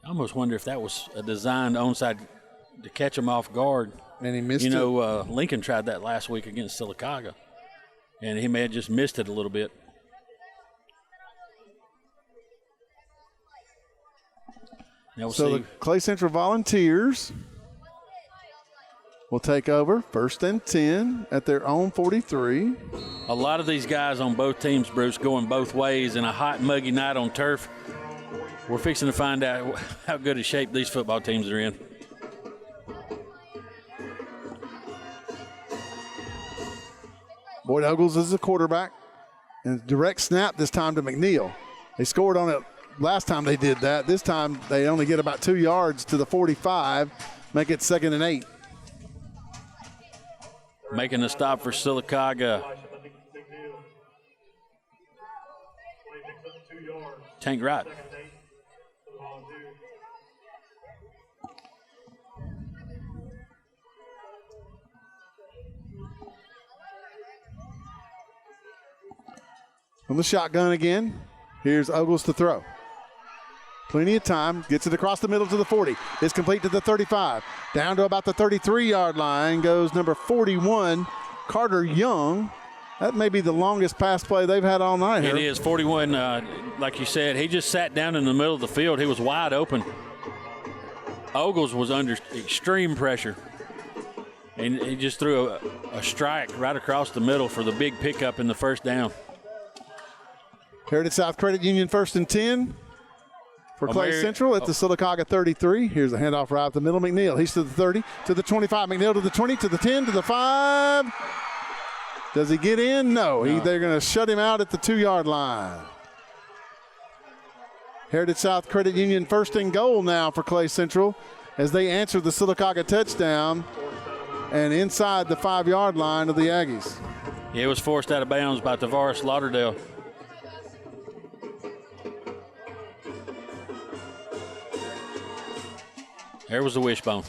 Speaker 2: I almost wonder if that was a designed onside to catch him off guard.
Speaker 1: And he missed
Speaker 2: it. Lincoln tried that last week against Silacauga, and he may have just missed it a little bit. Now we'll see.
Speaker 1: The Clay Central Volunteers will take over 1st and 10 at their own 43.
Speaker 2: A lot of these guys on both teams, Bruce, going both ways in a hot, muggy night on turf. We're fixing to find out how good a shape these football teams are in.
Speaker 1: Boyd Ogles is the quarterback. And direct snap this time to McNeil. They scored on it last time they did that. This time they only get about 2 yards to the 45, make it 2nd and 8.
Speaker 2: Making a stop for Silacauga. Tank Wright.
Speaker 1: From the shotgun again, here's Ogles to throw. Plenty of time, gets it across the middle to the 40. It's complete to the 35. Down to about the 33-yard line goes number 41, Carter Young. That may be the longest pass play they've had all night.
Speaker 2: It is 41, like you said. He just sat down in the middle of the field. He was wide open. Ogles was under extreme pressure. And he just threw a strike right across the middle for the big pickup in the first down.
Speaker 1: Heritage South Credit Union 1st and 10 for Clay Central at the Silacauga 33. Here's a handoff right up the middle. McNeil, he's to the 30, to the 25. McNeil to the 20, to the 10, to the 5. Does he get in? No. They're going to shut him out at the 2-yard line. Heritage South Credit Union 1st and goal now for Clay Central as they answer the Silacauga touchdown and inside the 5-yard line of the Aggies.
Speaker 2: Yeah, it was forced out of bounds by Tavares Lauderdale. There was the wishbone.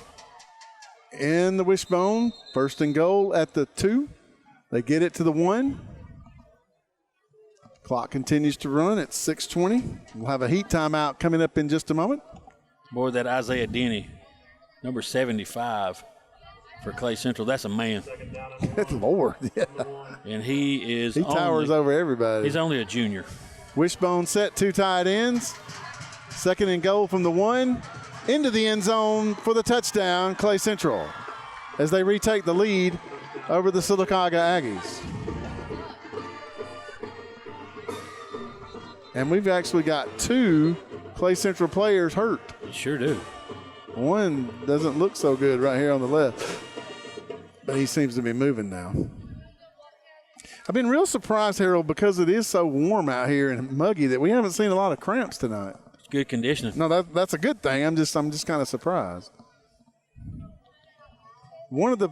Speaker 1: In the wishbone, 1st and goal at the 2. They get it to the 1. Clock continues to run at 6:20. We'll have a heat timeout coming up in just a moment.
Speaker 2: Boy, that Isaiah Denny, number 75 for Clay Central, that's a man.
Speaker 1: Good Lord, yeah.
Speaker 2: And he
Speaker 1: towers over everybody.
Speaker 2: He's only a junior.
Speaker 1: Wishbone set, 2 tight ends. 2nd and goal from the 1. Into the end zone for the touchdown, Clay Central, as they retake the lead over the Silacauga Aggies. And we've actually got 2 Clay Central players hurt.
Speaker 2: Sure do.
Speaker 1: One doesn't look so good right here on the left, but he seems to be moving now. I've been real surprised, Harold, because it is so warm out here and muggy that we haven't seen a lot of cramps tonight.
Speaker 2: It's good conditioning.
Speaker 1: No, that's a good thing. I'm just kind of surprised. One of the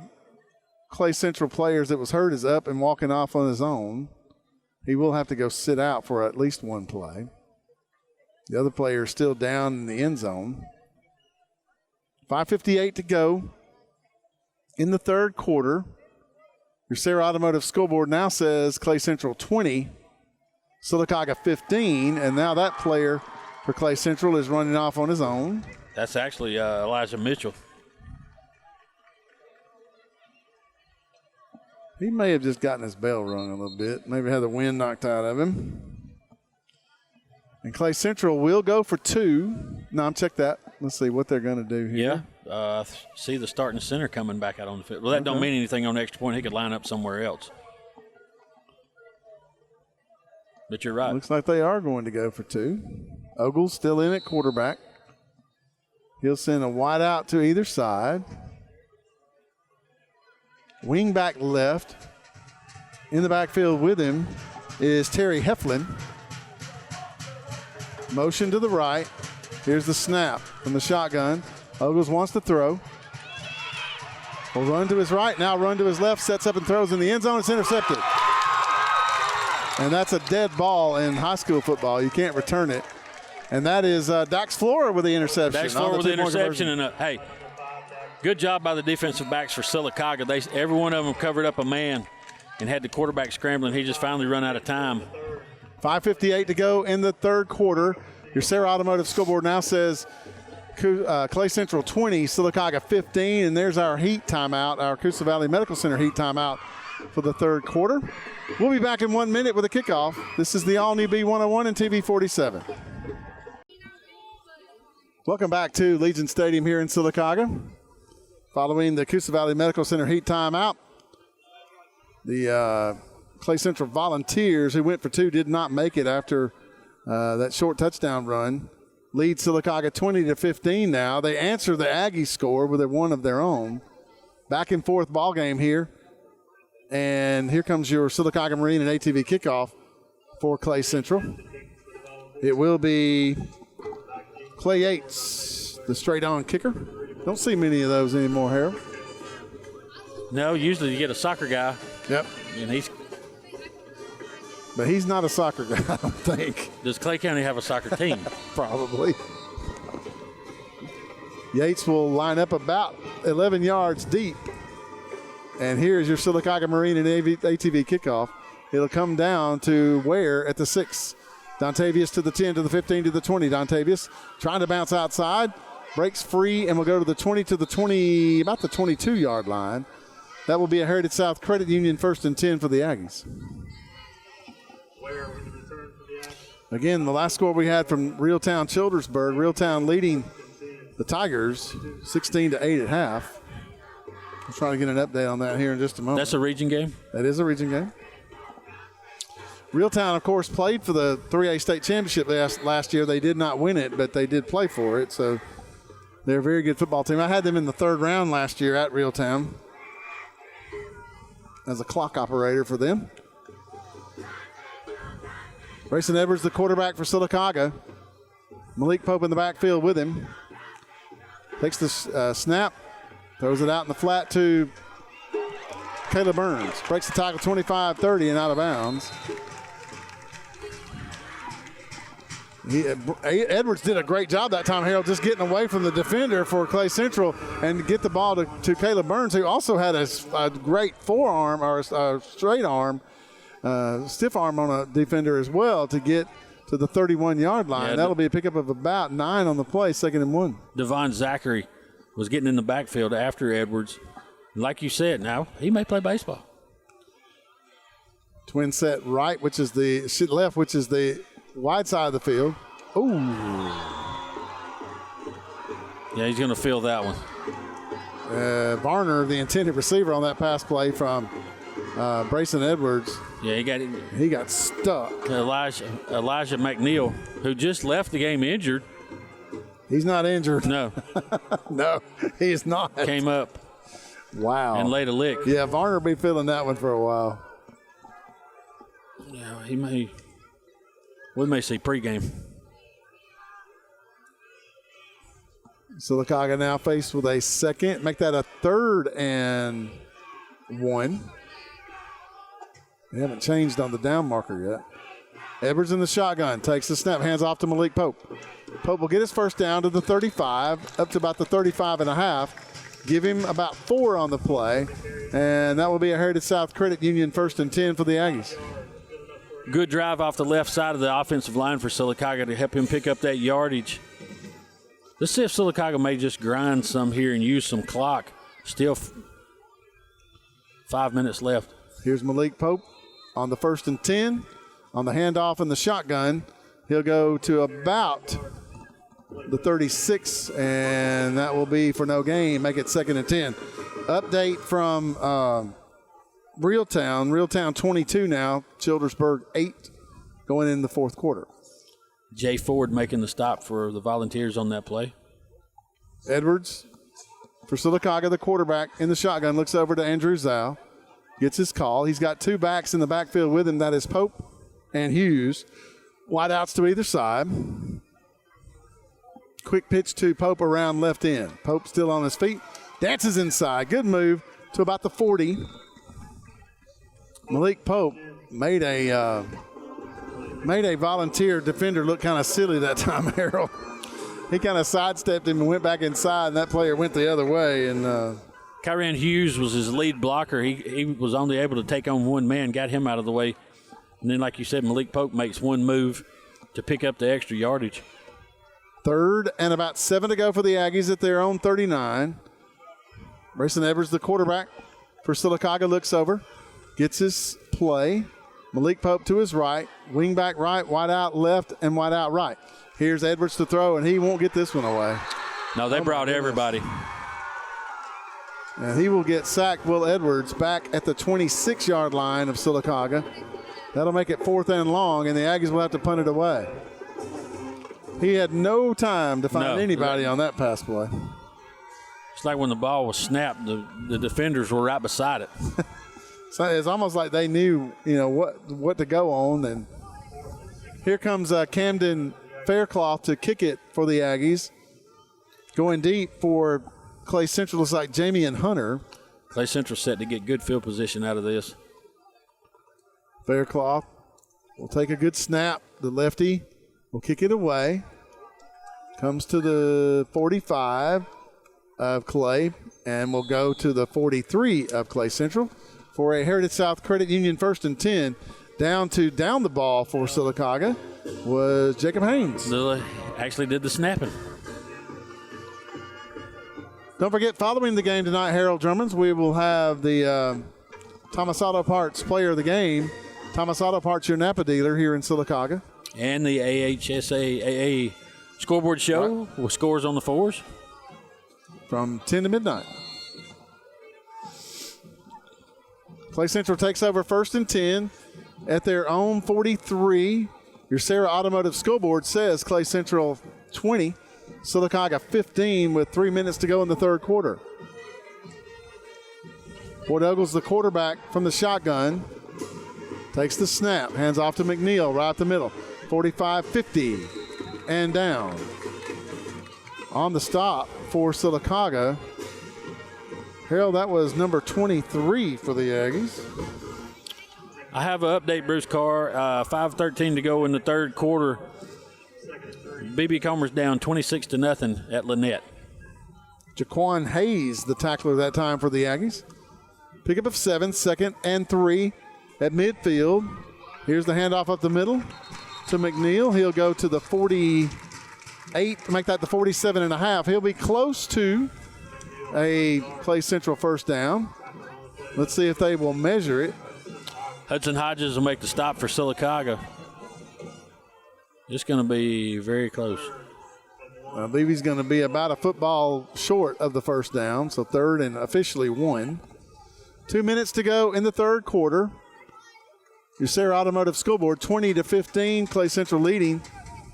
Speaker 1: Clay Central players that was hurt is up and walking off on his own. He will have to go sit out for at least one play. The other player is still down in the end zone. 5:58 to go in the third quarter. Your Sarah Automotive scoreboard now says Clay Central 20, Silacauga 15, and now that player for Clay Central is running off on his own.
Speaker 2: That's actually Elijah Mitchell.
Speaker 1: He may have just gotten his bell rung a little bit, maybe had the wind knocked out of him. And Clay Central will go for 2. No, check that. Let's see what they're going to do here.
Speaker 2: Yeah, see the starting center coming back out on the field. Well, that don't mean anything on the extra point. He could line up somewhere else. But you're right.
Speaker 1: Looks like they are going to go for 2. Ogle's still in at quarterback. He'll send a wide out to either side. Wing back left. In the backfield with him is Terry Heflin. Motion to the right. Here's the snap from the shotgun. Ogles wants to throw. Will run to his right, now run to his left, sets up and throws in the end zone. It's intercepted. And that's a dead ball in high school football. You can't return it. And that is Dax Flora with the interception.
Speaker 2: Dax Flora with the interception. And, hey, good job by the defensive backs for Silacauga. Every one of them covered up a man and had the quarterback scrambling. He just finally run out of time.
Speaker 1: 5:58 to go in the third quarter. Your Sarah Automotive scoreboard now says Clay Central 20, Silacauga 15, and there's our heat timeout, our Coosa Valley Medical Center heat timeout for the third quarter. We'll be back in 1 minute with a kickoff. This is the all-new B101 and TV 47. Welcome back to Legion Stadium here in Silacauga. Following the Coosa Valley Medical Center heat timeout, the Clay Central Volunteers, who went for 2, did not make it after that short touchdown run. Lead Silacauga 20-15 now. They answer the Aggies score with a one of their own. Back and forth ball game here. And here comes your Silacauga Marine and ATV kickoff for Clay Central. It will be Clay Yates, the straight-on kicker. Don't see many of those anymore, Harold.
Speaker 2: No, usually you get a soccer guy.
Speaker 1: Yep.
Speaker 2: And
Speaker 1: but he's not a soccer guy, I don't think.
Speaker 2: Does Clay County have a soccer team?
Speaker 1: Probably. Yates will line up about 11 yards deep. And here's your Silacauga Marine and ATV kickoff. It'll come down to Ware at the 6. Dontavius to the 10, to the 15, to the 20. Dontavius trying to bounce outside. Breaks free and will go to the 20, to the 20, about the 22-yard line. That will be a Heritage South Credit Union 1st and 10 for the Aggies. Again, the last score we had from Reeltown Childersburg, Reeltown leading the Tigers 16-8 at half. We'll try to get an update on that here in just a moment.
Speaker 2: That's a region game?
Speaker 1: That is a region game. Reeltown, of course, played for the 3A state championship last year. They did not win it, but they did play for it, so they're a very good football team. I had them in the third round last year at Reeltown as a clock operator for them. Grayson Edwards, the quarterback for Silacauga. Malik Pope in the backfield with him. Takes the snap, throws it out in the flat to Caleb Burns. Breaks the tackle 25-30 and out of bounds. Edwards did a great job that time, Harold, just getting away from the defender for Clay Central and get the ball to Caleb Burns, who also had a great forearm or a straight arm. Stiff arm on a defender as well to get to the 31-yard line. Yeah, that'll be a pickup of about 9 on the play, 2nd and 1.
Speaker 2: Devon Zachary was getting in the backfield after Edwards. Like you said, now he may play baseball.
Speaker 1: Twin set right, which is the left, which is the wide side of the field. Ooh.
Speaker 2: Yeah, he's going to field that one.
Speaker 1: Varner, the intended receiver on that pass play from Brayson Edwards.
Speaker 2: Yeah,
Speaker 1: he got stuck.
Speaker 2: Elijah McNeil, who just left the game injured.
Speaker 1: He's not injured.
Speaker 2: No.
Speaker 1: No, he is not.
Speaker 2: Came up.
Speaker 1: Wow.
Speaker 2: And laid a lick.
Speaker 1: Yeah, Varner will be feeling that one for a while.
Speaker 2: Yeah, we may see pregame.
Speaker 1: Silacauga now faced with a second. Make that a 3rd and 1. They haven't changed on the down marker yet. Edwards in the shotgun. Takes the snap. Hands off to Malik Pope. Pope will get his first down to the 35, up to about the 35.5. Give him about 4 on the play. And that will be a Heritage South Credit Union 1st and 10 for the Aggies.
Speaker 2: Good drive off the left side of the offensive line for Silacauga to help him pick up that yardage. Let's see if Silacauga may just grind some here and use some clock. Still 5 minutes left.
Speaker 1: Here's Malik Pope on the 1st and 10. On the handoff and the shotgun, he'll go to about the 36, and that will be for no gain. Make it 2nd and 10. Update from Reeltown. Reeltown 22 now. Childersburg 8 going in the 4th quarter.
Speaker 2: Jay Ford making the stop for the Volunteers on that play.
Speaker 1: Edwards for Silacauga, the quarterback in the shotgun, looks over to Andrew Zhao. Gets his call. He's got 2 backs in the backfield with him. That is Pope and Hughes. Wideouts to either side. Quick pitch to Pope around left end. Pope still on his feet. Dances inside. Good move to about the 40. Malik Pope made a Volunteer defender look kind of silly that time, Harold. He kind of sidestepped him and went back inside, and that player went the other way. And
Speaker 2: Kyran Hughes was his lead blocker. He was only able to take on one man, got him out of the way. And then, like you said, Malik Pope makes one move to pick up the extra yardage.
Speaker 1: 3rd and about 7 to go for the Aggies at their own 39. Brayson Edwards, the quarterback for Silacauga, looks over, gets his play. Malik Pope to his right, wing back right, wide out left, and wide out right. Here's Edwards to throw, and he won't get this one away.
Speaker 2: No, they brought everybody.
Speaker 1: And he will get sacked, Will Edwards, back at the 26-yard line of Silacauga. That'll make it 4th and long, and the Aggies will have to punt it away. He had no time to find anybody on that pass play.
Speaker 2: It's like when the ball was snapped, the defenders were right beside it.
Speaker 1: So it's almost like they knew, what to go on. And here comes Camden Faircloth to kick it for the Aggies. Going deep for Clay Central looks like Jamie and Hunter.
Speaker 2: Clay Central set to get good field position out of this.
Speaker 1: Faircloth will take a good snap. The lefty will kick it away. Comes to the 45 of Clay and will go to the 43 of Clay Central for a Heritage South Credit Union 1st and 10. Down the ball for Silacauga was Jacob Haynes.
Speaker 2: Actually did the snapping.
Speaker 1: Don't forget, following the game tonight, Harold Drummond's, we will have the Thomas Auto Parts Player of the Game. Thomas Auto Parts, your Napa dealer here in Silacauga.
Speaker 2: And the AHSAA scoreboard show with scores on the 4s.
Speaker 1: From 10 to midnight. Clay Central takes over 1st and 10 at their own 43. Your Sarah Automotive scoreboard says Clay Central 20, Silacauga 15 with 3 minutes to go in the 3rd quarter. Fort Ogles, the quarterback from the shotgun, takes the snap, hands off to McNeil right up the middle. 45-50 and down. On the stop for Silacauga. Harold, that was number 23 for the Aggies.
Speaker 2: I have an update, Bruce Carr. 5:13 to go in the 3rd quarter. BB Comer's down 26-0 at Lynette.
Speaker 1: Jaquan Hayes, the tackler that time for the Aggies. Pickup of 7, 2nd and 3 at midfield. Here's the handoff up the middle to McNeil. He'll go to the 48, make that the 47.5. He'll be close to a Clay Central first down. Let's see if they will measure it.
Speaker 2: Hudson Hodges will make the stop for Silacauga. It's going to be very close.
Speaker 1: I believe he's going to be about a football short of the first down, so 3rd and officially 1. 2 minutes to go in the third quarter. Your Sarah Automotive School Board 20-15. Clay Central leading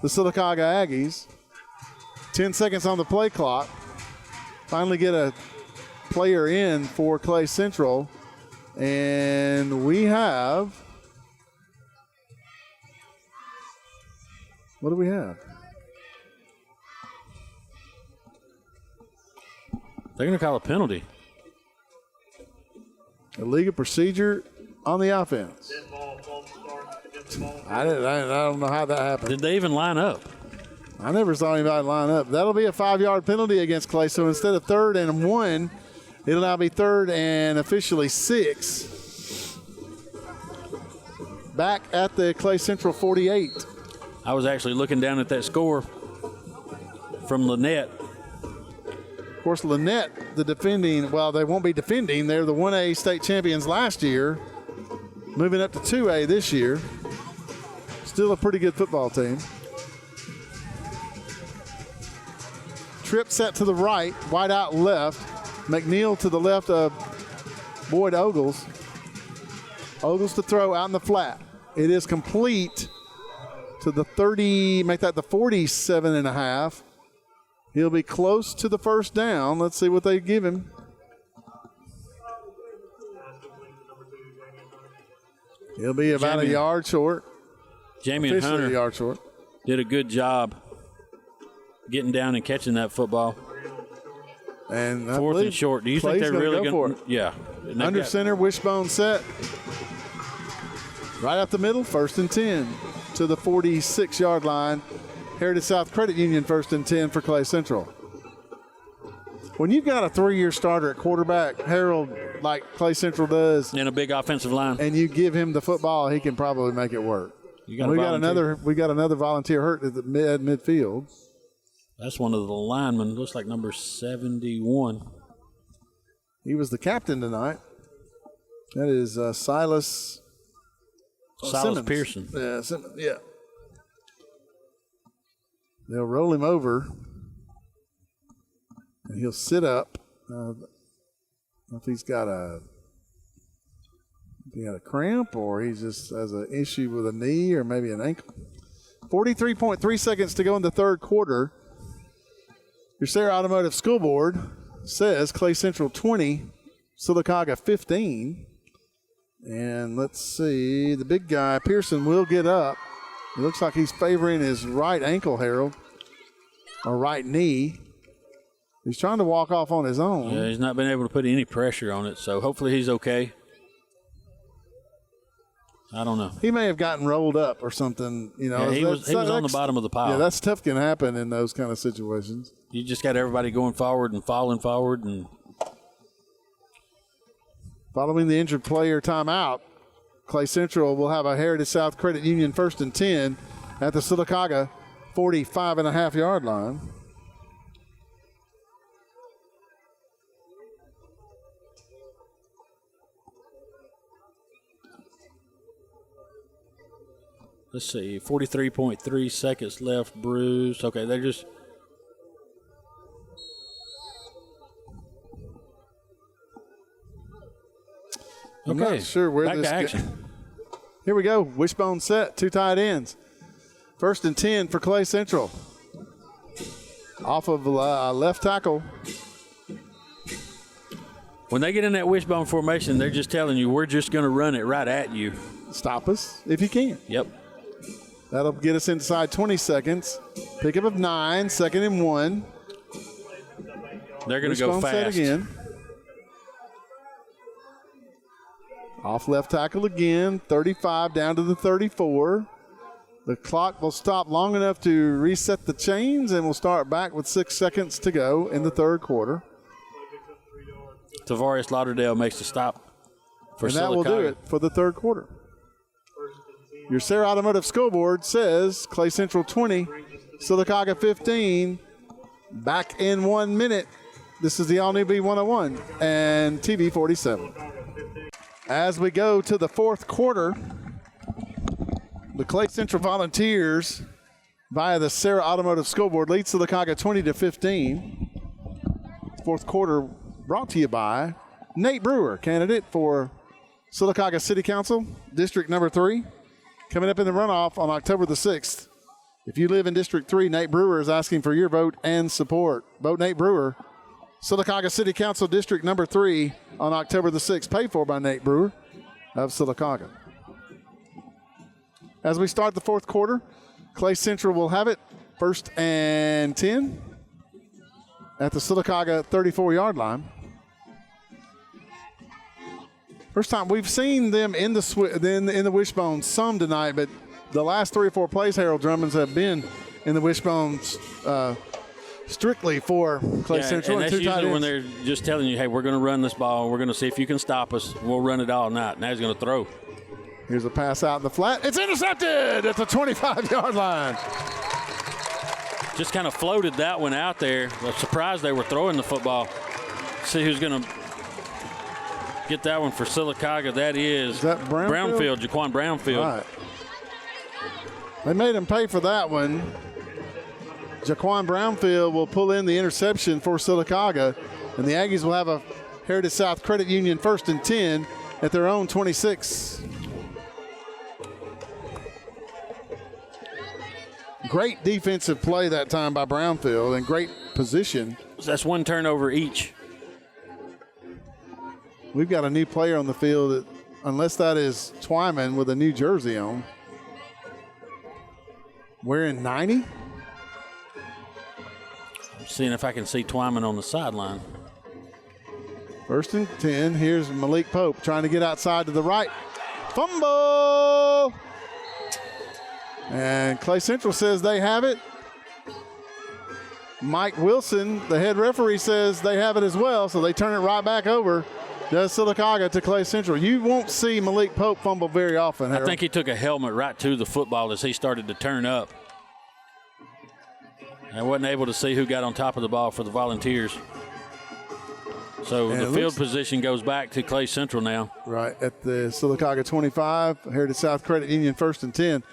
Speaker 1: the Silacauga Aggies. 10 seconds on the play clock. Finally get a player in for Clay Central. And we have, what do we have?
Speaker 2: They're going to call a penalty.
Speaker 1: Illegal procedure on the offense. I don't know how that happened.
Speaker 2: Did they even line up?
Speaker 1: I never saw anybody line up. That'll be a 5-yard penalty against Clay. So instead of 3rd and 1, it'll now be 3rd and officially 6. Back at the Clay Central 48.
Speaker 2: I was actually looking down at that score from Lynette.
Speaker 1: Of course, Lynette, the defending, well, they won't be defending. They're the 1A state champions last year, moving up to 2A this year. Still a pretty good football team. Trip set to the right, wide out left. McNeil to the left of Boyd Ogles. Ogles to throw out in the flat. It is complete to the 30, make that the 47.5. He'll be close to the first down. Let's see what they give him. He'll be about a yard short.
Speaker 2: Jamie and Hunter
Speaker 1: a yard short.
Speaker 2: Did a good job getting down and catching that football.
Speaker 1: And
Speaker 2: 4th and short. Do you think they're really going
Speaker 1: to?
Speaker 2: Yeah.
Speaker 1: Under center, wishbone set. Right up the middle, 1st and 10 to the 46-yard line. Heritage South Credit Union 1st and 10 for Clay Central. When you've got a 3-year starter at quarterback, Harold, like Clay Central does,
Speaker 2: and a big offensive line,
Speaker 1: and you give him the football, he can probably make it work. We got another volunteer hurt at the midfield.
Speaker 2: That's one of the linemen. Looks like number 71.
Speaker 1: He was the captain tonight. That is Silas Simmons.
Speaker 2: Pearson.
Speaker 1: Yeah, yeah. They'll roll him over, and he'll sit up. I don't know if he's got a cramp or he just has an issue with a knee or maybe an ankle. 43.3 seconds to go in the third quarter. Your Sarah Automotive School Board says Clay Central 20, Silacauga 15. And let's see, the big guy, Pearson, will get up. It looks like he's favoring his right ankle, Harold, or right knee. He's trying to walk off on his own.
Speaker 2: Yeah, he's not been able to put any pressure on it, so hopefully he's okay. I don't know.
Speaker 1: He may have gotten rolled up or something. You know,
Speaker 2: yeah, he was on the bottom of the pile.
Speaker 1: Yeah, that stuff can happen in those kind of situations.
Speaker 2: You just got everybody going forward and falling forward. And
Speaker 1: following the injured player timeout, Clay Central will have a Heritage South Credit Union 1st and 10 at the Silacauga 45.5-yard line.
Speaker 2: Let's see, 43.3 seconds left, Bruce. Okay, they're just.
Speaker 1: I'm not sure where
Speaker 2: back
Speaker 1: this
Speaker 2: to action.
Speaker 1: Here we go. Wishbone set, 2 tight ends. 1st and 10 for Clay Central. Off of left tackle.
Speaker 2: When they get in that wishbone formation, they're just telling you, we're just going to run it right at you.
Speaker 1: Stop us if you can.
Speaker 2: Yep.
Speaker 1: That'll get us inside 20 seconds. Pickup of 9, 2nd and 1.
Speaker 2: They're going to go fast.
Speaker 1: Set again. Off left tackle again, 35 down to the 34. The clock will stop long enough to reset the chains, and we'll start back with 6 seconds to go in the third quarter.
Speaker 2: Tavares Lauderdale makes the stop for
Speaker 1: and that will do it for the third quarter. Your Sarah Automotive School Board says Clay Central 20, Silacauga 15. Back in 1 minute. This is the all-new B101 and TV 47. As we go to the fourth quarter, the Clay Central Volunteers via the Sarah Automotive School Board leads Silacauga 20-15. Fourth quarter brought to you by Nate Brewer, candidate for Sylacauga City Council, District Number 3, coming up in the runoff on October the 6th. If you live in District 3, Nate Brewer is asking for your vote and support. Vote Nate Brewer, Sylacauga City Council, District Number 3, on October the 6th, paid for by Nate Brewer of Silacauga. As we start the fourth quarter, Clay Central will have it, 1st and 10 at the Silacauga 34-yard line. First time we've seen them in the wishbone some tonight, but the last 3 or 4 plays, Harold Drummonds, have been in the wishbones strictly for Clay Central.
Speaker 2: And that's usually when they're just telling you, hey, we're going to run this ball. We're going to see if you can stop us. We'll run it all night. Now he's going to throw.
Speaker 1: Here's a pass out in the flat. It's intercepted at the 25-yard line.
Speaker 2: Just kind of floated that one out there. I'm surprised they were throwing the football. See who's going to get that one for Silacauga. Is
Speaker 1: that Brownfield?
Speaker 2: Jaquan Brownfield.
Speaker 1: Right. They made him pay for that one. Jaquan Brownfield will pull in the interception for Silacauga, and the Aggies will have a Heritage South Credit Union 1st and 10 at their own 26. Great defensive play that time by Brownfield and great position.
Speaker 2: That's 1 turnover each.
Speaker 1: We've got a new player on the field, unless that is Twyman with a new jersey on. Wearing 90.
Speaker 2: Seeing if I can see Twyman on the sideline.
Speaker 1: 1st and 10. Here's Malik Pope trying to get outside to the right. Fumble! And Clay Central says they have it. Mike Wilson, the head referee, says they have it as well, so they turn it right back over. Does Silacauga to Clay Central. You won't see Malik Pope fumble very often, Harold.
Speaker 2: I think he took a helmet right to the football as he started to turn up. I wasn't able to see who got on top of the ball for the Volunteers. So the field position goes back to Clay Central now.
Speaker 1: Right, at the Silacauga 25, Heritage South Credit Union 1st and 10.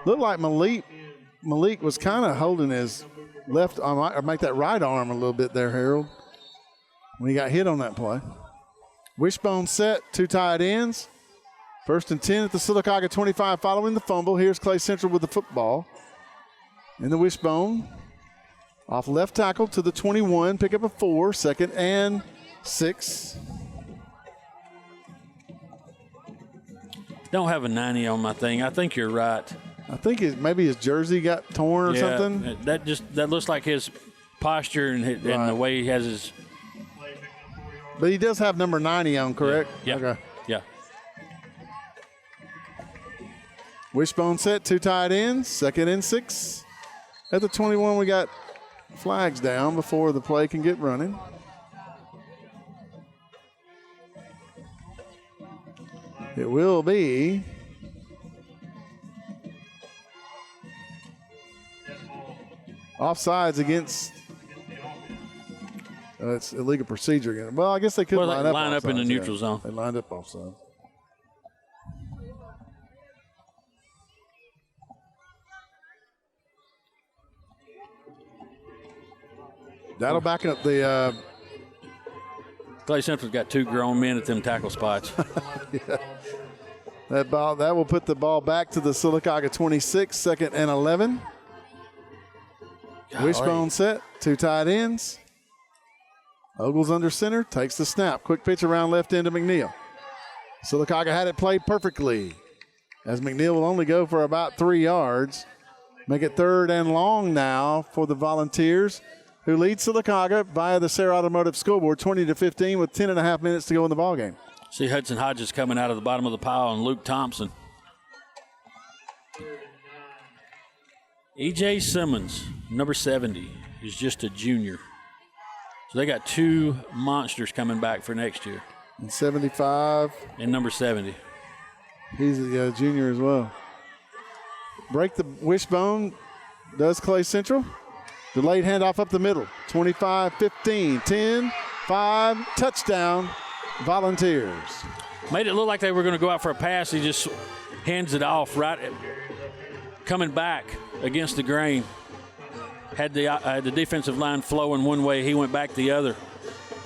Speaker 1: Looked like Malik was kind of holding his left arm, or make that right arm a little bit there, Harold, when he got hit on that play. Wishbone set, 2 tight ends. 1st and 10 at the Silacauga 25 following the fumble. Here's Clay Central with the football. In the wishbone. Off left tackle to the 21. Pick up a 4. 2nd and 6.
Speaker 2: Don't have a 90 on my thing. I think you're right.
Speaker 1: I think maybe his jersey got torn or something.
Speaker 2: That looks like his posture and the way he has his.
Speaker 1: But he does have number 90 on, correct?
Speaker 2: Yeah.
Speaker 1: Okay.
Speaker 2: Yeah.
Speaker 1: Wishbone set, 2 tight ends, 2nd and 6. At the 21, we got flags down before the play can get running. It will be offsides against. It's illegal procedure again. Well, I guess they could line up
Speaker 2: in the neutral zone.
Speaker 1: They lined up offside. That'll back up the.
Speaker 2: Clay Central's got 2 grown men at them tackle spots.
Speaker 1: Yeah. That will put the ball back to the Silacauga 26, 2nd and 11. Wishbone set, 2 tight ends. Ogles under center, takes the snap. Quick pitch around left end to McNeil. Silacauga had it played perfectly, as McNeil will only go for about 3 yards. Make it 3rd and long now for the Volunteers, who lead Silacauga via the Sarah Automotive scoreboard 20-15 with 10.5 minutes to go in the ballgame.
Speaker 2: See Hudson Hodges coming out of the bottom of the pile and Luke Thompson. E.J. Simmons, number 70, is just a junior. So they got 2 monsters coming back for next year.
Speaker 1: And 75.
Speaker 2: And number 70.
Speaker 1: He's a junior as well. Break the wishbone, does Clay Central. Delayed handoff up the middle. 25-15, 10, 5, touchdown, Volunteers.
Speaker 2: Made it look like they were going to go out for a pass. He just hands it off right coming back against the grain. Had the defensive line flowing one way, he went back the other.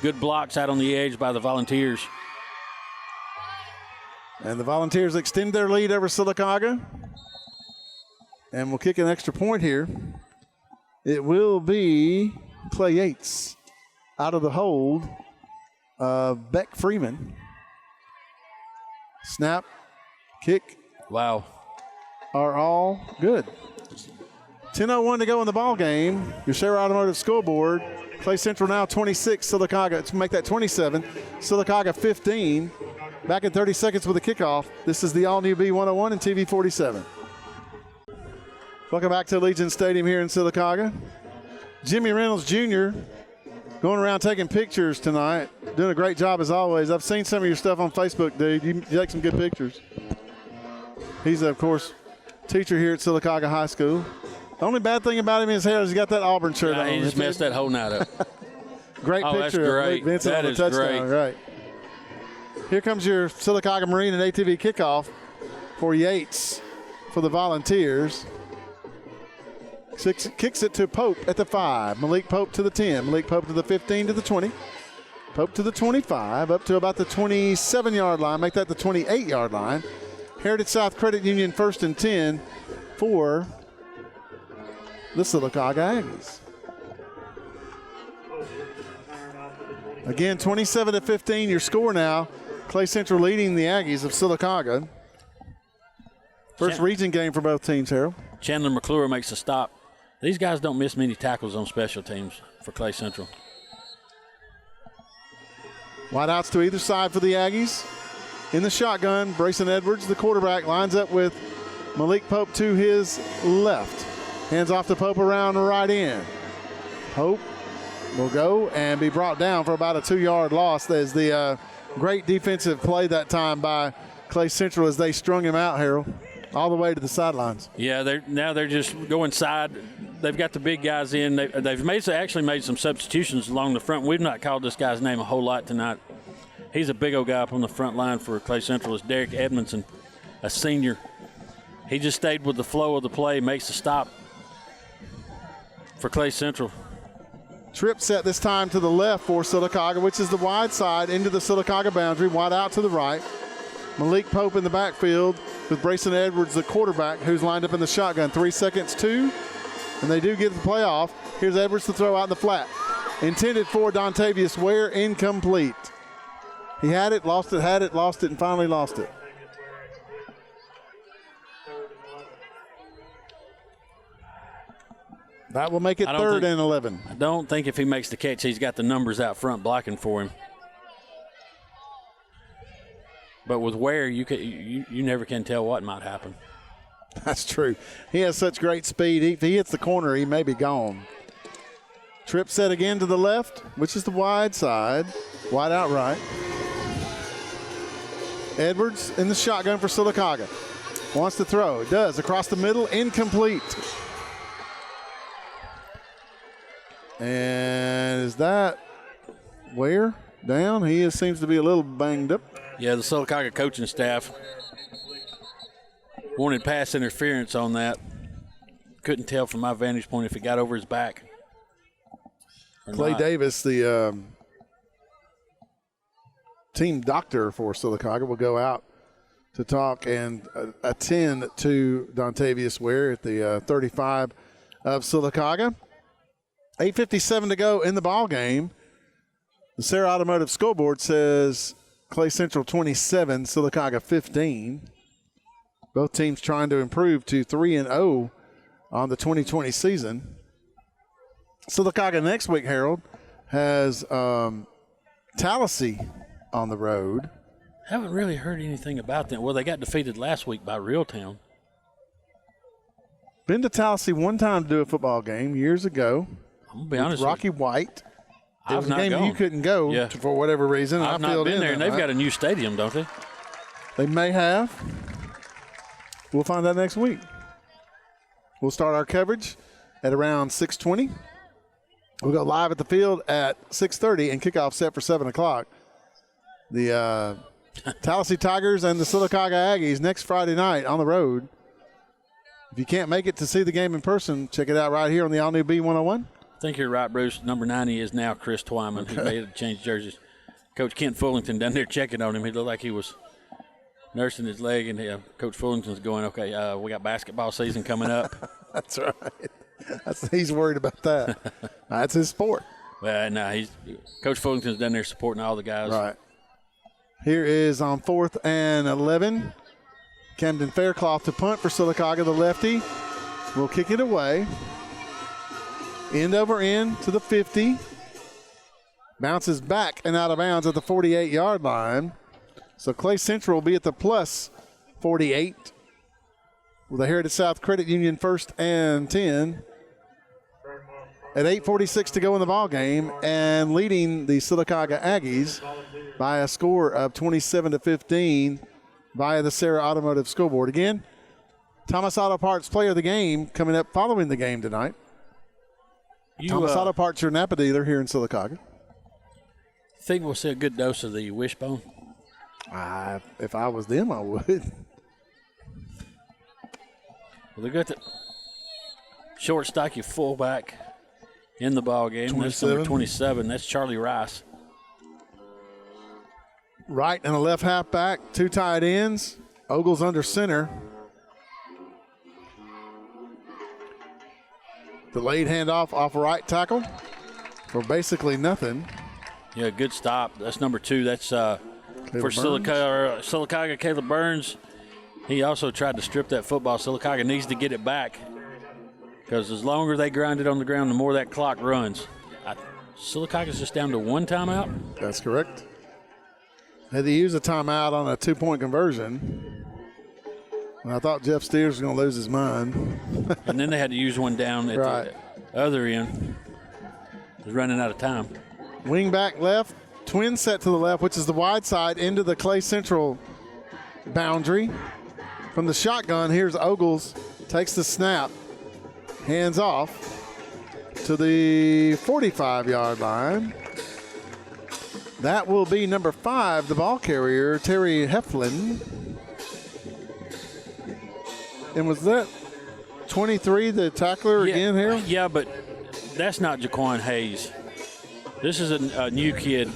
Speaker 2: Good blocks out on the edge by the Volunteers.
Speaker 1: And the Volunteers extend their lead over Silacauga. And we'll kick an extra point here. It will be Clay Yates out of the hold of Beck Freeman. Snap, kick.
Speaker 2: Wow.
Speaker 1: Are all good. 10:01 to go in the ball game. Your Sarah Automotive scoreboard. Clay Central now 26, Silacauga to make that 27. Silacauga 15. Back in 30 seconds with a kickoff. This is the all-new B101 and TV 47. Welcome back to Allegiant Stadium here in Silacauga. Jimmy Reynolds Jr. going around taking pictures tonight. Doing a great job as always. I've seen some of your stuff on Facebook, dude. You take some good pictures. He's, of course, teacher here at Silacauga High School. The only bad thing about him in his hair is he's got that Auburn shirt on.
Speaker 2: He just messed that whole night up.
Speaker 1: Great picture.
Speaker 2: That's great.
Speaker 1: Of Vincent on the touchdown. Right. Here comes your Silacauga Marine and ATV kickoff for Yates for the Volunteers. Kicks it to Pope at the 5. Malik Pope to the 10. Malik Pope to the 15 to the 20. Pope to the 25, up to about the 27-yard line. Make that the 28-yard line. Heritage South Credit Union 1st and 10 for the Silacauga Aggies. Again, 27-15, your score now. Clay Central leading the Aggies of Silacauga. First region game for both teams, Harold.
Speaker 2: Chandler McClure makes a stop. These guys don't miss many tackles on special teams for Clay Central.
Speaker 1: Wideouts to either side for the Aggies. In the shotgun, Brayson Edwards, the quarterback, lines up with Malik Pope to his left. Hands off to Pope around the right end. Pope will go and be brought down for about a 2-yard loss. There's the great defensive play that time by Clay Central as they strung him out, Harold, all the way to the sidelines.
Speaker 2: Yeah, they're just going side. They've got the big guys in. They've actually made some substitutions along the front. We've not called this guy's name a whole lot tonight. He's a big old guy up on the front line for Clay Central. It's Derek Edmondson, a senior. He just stayed with the flow of the play, makes the stop for Clay Central.
Speaker 1: Trip set this time to the left for Silacauga, which is the wide side into the Silacauga boundary, wide out to the right. Malik Pope in the backfield with Brayson Edwards, the quarterback, who's lined up in the shotgun. 3 seconds, 2, and they do get the play off. Here's Edwards to throw out in the flat. Intended for Dontavius Ware, incomplete. He had it, lost it, and finally lost it. That will make it 3rd and 11.
Speaker 2: I don't think if he makes the catch, he's got the numbers out front blocking for him. But with Ware, you never can tell what might happen.
Speaker 1: That's true. He has such great speed. If he hits the corner, he may be gone. Trip set again to the left, which is the wide side. Wide out right. Edwards in the shotgun for Silacauga. Wants to throw. It does. Across the middle, incomplete. And is that Ware down? He seems to be a little banged up.
Speaker 2: Yeah, the Silacauga coaching staff wanted pass interference on that. Couldn't tell from my vantage point if it got over his back.
Speaker 1: Clay Davis, the team doctor for Silacauga, will go out to talk and attend to Dontavius Ware at the 35 of Silacauga. 8:57 to go in the ball game. The Sarah Automotive scoreboard says Clay Central 27, Silacauga 15. Both teams trying to improve to 3-0 on the 2020 season. Silacauga next week, Harold, has Tallahassee on the road.
Speaker 2: Haven't really heard anything about them. Well, they got defeated last week by Reeltown.
Speaker 1: Been to Tallahassee one time to do a football game years ago.
Speaker 2: I'm going to be honest
Speaker 1: with Rocky White. It was a game
Speaker 2: gone.
Speaker 1: you couldn't go to, for whatever reason.
Speaker 2: I've not been there, and they've got a new stadium, don't they?
Speaker 1: They may have. We'll find out next week. We'll start our coverage at around 6:20. We'll go live at the field at 6:30 and kickoff set for 7 o'clock. The Tallahassee Tigers and the Silacauga Aggies next Friday night on the road. If you can't make it to see the game in person, check it out right here on the all-new B101.
Speaker 2: I think you're right, Bruce. Number 90 is now Chris Twyman. He made it change jerseys. Coach Kent Fullington down there checking on him. He looked like he was nursing his leg, and Coach Fullington's going, okay, we got basketball season coming up.
Speaker 1: That's right. He's worried about that. That's his sport.
Speaker 2: Well, no, Coach Fullington's down there supporting all the guys.
Speaker 1: Right. Here is on 4th and 11. Camden Faircloth to punt for Silacauga. The lefty will kick it away. End over end to the 50. Bounces back and out of bounds at the 48-yard line. So Clay Central will be at the plus 48 with the Heritage South Credit Union 1st and 10. At 8:46 to go in the ball game, and leading the Silacauga Aggies by a score of 27-15 via the Sarah Automotive Scoreboard. Again, Thomas Auto Parts Player of the Game coming up following the game tonight. Thomas Auto Parts, your Napa dealer here in Silacauga.
Speaker 2: Think we'll see a good dose of the wishbone?
Speaker 1: If I was them, I would.
Speaker 2: Well, they got the short, stocky fullback in the ball game. That's number 27. That's Charlie Rice.
Speaker 1: Right and a left halfback, 2 tight ends. Ogles under center. Delayed handoff off right tackle for basically nothing.
Speaker 2: Yeah, good stop. That's number 2. That's for Silacauga, Caleb Burns. He also tried to strip that football. Silacauga needs to get it back because as longer they grind it on the ground, the more that clock runs. Silacauga's just down to 1 timeout.
Speaker 1: That's correct. Had to use a timeout on a 2-point conversion. And I thought Jeff Steers was going to lose his mind.
Speaker 2: And then they had to use one down at the other end. He's running out of time.
Speaker 1: Wing back left, twin set to the left, which is the wide side into the Clay Central boundary. From the shotgun, here's Ogles, takes the snap, hands off to the 45-yard line. That will be number 5, the ball carrier, Terry Heflin. And was that 23, the tackler again here?
Speaker 2: Yeah, but that's not Jaquan Hayes. This is a new kid.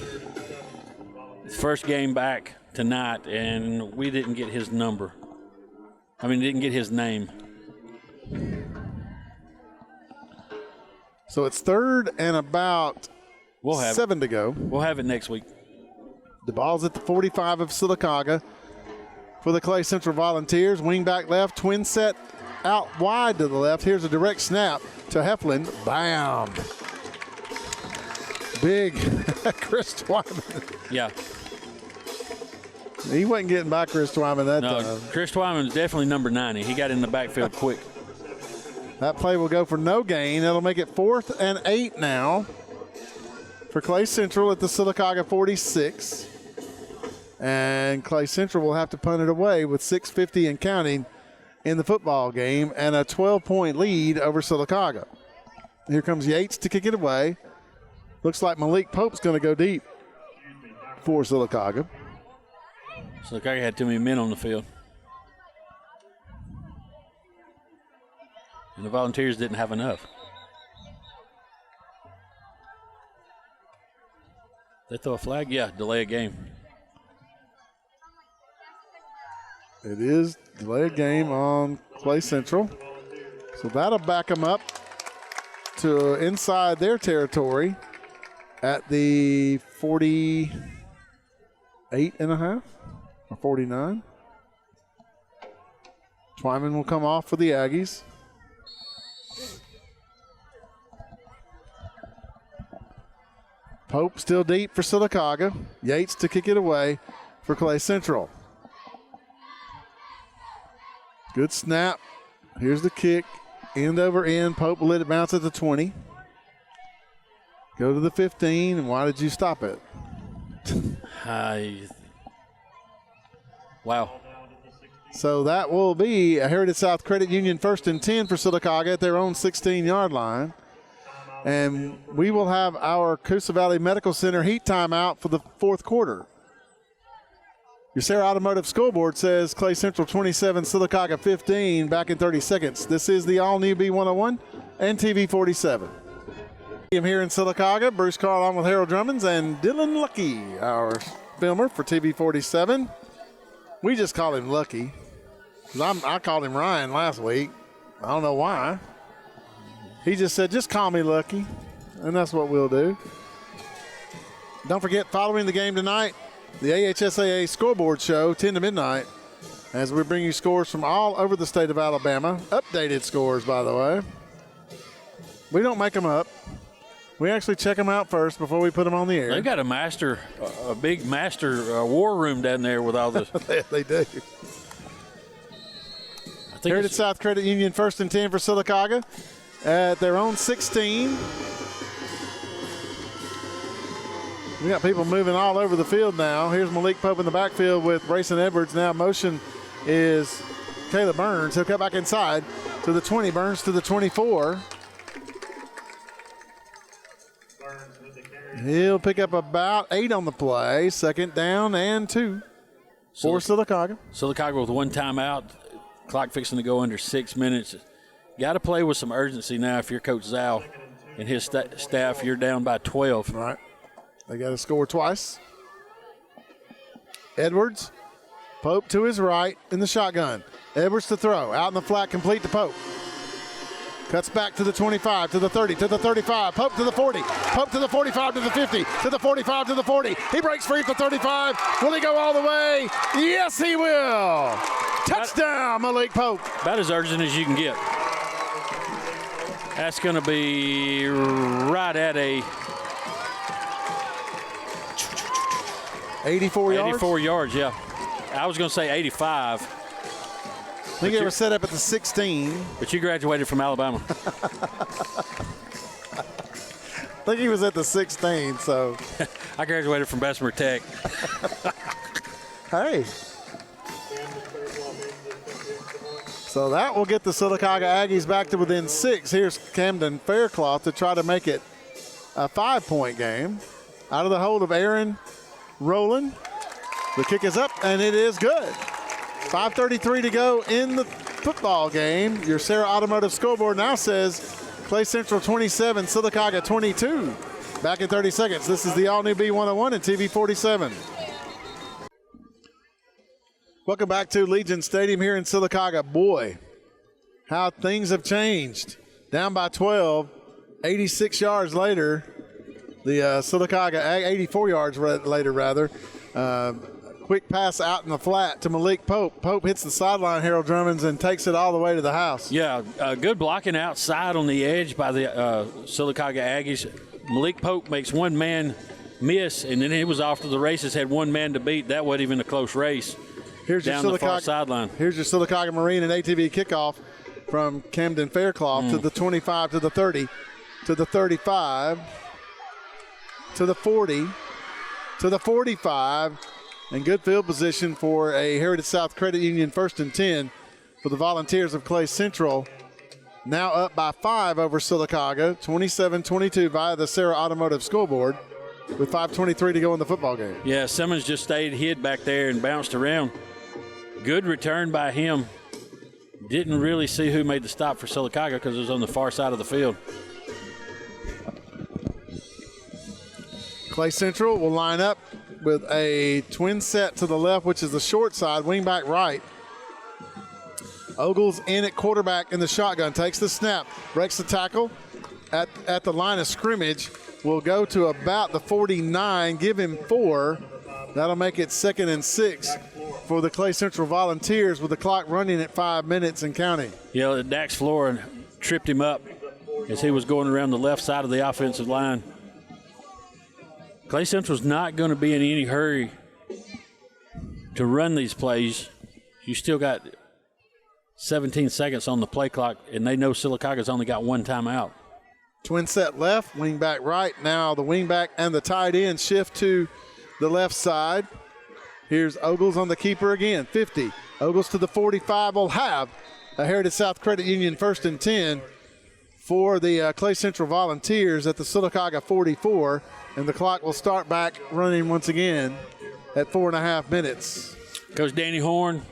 Speaker 2: First game back tonight, and we didn't get his number. Didn't get his name.
Speaker 1: So it's 3rd and about 7 to go.
Speaker 2: We'll have it next week.
Speaker 1: The ball's at the 45 of Silacauga for the Clay Central Volunteers. Wing back left, twin set out wide to the left. Here's a direct snap to Heflin. Bam! Big Chris Twyman.
Speaker 2: Yeah.
Speaker 1: He wasn't getting by Chris Twyman that time.
Speaker 2: Chris Twyman is definitely number 90. He got in the backfield quick.
Speaker 1: That play will go for no gain. That'll make it 4th and 8 now for Clay Central at the Silacauga 46. And Clay Central will have to punt it away with 6:50 and counting in the football game and a 12-point lead over Silacauga. Here comes Yates to kick it away. Looks like Malik Pope's going to go deep for Silacauga.
Speaker 2: Silacauga had too many men on the field. And the Volunteers didn't have enough. They throw a flag? Yeah, delay a game.
Speaker 1: It is delay a game on Clay Central. So that'll back them up to inside their territory at the 48 and a half or 49. Twyman will come off for the Aggies. Pope still deep for Silacauga. Yates to kick it away for Clay Central. Good snap. Here's the kick. End over end. Pope will let it bounce at the 20. Go to the 15. And why did you stop it?
Speaker 2: Wow.
Speaker 1: So that will be a Heritage South Credit Union 1st and 10 for Silacauga at their own 16-yard line. And we will have our Coosa Valley Medical Center heat timeout for the 4th quarter. Your Sarah Automotive Scoreboard says Clay Central 27, Silacauga 15, back in 30 seconds. This is the all-new B101 and TV 47. I'm here in Silacauga. Bruce Carr along with Harold Drummonds and Dylan Lucky, our filmer for TV 47. We just call him Lucky. I called him Ryan last week. I don't know why. He just said, just call me Lucky, and that's what we'll do. Don't forget, following the game tonight, the AHSAA scoreboard show, 10 to midnight, as we bring you scores from all over the state of Alabama. Updated scores, by the way. We don't make them up. We actually check them out first before we put them on the air.
Speaker 2: They've got a big master war room down there with all this.
Speaker 1: They do. Heritage South Credit Union 1st and 10 for Silacauga at their own 16. We got people moving all over the field now. Here's Malik Pope in the backfield with Brayson Edwards. Now motion is Caleb Burns. He'll cut back inside to the 20. Burns to the 24. He'll pick up about 8 on the play. 2nd down and 2 for Silacauga.
Speaker 2: Silacauga with 1 timeout. Clock fixing to go under 6 minutes. Got to play with some urgency now if you're Coach Zal and his staff. You're down by 12.
Speaker 1: Right. They got to score twice. Edwards. Pope to his right in the shotgun. Edwards to throw. Out in the flat, complete to Pope. Cuts back to the 25, to the 30, to the 35. Pope to the 40. Pope to the 45, to the 50, to the 45, to the 40. He breaks free for 35. Will he go all the way? Yes, he will. Touchdown, Malik Pope.
Speaker 2: About as urgent as you can get. That's going to be right at a
Speaker 1: 84 yards?
Speaker 2: 84 yards, yeah. I was going to say 85.
Speaker 1: I think it was set up at the 16.
Speaker 2: But you graduated from Alabama.
Speaker 1: I think he was at the 16, so.
Speaker 2: I graduated from Bessemer Tech.
Speaker 1: Hey. So that will get the Silacauga Aggies back to within 6. Here's Camden Faircloth to try to make it a 5-point game. Out of the hold of Aaron Rowland. The kick is up, and it is good. 5:33 to go in the football game. Your Sarah Automotive scoreboard now says Clay Central 27, Silacauga 22. Back in 30 seconds. This is the all-new B101 and TV 47. Welcome back to Legion Stadium here in Silacauga. Boy, how things have changed. Down by 12, 86 yards later. The Silacauga, 84 yards later, rather. Quick pass out in the flat to Malik Pope. Pope hits the sideline, Harold Drummonds, and takes it all the way to the house.
Speaker 2: Yeah, good blocking outside on the edge by the Silacauga Aggies. Malik Pope makes one man miss, and then he was off to the races, had one man to beat. That wasn't even a close race.
Speaker 1: Here's
Speaker 2: down
Speaker 1: your
Speaker 2: the far sideline.
Speaker 1: Here's your Silacauga Marine and ATV kickoff from Camden Faircloth to the 25, to the 30, to the 35, to the 40, to the 45, and good field position for a Heritage South Credit Union 1st and 10 for the Volunteers of Clay Central. Now up by 5 over Silacauga, 27-22 via the Sarah Automotive scoreboard with 5:23 to go in the football game.
Speaker 2: Yeah, Simmons just stayed hid back there and bounced around. Good return by him. Didn't really see who made the stop for Silacauga because it was on the far side of the field.
Speaker 1: Clay Central will line up with a twin set to the left, which is the short side, wing back right. Ogles in at quarterback in the shotgun, takes the snap, breaks the tackle at the line of scrimmage, will go to about the 49, give him 4. That'll make it 2nd and 6 for the Clay Central Volunteers with the clock running at 5 minutes and counting.
Speaker 2: Yeah, Dax Florin tripped him up as he was going around the left side of the offensive line. Clay Central's not going to be in any hurry to run these plays. You still got 17 seconds on the play clock, and they know Silacauga's only got 1 timeout.
Speaker 1: Twin set left, wing back right. Now the wing back and the tight end shift to the left side. Here's Ogles on the keeper again, 50. Ogles to the 45 will have a Heritage South Credit Union 1st and 10 for the Clay Central Volunteers at the Silacauga 44. And the clock will start back running once again at 4.5 minutes.
Speaker 2: Coach Danny Horn,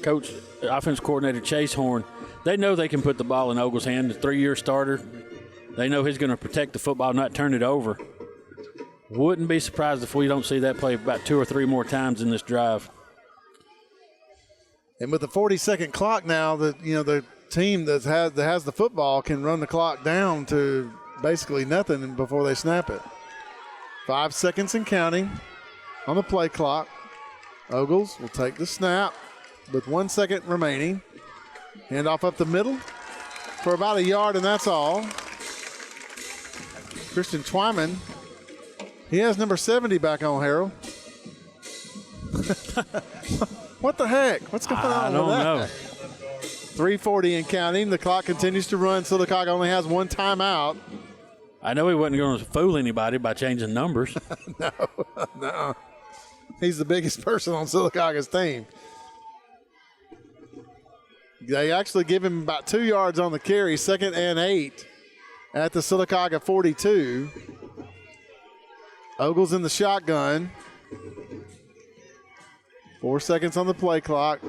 Speaker 2: Coach Offense Coordinator Chase Horn, they know they can put the ball in Ogle's hand, the 3-year starter. They know he's going to protect the football, not turn it over. Wouldn't be surprised if we don't see that play about 2 or 3 more times in this drive.
Speaker 1: And with the 40-second clock now, the team that has the football can run the clock down to basically nothing before they snap it. 5 seconds and counting on the play clock. Ogles will take the snap with 1 second remaining. Handoff up the middle for about a yard, and that's all. Christian Twyman, he has number 70 back on, Harold. What the heck? What's going on?
Speaker 2: I don't know.
Speaker 1: 3:40 and counting. The clock continues to run. Silacauga only has 1 timeout.
Speaker 2: I know he wasn't going to fool anybody by changing numbers.
Speaker 1: No. He's the biggest person on Silacauga's team. They actually give him about 2 yards on the carry, 2nd and 8 at the Silacauga 42. Ogles in the shotgun. 4 seconds on the play clock.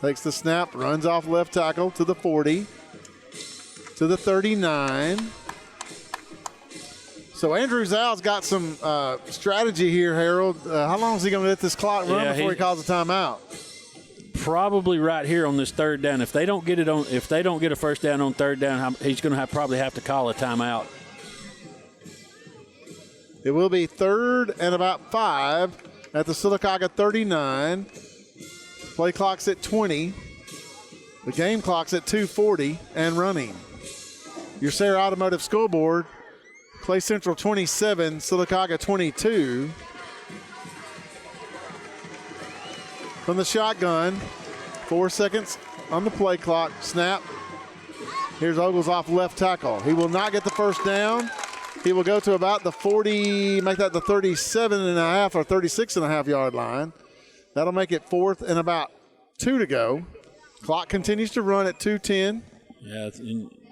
Speaker 1: Takes the snap, runs off left tackle to the 40, to the 39. So Andrew Zal's got some strategy here, Harold. How long is he going to let this clock run before he calls a timeout?
Speaker 2: Probably right here on this 3rd down. If they don't get a first down on 3rd down, he's going to probably have to call a timeout.
Speaker 1: It will be 3rd and about 5 at the Silacauga 39. Play clock's at 20. The game clock's at 2:40 and running. Your Sarah Automotive scoreboard: Clay Central 27, Silacauga 22. From the shotgun, 4 seconds on the play clock. Snap. Here's Ogles off left tackle. He will not get the first down. He will go to about the 40, make that the 37.5 or 36.5 yard line. That'll make it 4th and about 2 to go. Clock continues to run at 2:10.
Speaker 2: Yeah,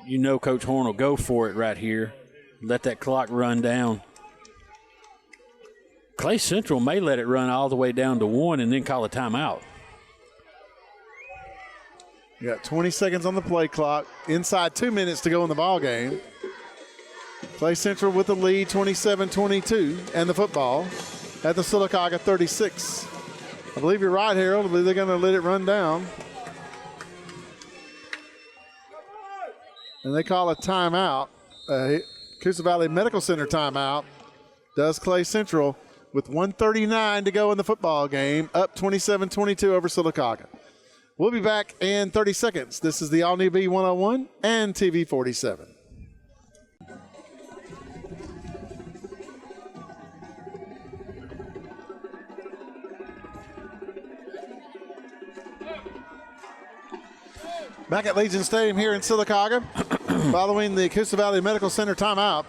Speaker 2: you know Coach Horn will go for it right here. Let that clock run down. Clay Central may let it run all the way down to 1 and then call a timeout.
Speaker 1: You got 20 seconds on the play clock. Inside 2 minutes to go in the ball game. Clay Central with the lead, 27-22, and the football at the Silacauga 36. I believe you're right, Harold. I believe they're going to let it run down. And they call a timeout. Coosa Valley Medical Center timeout. Does Clay Central with 1:39 to go in the football game, up 27-22 over Silacauga. We'll be back in 30 seconds. This is the all-new B101 and TV 47. Back at Legion Stadium here in Silacauga, following the Coosa Valley Medical Center timeout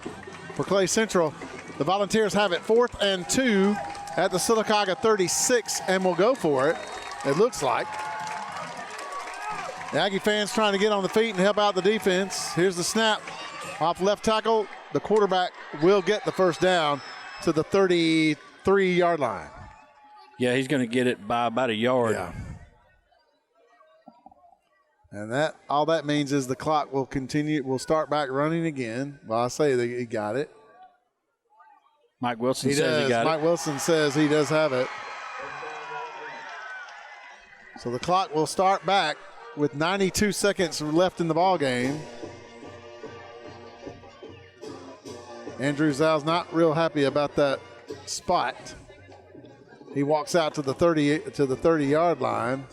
Speaker 1: for Clay Central. The Volunteers have it 4th and 2 at the Silacauga 36 and will go for it, it looks like. The Aggie fans trying to get on the feet and help out the defense. Here's the snap off left tackle. The quarterback will get the first down to the 33-yard line.
Speaker 2: Yeah, he's going to get it by about a yard.
Speaker 1: Yeah. And that all that means is the clock will continue. Will start back running again. Well, I say that he got it.
Speaker 2: Mike Wilson says he got it.
Speaker 1: Mike Wilson says he does have it. So the clock will start back with 92 seconds left in the ball game. Andrew Zal's not real happy about that spot. He walks out to the 30-yard line.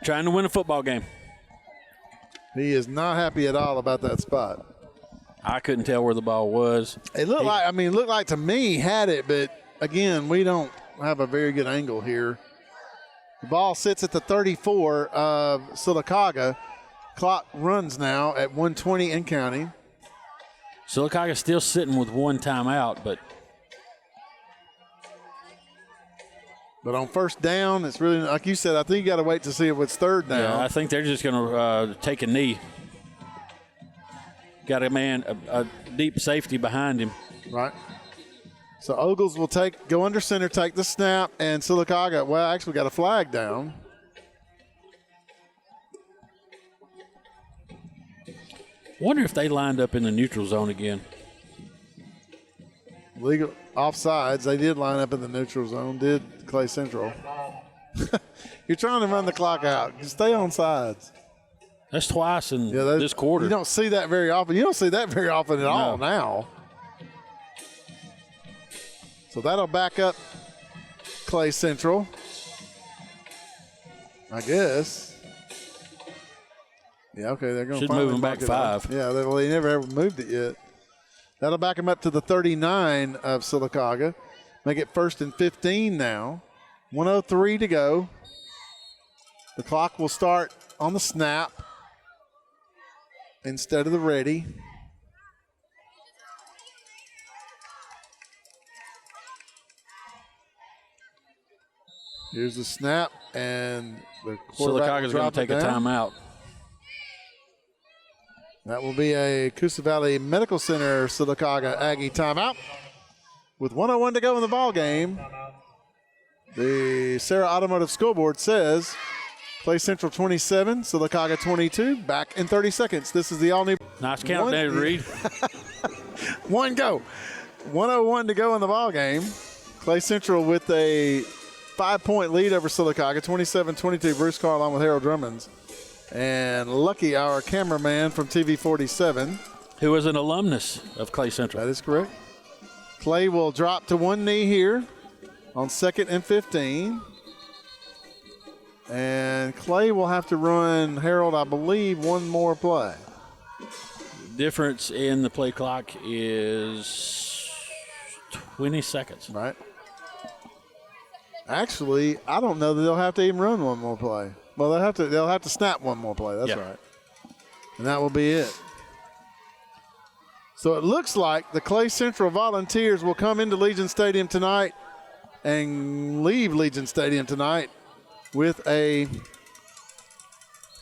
Speaker 2: Trying to win a football game.
Speaker 1: He is not happy at all about that spot.
Speaker 2: I couldn't tell where the ball was.
Speaker 1: It looked like to me he had it, but again, we don't have a very good angle here. The ball sits at the 34 of Silacauga. Clock runs now at 1:20 and counting.
Speaker 2: Silacauga still sitting with 1 timeout, but
Speaker 1: on first down, it's really, like you said, I think you got to wait to see if it's 3rd down.
Speaker 2: yeah, I think they're just going to take a knee. Got a deep safety behind him.
Speaker 1: Right. So Ogles will go under center, take the snap, and Silacauga, actually got a flag down.
Speaker 2: Wonder if they lined up in the neutral zone again.
Speaker 1: Legal offsides. They did line up in the neutral zone, did Clay Central. You're trying to run the clock out. Just stay on sides.
Speaker 2: That's twice in this quarter.
Speaker 1: You don't see that very often. You don't see that very often at all now. So that'll back up Clay Central, I guess. Yeah, okay, they're going to
Speaker 2: move them back 5.
Speaker 1: Yeah, they never ever moved it yet. That'll back them up to the 39 of Silacauga. Make it 1st and 15 now. 1:03 to go. The clock will start on the snap instead of the ready. Here's the snap, and the quarterback
Speaker 2: Silacauga's going to take a timeout.
Speaker 1: That will be a Coosa Valley Medical Center Silacauga Aggie timeout. With 1:01 to go in the ball game, the Sarah Automotive scoreboard says Clay Central 27, Silacauga 22. Back in 30 seconds. This is the all-new.
Speaker 2: Nice count there, Reed.
Speaker 1: One go. 1:01 to go in the ball game. Clay Central with a 5-point lead over Silacauga, 27-22. Bruce Carr along with Harold Drummonds. And Lucky, our cameraman from TV 47.
Speaker 2: Who is an alumnus of Clay Central.
Speaker 1: That is correct. Clay will drop to one knee here on 2nd and 15. And Clay will have to run, Harold, I believe, one more play.
Speaker 2: Difference in the play clock is 20 seconds.
Speaker 1: Right. Actually, I don't know that they'll have to even run one more play. Well, they'll have to snap one more play. That's right. And that will be it. So it looks like the Clay Central Volunteers will come into Legion Stadium tonight and leave Legion Stadium tonight with a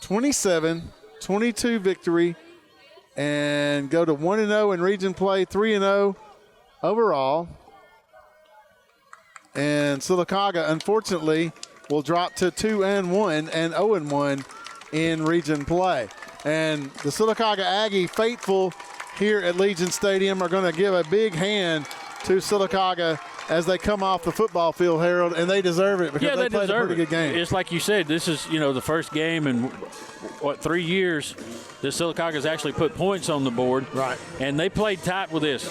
Speaker 1: 27-22 victory and go to 1-0 in region play, 3-0 overall. And Silacauga, unfortunately, will drop to 2-1 and 0-1 in region play. And the Silacauga Aggie faithful here at Legion Stadium are going to give a big hand to Silacauga as they come off the football field, Harold, and they deserve it because they played a pretty good game.
Speaker 2: It's like you said, this is, the first game in, 3 years that Silacauga's actually put points on the board.
Speaker 1: Right.
Speaker 2: And they played tight with this.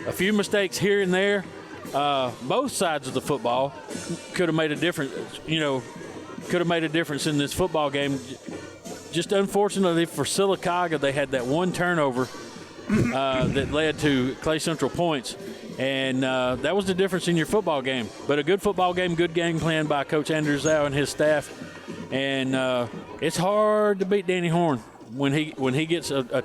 Speaker 2: A few mistakes here and there. Both sides of the football could have made a difference, could have made a difference in this football game. Just unfortunately for Silacauga, they had that one turnover that led to Clay Central points. And that was the difference in your football game. But a good football game, good game plan by Coach Andrew Zhao and his staff. And it's hard to beat Danny Horn when he gets a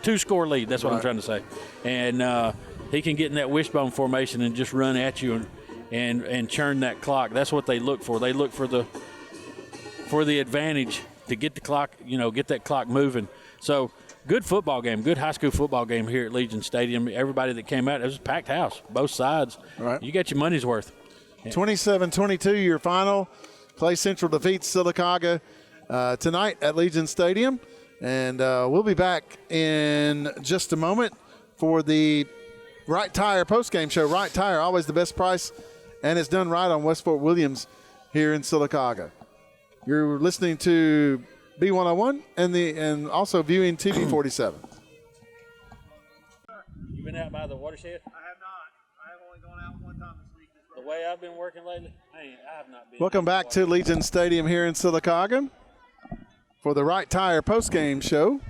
Speaker 2: two-score lead. That's what I'm trying to say. And he can get in that wishbone formation and just run at you and churn that clock. That's what they look for. They look for the advantage to get the clock, get that clock moving. So good football game, good high school football game here at Legion Stadium. Everybody that came out, it was a packed house, both sides.
Speaker 1: Right.
Speaker 2: You got your money's worth.
Speaker 1: 27-22, your final. Clay Central defeats Silacauga tonight at Legion Stadium. And we'll be back in just a moment for the Right Tire postgame show. Right Tire, always the best price, and it's done right on West Fort Williams here in Silacauga. You're listening to B101 and also viewing TV 47.
Speaker 2: You been out by the watershed?
Speaker 17: I have not. I have only gone out one time this week.
Speaker 2: The way I've been working lately, I have not been.
Speaker 1: Welcome back to Legion Stadium here in Silacauga for the Right Tire postgame show.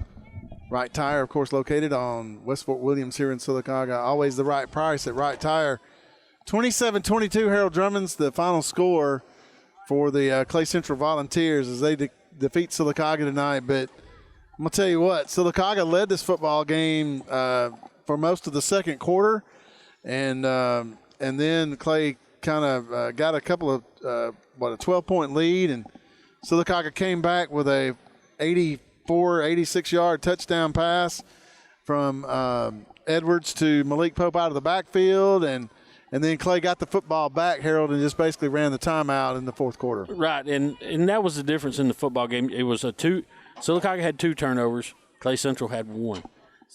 Speaker 1: Right Tire, of course, located on West Fort Williams here in Silacauga. Always the right price at Right Tire. 27-22, Harold Drummonds, the final score for the Clay Central Volunteers as they defeat Silacauga tonight. But I'm going to tell you what, Silacauga led this football game for most of the second quarter. And then Clay kind of got a couple of, a 12-point lead. And Silacauga came back with a 86-yard touchdown pass from Edwards to Malik Pope out of the backfield. And then Clay got the football back, Harold, and just basically ran the timeout in the fourth quarter.
Speaker 2: Right, and that was the difference in the football game. It was Silacauga had 2 turnovers. Clay Central had 1.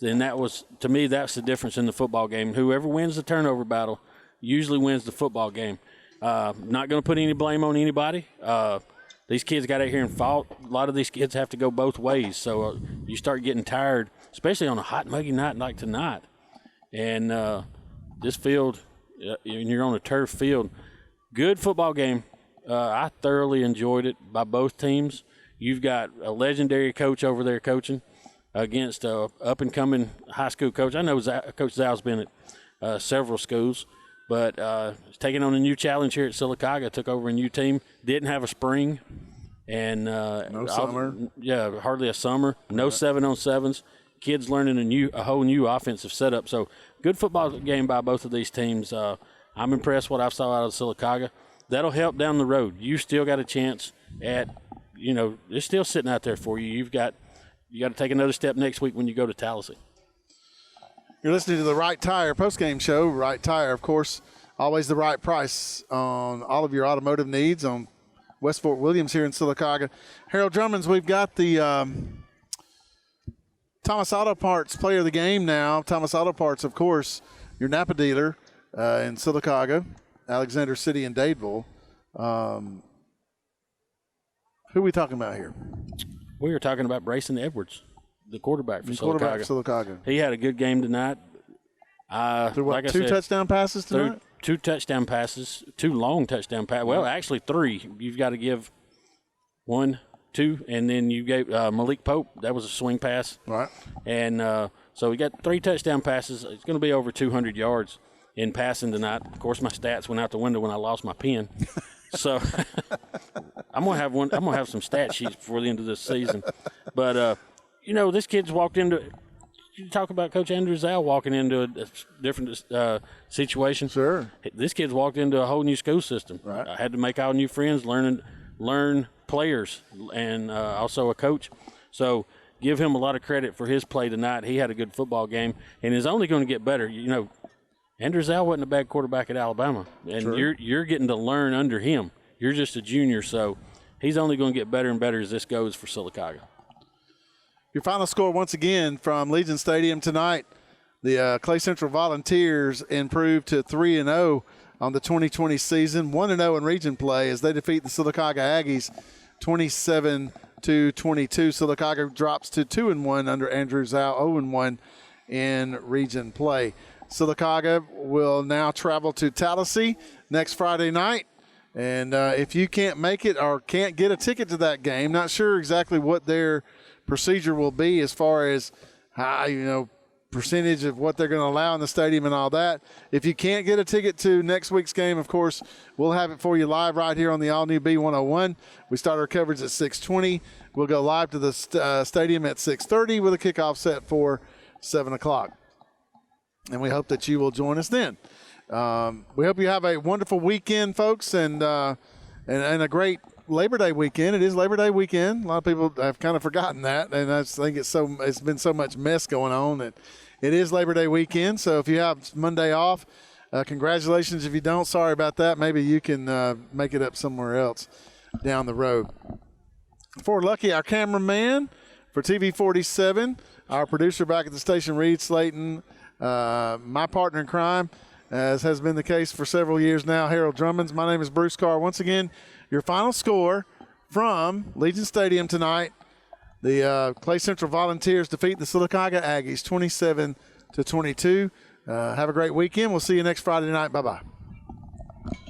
Speaker 2: And that was, to me, that's the difference in the football game. Whoever wins the turnover battle usually wins the football game. Not going to put any blame on anybody. These kids got out here and fought. A lot of these kids have to go both ways. So you start getting tired, especially on a hot, muggy night like tonight. And this field, and you're on a turf field, good football game. I thoroughly enjoyed it by both teams. You've got a legendary coach over there coaching against a up-and-coming high school coach. I know Coach Zal's been at several schools, but taking on a new challenge here at Silacauga. Took over a new team. Didn't have a spring. And
Speaker 1: no summer.
Speaker 2: Yeah, hardly a summer. No 7-on-7s. Kids learning a whole new offensive setup. So good football game by both of these teams. I'm impressed what I saw out of Silacauga. That'll help down the road. You still got a chance at, they're still sitting out there for you. You got to take another step next week when you go to Tallahassee.
Speaker 1: You're listening to the Right Tire postgame show. Right Tire, of course, always the right price on all of your automotive needs on West Fort Williams here in Silacauga. Harold Drummonds, we've got the Thomas Auto Parts player of the game now. Thomas Auto Parts, of course, your Napa dealer in Silacauga, Alexander City, and Dadeville. Who are we talking about here?
Speaker 2: We were talking about Brayson Edwards, the quarterback for Silacauga. He had a good game tonight.
Speaker 1: Like two touchdown passes tonight?
Speaker 2: Two touchdown passes, 2 long touchdown passes. Well, actually 3. You've got to give 1, 2, and then you gave Malik Pope. That was a swing pass.
Speaker 1: Right.
Speaker 2: And so we got 3 touchdown passes. It's going to be over 200 yards in passing tonight. Of course, my stats went out the window when I lost my pen. So I'm gonna have some stat sheets before the end of this season. But this kid's walked into. You talk about Coach Andrew Zal walking into a different situation.
Speaker 1: Sure.
Speaker 2: This kid's walked into a whole new school system.
Speaker 1: Right.
Speaker 2: I had to make all new friends, learn players, and also a coach. So give him a lot of credit for his play tonight. He had a good football game and is only going to get better. Andrew Zal wasn't a bad quarterback at Alabama, and
Speaker 1: sure.
Speaker 2: you're getting to learn under him. You're just a junior, so he's only going to get better and better as this goes for Silacauga.
Speaker 1: Your final score once again from Legion Stadium tonight. The Clay Central Volunteers improved to 3-0 on the 2020 season, 1-0 in region play as they defeat the Silacauga Aggies 27-22. Silacauga drops to 2-1 under Andrew Zal, 0-1 in region play. Silacauga will now travel to Tallahassee next Friday night. And if you can't make it or can't get a ticket to that game, not sure exactly what their procedure will be as far as how, percentage of what they're going to allow in the stadium and all that. If you can't get a ticket to next week's game, of course, we'll have it for you live right here on the all-new B101. We start our coverage at 6:20. We'll go live to the stadium at 6:30 with a kickoff set for 7 o'clock. And we hope that you will join us then. We hope you have a wonderful weekend, folks, and a great Labor Day weekend. It is Labor Day weekend. A lot of people have kind of forgotten that, and I just think it's been so much mess going on that it is Labor Day weekend. So if you have Monday off, congratulations. If you don't, sorry about that. Maybe you can make it up somewhere else down the road. For Lucky, our cameraman, for TV 47, our producer back at the station, Reed Slayton, my partner in crime, as has been the case for several years now, Harold Drummonds. My name is Bruce Carr. Once again, your final score from Legion Stadium tonight. The Clay Central Volunteers defeat the Silacauga Aggies 27-22. Have a great weekend. We'll see you next Friday night. Bye-bye.